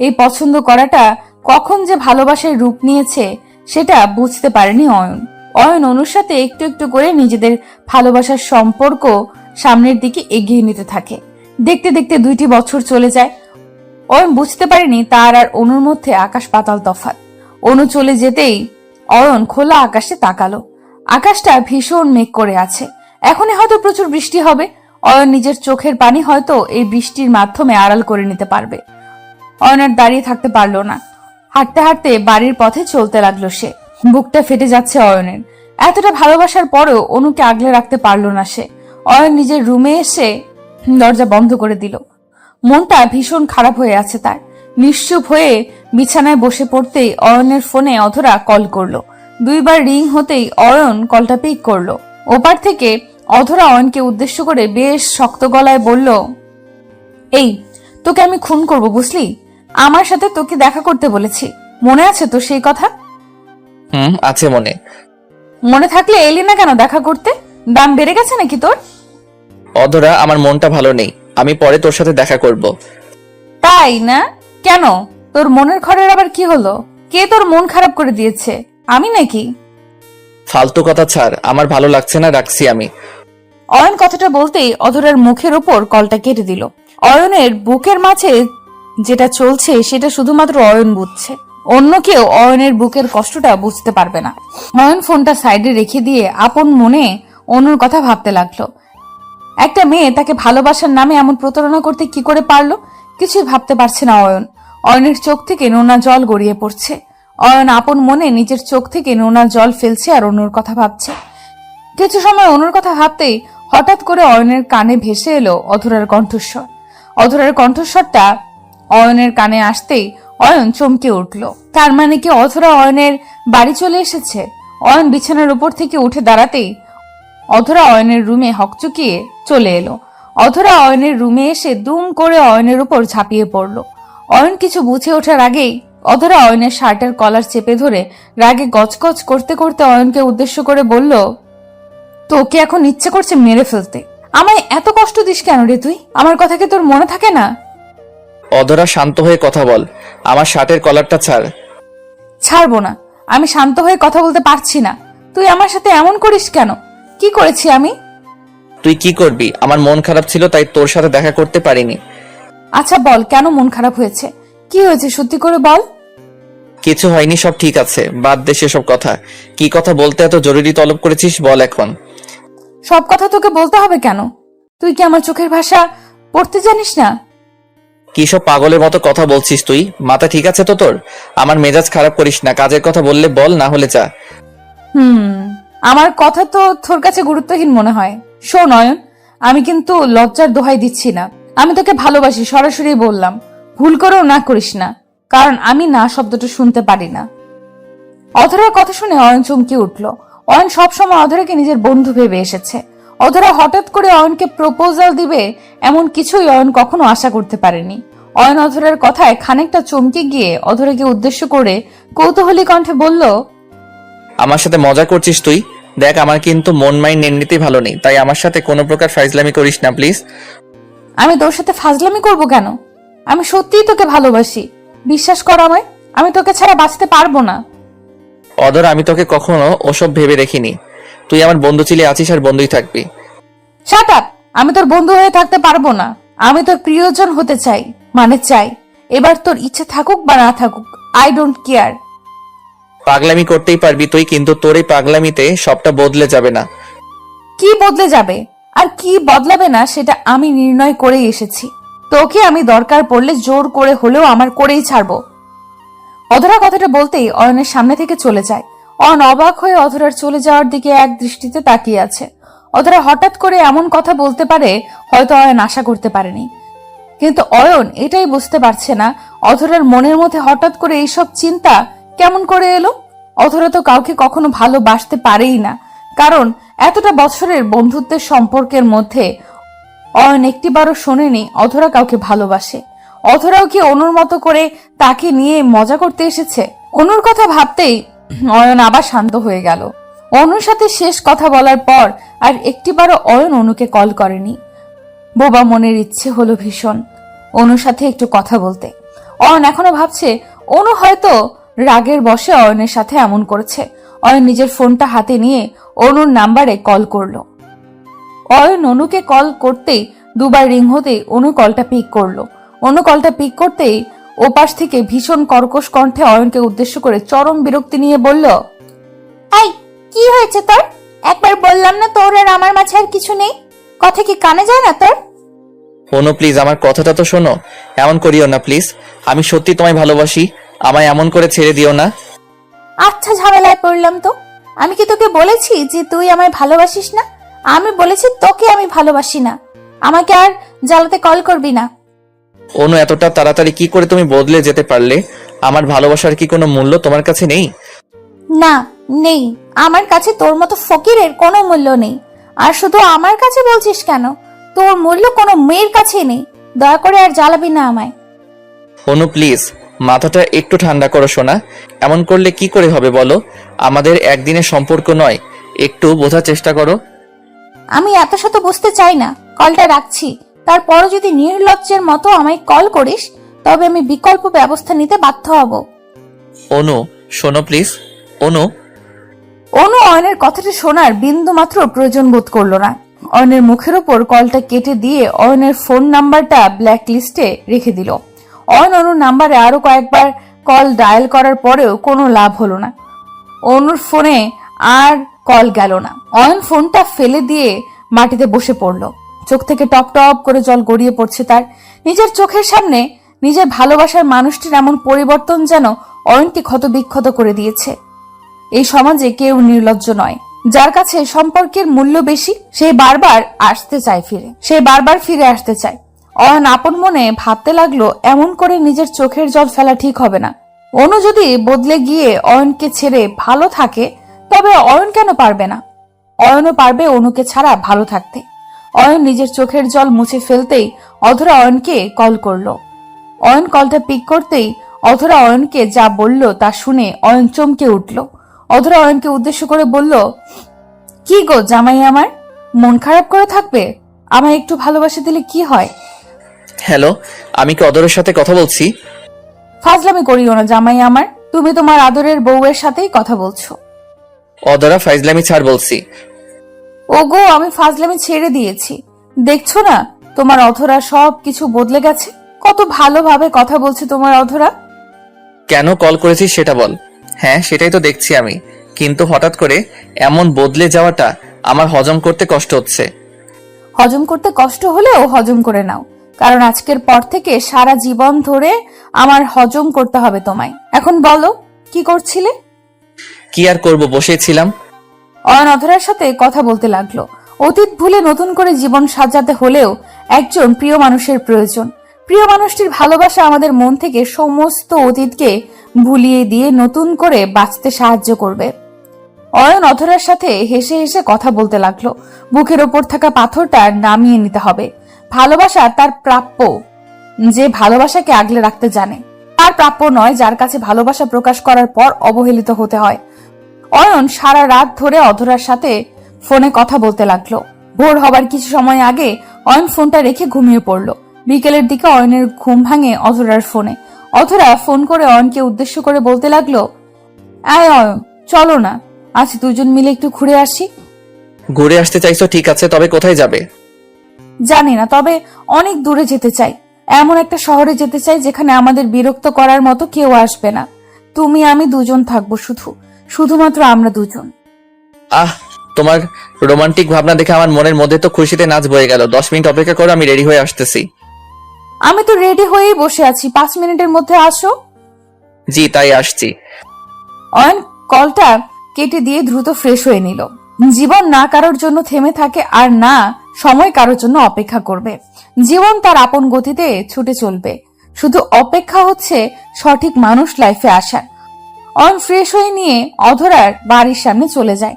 এই পছন্দ করাটা কখন যে ভালোবাসার রূপ নিয়েছে সেটা বুঝতে পারেনি অয়ন। অয়ন অনুর সাথে একটু একটু করে নিজেদের ভালোবাসার সম্পর্ক সামনের দিকে এগিয়ে নিতে থাকে। দেখতে দেখতে 2টি বছর চলে যায়। অয়ন বুঝতে পারেনি তার আর অনুর মধ্যে আকাশ পাতাল তফাৎ। অনু চলে যেতেই অয়ন খোলা আকাশে তাকালো। আকাশটা ভীষণ মেঘ করে আছে। এখনই হয়তো প্রচুর বৃষ্টি হবে। অয়ন নিজের চোখের পানি হয়তো এই বৃষ্টির মাধ্যমে আড়াল করে নিতে পারবে। অয়ন আর দাঁড়িয়ে থাকতে পারলো না। হাঁটতে হাঁটতে বাড়ির পথে চলতে লাগলো সে। বুকটা ফেটে যাচ্ছে অয়নের। এতটা ভালোবাসার পরেও অনুকে আগলে রাখতে পারলো না সে। অয়ন নিজের রুমে এসে দরজা বন্ধ করে দিল। মনটা ভীষণ খারাপ হয়ে আছে তার। নিশ্চুপ হয়ে বিছানায় বসে পড়তেই অয়নের ফোনে অধরা কল করলো। 2বার রিং হতেই অয়ন কলটা পিক করলো। ওপার থেকে অধরা অয়নকে উদ্দেশ্য করে বেশ শক্ত গলায় বলল, এই তোকে আমি খুন করব বুঝলি? আমার সাথে তোকে দেখা করতে বলেছি, মনে আছে তো সেই কথা? আছে মনে। মনে থাকলে এলি না কেন দেখা করতে? দাম বেড়ে গেছে নাকি তোর? অধরা, আমার মনটা ভালো নেই, আমি পরে তোর সাথে দেখা করব। তাই না? কেন, তোর মনের ঘরের আবার কি হলো? কে তোর মন খারাপ করে দিয়েছে, আমি নাকি? ফালতু কথা ছাড়, আমার ভালো লাগছে না, রাখছি আমি। অয়ন কথাটা বলতেই অধরার মুখের ওপর কলটা কেটে দিল। অয়নের বুকের মাঝে যেটা চলছে সেটা শুধুমাত্র অয়ন বুঝছে। অন্য কেউ অয়নের বুকের কষ্টটা বুঝতে পারবে না। অয়ন ফোনটা সাইডে রেখে দিয়ে আপন মনে অনুর কথা ভাবতে লাগলো। একটা মেয়ে তাকে ভালোবাসার নামে এমন প্রতারণা করতে কি করে পারলো? কিছুই ভাবতে পারছে না অয়ন। অয়নের চোখ থেকে নোনা জল গড়িয়ে পড়ছে। অয়ন আপন মনে নিজের চোখ থেকে নোনা জল ফেলছে আর অনুর কথা ভাবছে। কিছু সময় অনুর কথা ভাবতেই হঠাৎ করে অয়নের কানে ভেসে এলো অধরার কণ্ঠস্বর। অধরার কণ্ঠস্বরটা অয়নের কানে আসতেই অয়ন চমকে উঠল। তার মানে কি অধরা অয়নের বাড়ি চলে এসেছে? অয়ন বিছানার উপর থেকে উঠে দাঁড়াতেই অধরা অয়নের রুমে হকচকিয়ে চলে এলো। অধরা অয়নের রুমে এসে দুম করে অয়নের উপর ঝাঁপিয়ে পড়ল। অয়ন কিছু বুঝে ওঠার আগেই অধরা অয়নের শার্টের কলার চেপে ধরে রাগে গজগজ করতে করতে অয়নকে উদ্দেশ্য করে বলল, তোকে এখন ইচ্ছে করছে মেরে ফেলতে। আমায় এত কষ্ট দিস কেন রে তুই? আমার কথা কি তোর মনে থাকে না? অধরা, শান্ত হয়ে কথা বল, আমার শার্টের কলারটা ছাড়। ছাড়বো না। আমি শান্ত হয়ে কথা বলতে পারছি না। তুই আমার সাথে এমন করিস কেন? কি করেছি আমি? তুই কি করবি? আমার মন খারাপ ছিল তাই তোর সাথে দেখা করতে পারিনি। আচ্ছা বল, কেন মন খারাপ হয়েছে? কি হয়েছে সত্যি করে বল। কিছু হয়নি, সব ঠিক আছে, বাদ দে সেসব কথা। কি কথা বলতে এত জরুরি তলব করেছিস বল এখন। সব কথা তোকে বলতে হবে কেন? তুই কি আমার চোখের ভাষা পড়তে জানিস না? কি সব পাগলের মতো কথা বলছিস তুই? মাথা ঠিক আছে তো তোর? আমার মেজাজ খারাপ করিস না, কাজের কথা বললে বল, না হলে যা। আমার কথা তো তোর কাছে গুরুত্বহীন মনে হয়। শোন অয়ন, আমি কিন্তু লজ্জার দোহাই দিচ্ছি না। আমি তোকে ভালোবাসি, সরাসরি বললাম। ভুল করেও না করিস না, কারণ আমি না শব্দটা শুনতে পারি না। অধরার কথা শুনে অয়ন চমকে উঠল। অয়ন সবসময় অধরাকে নিজের বন্ধু ভেবে এসেছে। অধরা হঠাৎ করে অয়নকে প্রপোজাল দিবে এমন কিছুই অয়ন কখনো আশা করতে পারেনি। অয়ন অধরার কথায় খানিকটা চমকে গিয়ে অধরাকে উদ্দেশ্য করে কৌতূহলী কণ্ঠে বলল, আমার সাথে মজা করছিস তুই? দেখ, আমার কিন্তু মন মাইন্ড এমনিতেই ভালো নেই, তাই আমার সাথে কোনো প্রকার ফাইজলামি করিস না প্লিজ। আমি তোর সাথে ফাজলামি করব কেন? আমি সত্যিই তোকে ভালোবাসি, বিশ্বাস কর আমায়। আমি তোকে ছাড়া বাঁচতে পারবো না। অধর, আমি তোকে কখনো ওসব ভেবে দেখিনি। তুই আমার বন্ধু ছিলি, আছিস আর বন্ধুই থাকবি। Shut up! আমি তোর বন্ধু হয়ে থাকতে পারবো না। আমি তোর প্রিয়জন হতে চাই, মানে চাই। এবার তোর ইচ্ছে থাকুক বা না থাকুক, আই ডোন্ট কেয়ার। পাগলামি করতেই পারবি তুই, কিন্তু তোর এই পাগলামিতে সবটা বদলে যাবে না। কি বদলে যাবে আর কি বদলাবে না সেটা আমি নির্ণয় করেই এসেছি। তোকে আমি দরকার পড়লে জোর করে হলেও আমার করেই ছাড়বো। অধরা কথাটা বলতেই অয়নের সামনে থেকে চলে যায়। অয়ন অবাক হয়ে অধরার চলে যাওয়ার দিকে এক দৃষ্টিতে তাকিয়ে আছে। অধরা হঠাৎ করে এমন কথা বলতে পারে হয়তো অয়ন আশা করতে পারেনি, কিন্তু অয়ন এটাই বুঝতে পারছে না অধরার মনের মধ্যে হঠাৎ করে এইসব চিন্তা কেমন করে এলো। অধরা তো কাউকে কখনো ভালোবাসতে পারেই না, কারণ এতটা বছরের বন্ধুত্বের সম্পর্কের মধ্যে অয়ন একটিবারও শোনেনি অধরা কাউকে ভালোবাসে। অধরাও কি অনুর মতো করে তাকে নিয়ে মজা করতে এসেছে? অনুর কথা ভাবতেই অয়ন আবার শান্ত হয়ে গেল। অনুর সাথে শেষ কথা বলার পর আর একটিবারও অয়ন অনুকে কল করেনি। বোবা মনের ইচ্ছে হলো ভীষণ অনুর সাথে একটু কথা বলতে। অয়ন এখনো ভাবছে অনু হয়তো রাগের বশে অয়নের সাথে এমন করেছে। অয়ন নিজের ফোনটা হাতে নিয়ে অনুর নাম্বারে কল করলো। অয়ন অনুকে কল করতেই দুবার রিং হতেই অনু কলটা পিক করলো। অনু কলটা পিক করতেই ওপাশ থেকে ভীষণ কর্কশ কণ্ঠে অয়নকে উদ্দেশ্য করে চরম বিরক্তি নিয়ে বলল, এই, কি হয়েছে তোর? একবার বললাম না তোর আর আমার মাঝে আর কিছু নেই? কথা কি কানে যায় না তোর? অনু প্লিজ, আমার কথাটা তো শোনো। এমন করিও না প্লিজ, আমি সত্যি তোমায় ভালোবাসি, আমায় এমন করে ছেড়ে দিও না। আচ্ছা, ঝামেলায় পড়লাম তো। আমি কি তোকে বলেছি যে তুই আমায় ভালোবাসিস না? আমি বলেছি তোকে আমি ভালোবাসি না। আমাকে আর জ্বালাতে কল করবি না। অনু, এতটা তাড়াতাড়ি কি করে তুমি বদলে যেতে পারলে? আমার ভালোবাসার কি কোনো মূল্য তোমার কাছে নেই? না, নেই। আমার কাছে তোর মতো ফকিরের কোনো মূল্য নেই। আর শুধু আমার কাছে বলছিস কেন? তোর মূল্য কোনো মেয়ের কাছে নেই। দয়া করে আর জ্বালাবি না আমায়। অনু প্লিজ, মাথাটা একটু ঠান্ডা করো সোনা। এমন করলে কি করে হবে বলো? আমাদের একদিনের সম্পর্ক নয়, একটু বোঝার চেষ্টা করো। আমি এত শত বুঝতে চাই না। কলটা রাখছি। তারপরও যদি নির্লজ্জের মতো আমায় কল করিস তবে আমি বিকল্প ব্যবস্থা নিতে বাধ্য হব। অনু শোনো প্লিজ। অনু অনু অয়নের কথাটা শোনার বিন্দু মাত্র প্রয়োজন বোধ করলো না। অয়নের মুখের ওপর কলটা কেটে দিয়ে অয়নের ফোন নাম্বারটা ব্ল্যাক লিস্টে রেখে দিল। অয়ন অনুর নাম্বারে আরো কয়েকবার কল ডায়াল করার পরেও কোনো লাভ হলো না। অনুর ফোনে আর কল গেল না। অয়ন ফোনটা ফেলে দিয়ে মাটিতে বসে পড়ল। চোখ থেকে টপ টপ করে জল গড়িয়ে পড়ছে তার। নিজের চোখের সামনে নিজের ভালোবাসার মানুষটির এমন পরিবর্তন যেন অয়নকে ক্ষতবিক্ষত করে দিয়েছে। এই সমাজে কেউ নির্লজ্জ নয়। যার কাছে সম্পর্কের মূল্য বেশি সে বারবার ফিরে আসতে চায়। অয়ন আপন মনে ভাবতে লাগলো এমন করে নিজের চোখের জল ফেলা ঠিক হবে না। অনু যদি বদলে গিয়ে অয়নকে ছেড়ে ভালো থাকে তবে অয়ন কেন পারবে না? অয়নও পারবে অনুকে ছাড়া ভালো থাকতে। অয়ন নিজের চোখের জল মুছে ফেলতেই অধরা অয়নকে কল করলো। অয়ন কলটা পিক করতেই অধরা অয়নকে যা বলল তা শুনে অয়ন চমকে উঠল। অধরা অয়নকে উদ্দেশ্য করে বলল, কি গো জামাই আমার, মন খারাপ করে থাকবে? আমায় একটু ভালোবাসা দিলে কি হয়? হ্যালো, আমি কি অদরের সাথে কথা বলছি? ফাজলামি করিও না জামাই আমার, তুমি তোমার আদরের বউয়ের সাথেই কথা বলছো। অদরা, ফাইজলামি ছাড় বলছি। ওগো, আমি ফাজলামি ছেড়ে দিয়েছি। দেখছো না তোমার অধরা সব কিছু বদলে গেছে? কত ভালোভাবে কথা বলছে তোমার অধরা। কেন কল করেছিস সেটা বল। হ্যাঁ, সেটাই তো দেখছি আমি, কিন্তু হঠাৎ করে এমন বদলে যাওয়াটা আমার হজম করতে কষ্ট হচ্ছে। হজম করতে কষ্ট হলেও হজম করে নাও, কারণ আজকের পর থেকে সারা জীবন ধরে আমার হজম করতে হবে তোমায়। এখন বলো, কি করছিলে? কি আর করব, বসেছিলাম। অয়ন অধরার সাথে কথা বলতে লাগলো। অতীত ভুলে নতুন করে জীবন সাজাতে হলেও একজন প্রিয় মানুষের প্রয়োজন। প্রিয় মানুষটির ভালোবাসা আমাদের মন থেকে সমস্ত অতীতকে ভুলিয়ে দিয়ে নতুন করে বাঁচতে সাহায্য করবে। অয়ন অধরার সাথে হেসে হেসে কথা বলতে লাগলো। বুকের ওপর থাকা পাথরটা নামিয়ে নিতে হবে। ভালোবাসা তার প্রাপ্য, যে ভালোবাসাকে আগলে রাখতে জানে। তার প্রাপ্য নয় যার কাছে ভালোবাসা প্রকাশ করার পর অবহেলিত হতে হয়। অয়ন সারা রাত ধরে অধরার সাথে ফোনে কথা বলতে লাগলো। ভোর হবার কিছু সময় আগে অয়ন ফোনটা রেখে ঘুমিয়ে পড়ল। বিকেলের দিকে অয়নের ঘুম ভাঙে অধরার ফোনে। অধরা ফোন করে অয়নকে উদ্দেশ্য করে বলতে লাগলো, আয় অয়ন, চলো না, আজ দুজন মিলে একটু ঘুরে আসি। ঘুরে আসতে চাইছো ঠিক আছে, তবে কোথায় যাবে? জানি না, তবে অনেক দূরে যেতে চাই। এমন একটা শহরে যেতে চাই যেখানে আমাদের বিরক্ত করার মতো কেউ আসবে না। তুমি আমি দুজন থাকবো, শুধুমাত্র আমরা দুজন। আহ, তোমার রোমান্টিক ভাবনা দেখে আমার মনের মধ্যে তো খুশিতে নাচ বয়ে গেল। 10 মিনিট অপেক্ষা করো, আমি রেডি হয়ে আসতেছি। আমি তো রেডি হয়েই বসে আছি, 5 মিনিটের মধ্যে আসো। জি, তাই আসছি। অয়ন কলটা কেটে দিয়ে দ্রুত ফ্রেশ হয়ে নিল। জীবন না কারোর জন্য থেমে থাকে, আর না সময় কারোর জন্য অপেক্ষা করবে। জীবন তার আপন গতিতে ছুটে চলবে, শুধু অপেক্ষা হচ্ছে সঠিক মানুষ লাইফে আসার। অয়ন ফ্রেশ হয়ে নিয়ে অধরার বাড়ির সামনে চলে যায়।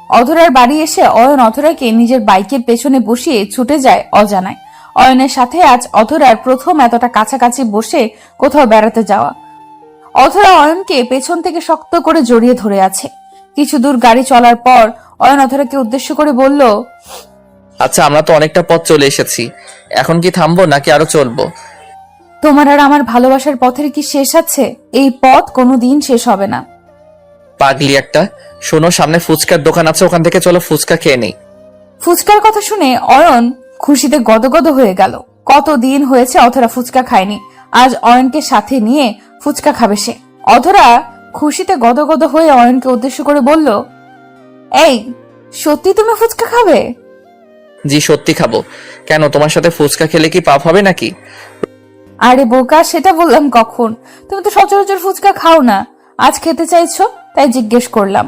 অধরার বাড়ি এসে অয়ন অধরাকে নিজের বাইকের পেছনে বসিয়ে ছুটে যায় অজানায়। অয়নের সাথে আজ অধরার প্রথম এতটা কাছাকাছি বসে কোথাও বেড়াতে যাওয়া। অধরা অয়নকে পেছন থেকে শক্ত করে জড়িয়ে ধরে আছে। কিছু দূর গাড়ি চলার পর অয়ন অধরাকে উদ্দেশ্য করে বলল, আচ্ছা, আমরা তো অনেকটা পথ চলে এসেছি, এখন কি থামবো নাকি আরো চলবো? তোমার আর আমার ভালোবাসার পথের কি শেষ আছে? এই পথ কোনোদিন শেষ হবে না। পাগলি একটা। শোনো, সামনে ফুচকার দোকান আছে, ওখান থেকে চলো ফুচকা খেয়ে নেই। ফুচকার কথা শুনে অয়ন খুশিতে গদগদ হয়ে গেল। কতদিন হয়েছে অধরা ফুচকা খায়নি, আজ অয়নকে সাথে নিয়ে ফুচকা খাবে সে। অধরা খুশিতে গদগদ হয়ে অয়নকে উদ্দেশ্য করে বলল, এই, সত্যি তুমি ফুচকা খাবে? জি, সত্যি খাবো। কেন, তোমার সাথে ফুচকা খেলে কি পাপ হবে নাকি? আরে বোকা, সেটা বললাম কখন? তুমি তো সচরাচর ফুচকা খাও না, আজ খেতে চাইছো তাই জিজ্ঞেস করলাম।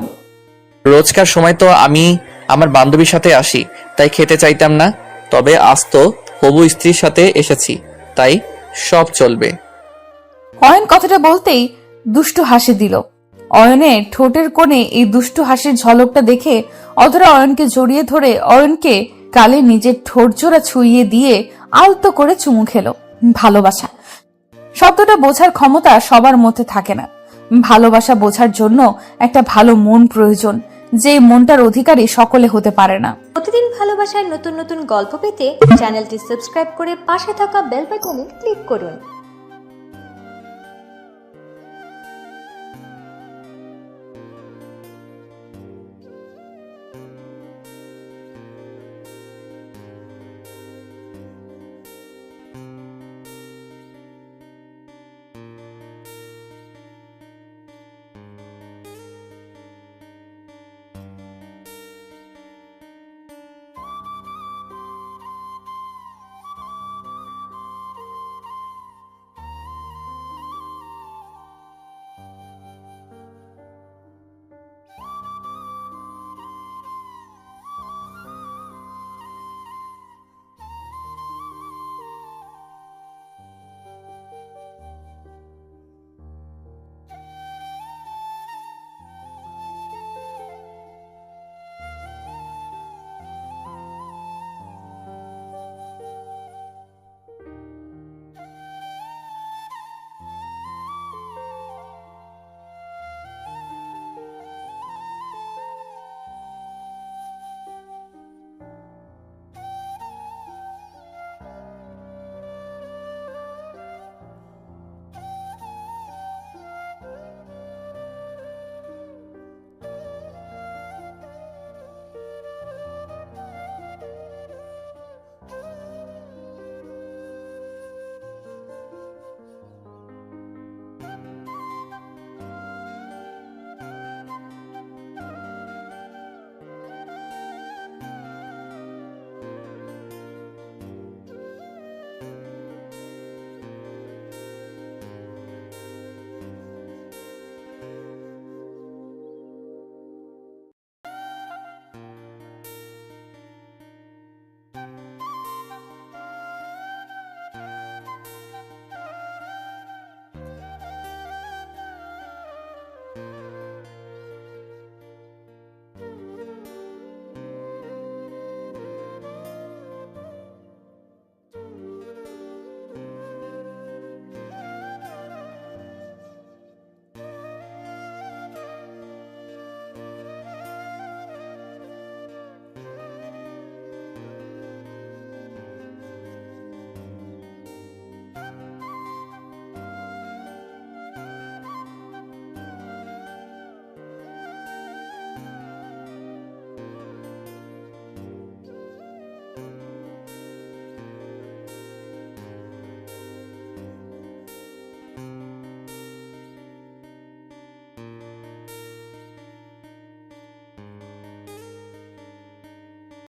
রোজকার সময় তো আমি আমার বান্ধবীর সাথে আসি, তাই খেতে চাইতাম না। তবে আজ তো হবু স্ত্রীর সাথে এসেছি, তাই সব চলবে। অয়ন কথাটা বলতেই দুষ্টু হাসি দিল। অয়নের ঠোঁটের কোণে এই দুষ্টু হাসির ঝলকটা দেখে অধরা অয়নকে জড়িয়ে ধরে অয়নকে গালে নিজের ঠোঁট জোড়া ছুঁইয়ে দিয়ে আলতো করে চুমু খেলো। ভালোবাসা শব্দটা বোঝার ক্ষমতা সবার মধ্যে থাকে না। ভালোবাসা বোঝার জন্য একটা ভালো মন প্রয়োজন, যে মনটার অধিকারী সকলে হতে পারে না। প্রতিদিন ভালোবাসার নতুন নতুন গল্প পেতে চ্যানেলটি সাবস্ক্রাইব করে পাশে থাকা বেল বাটনে ক্লিক করুন।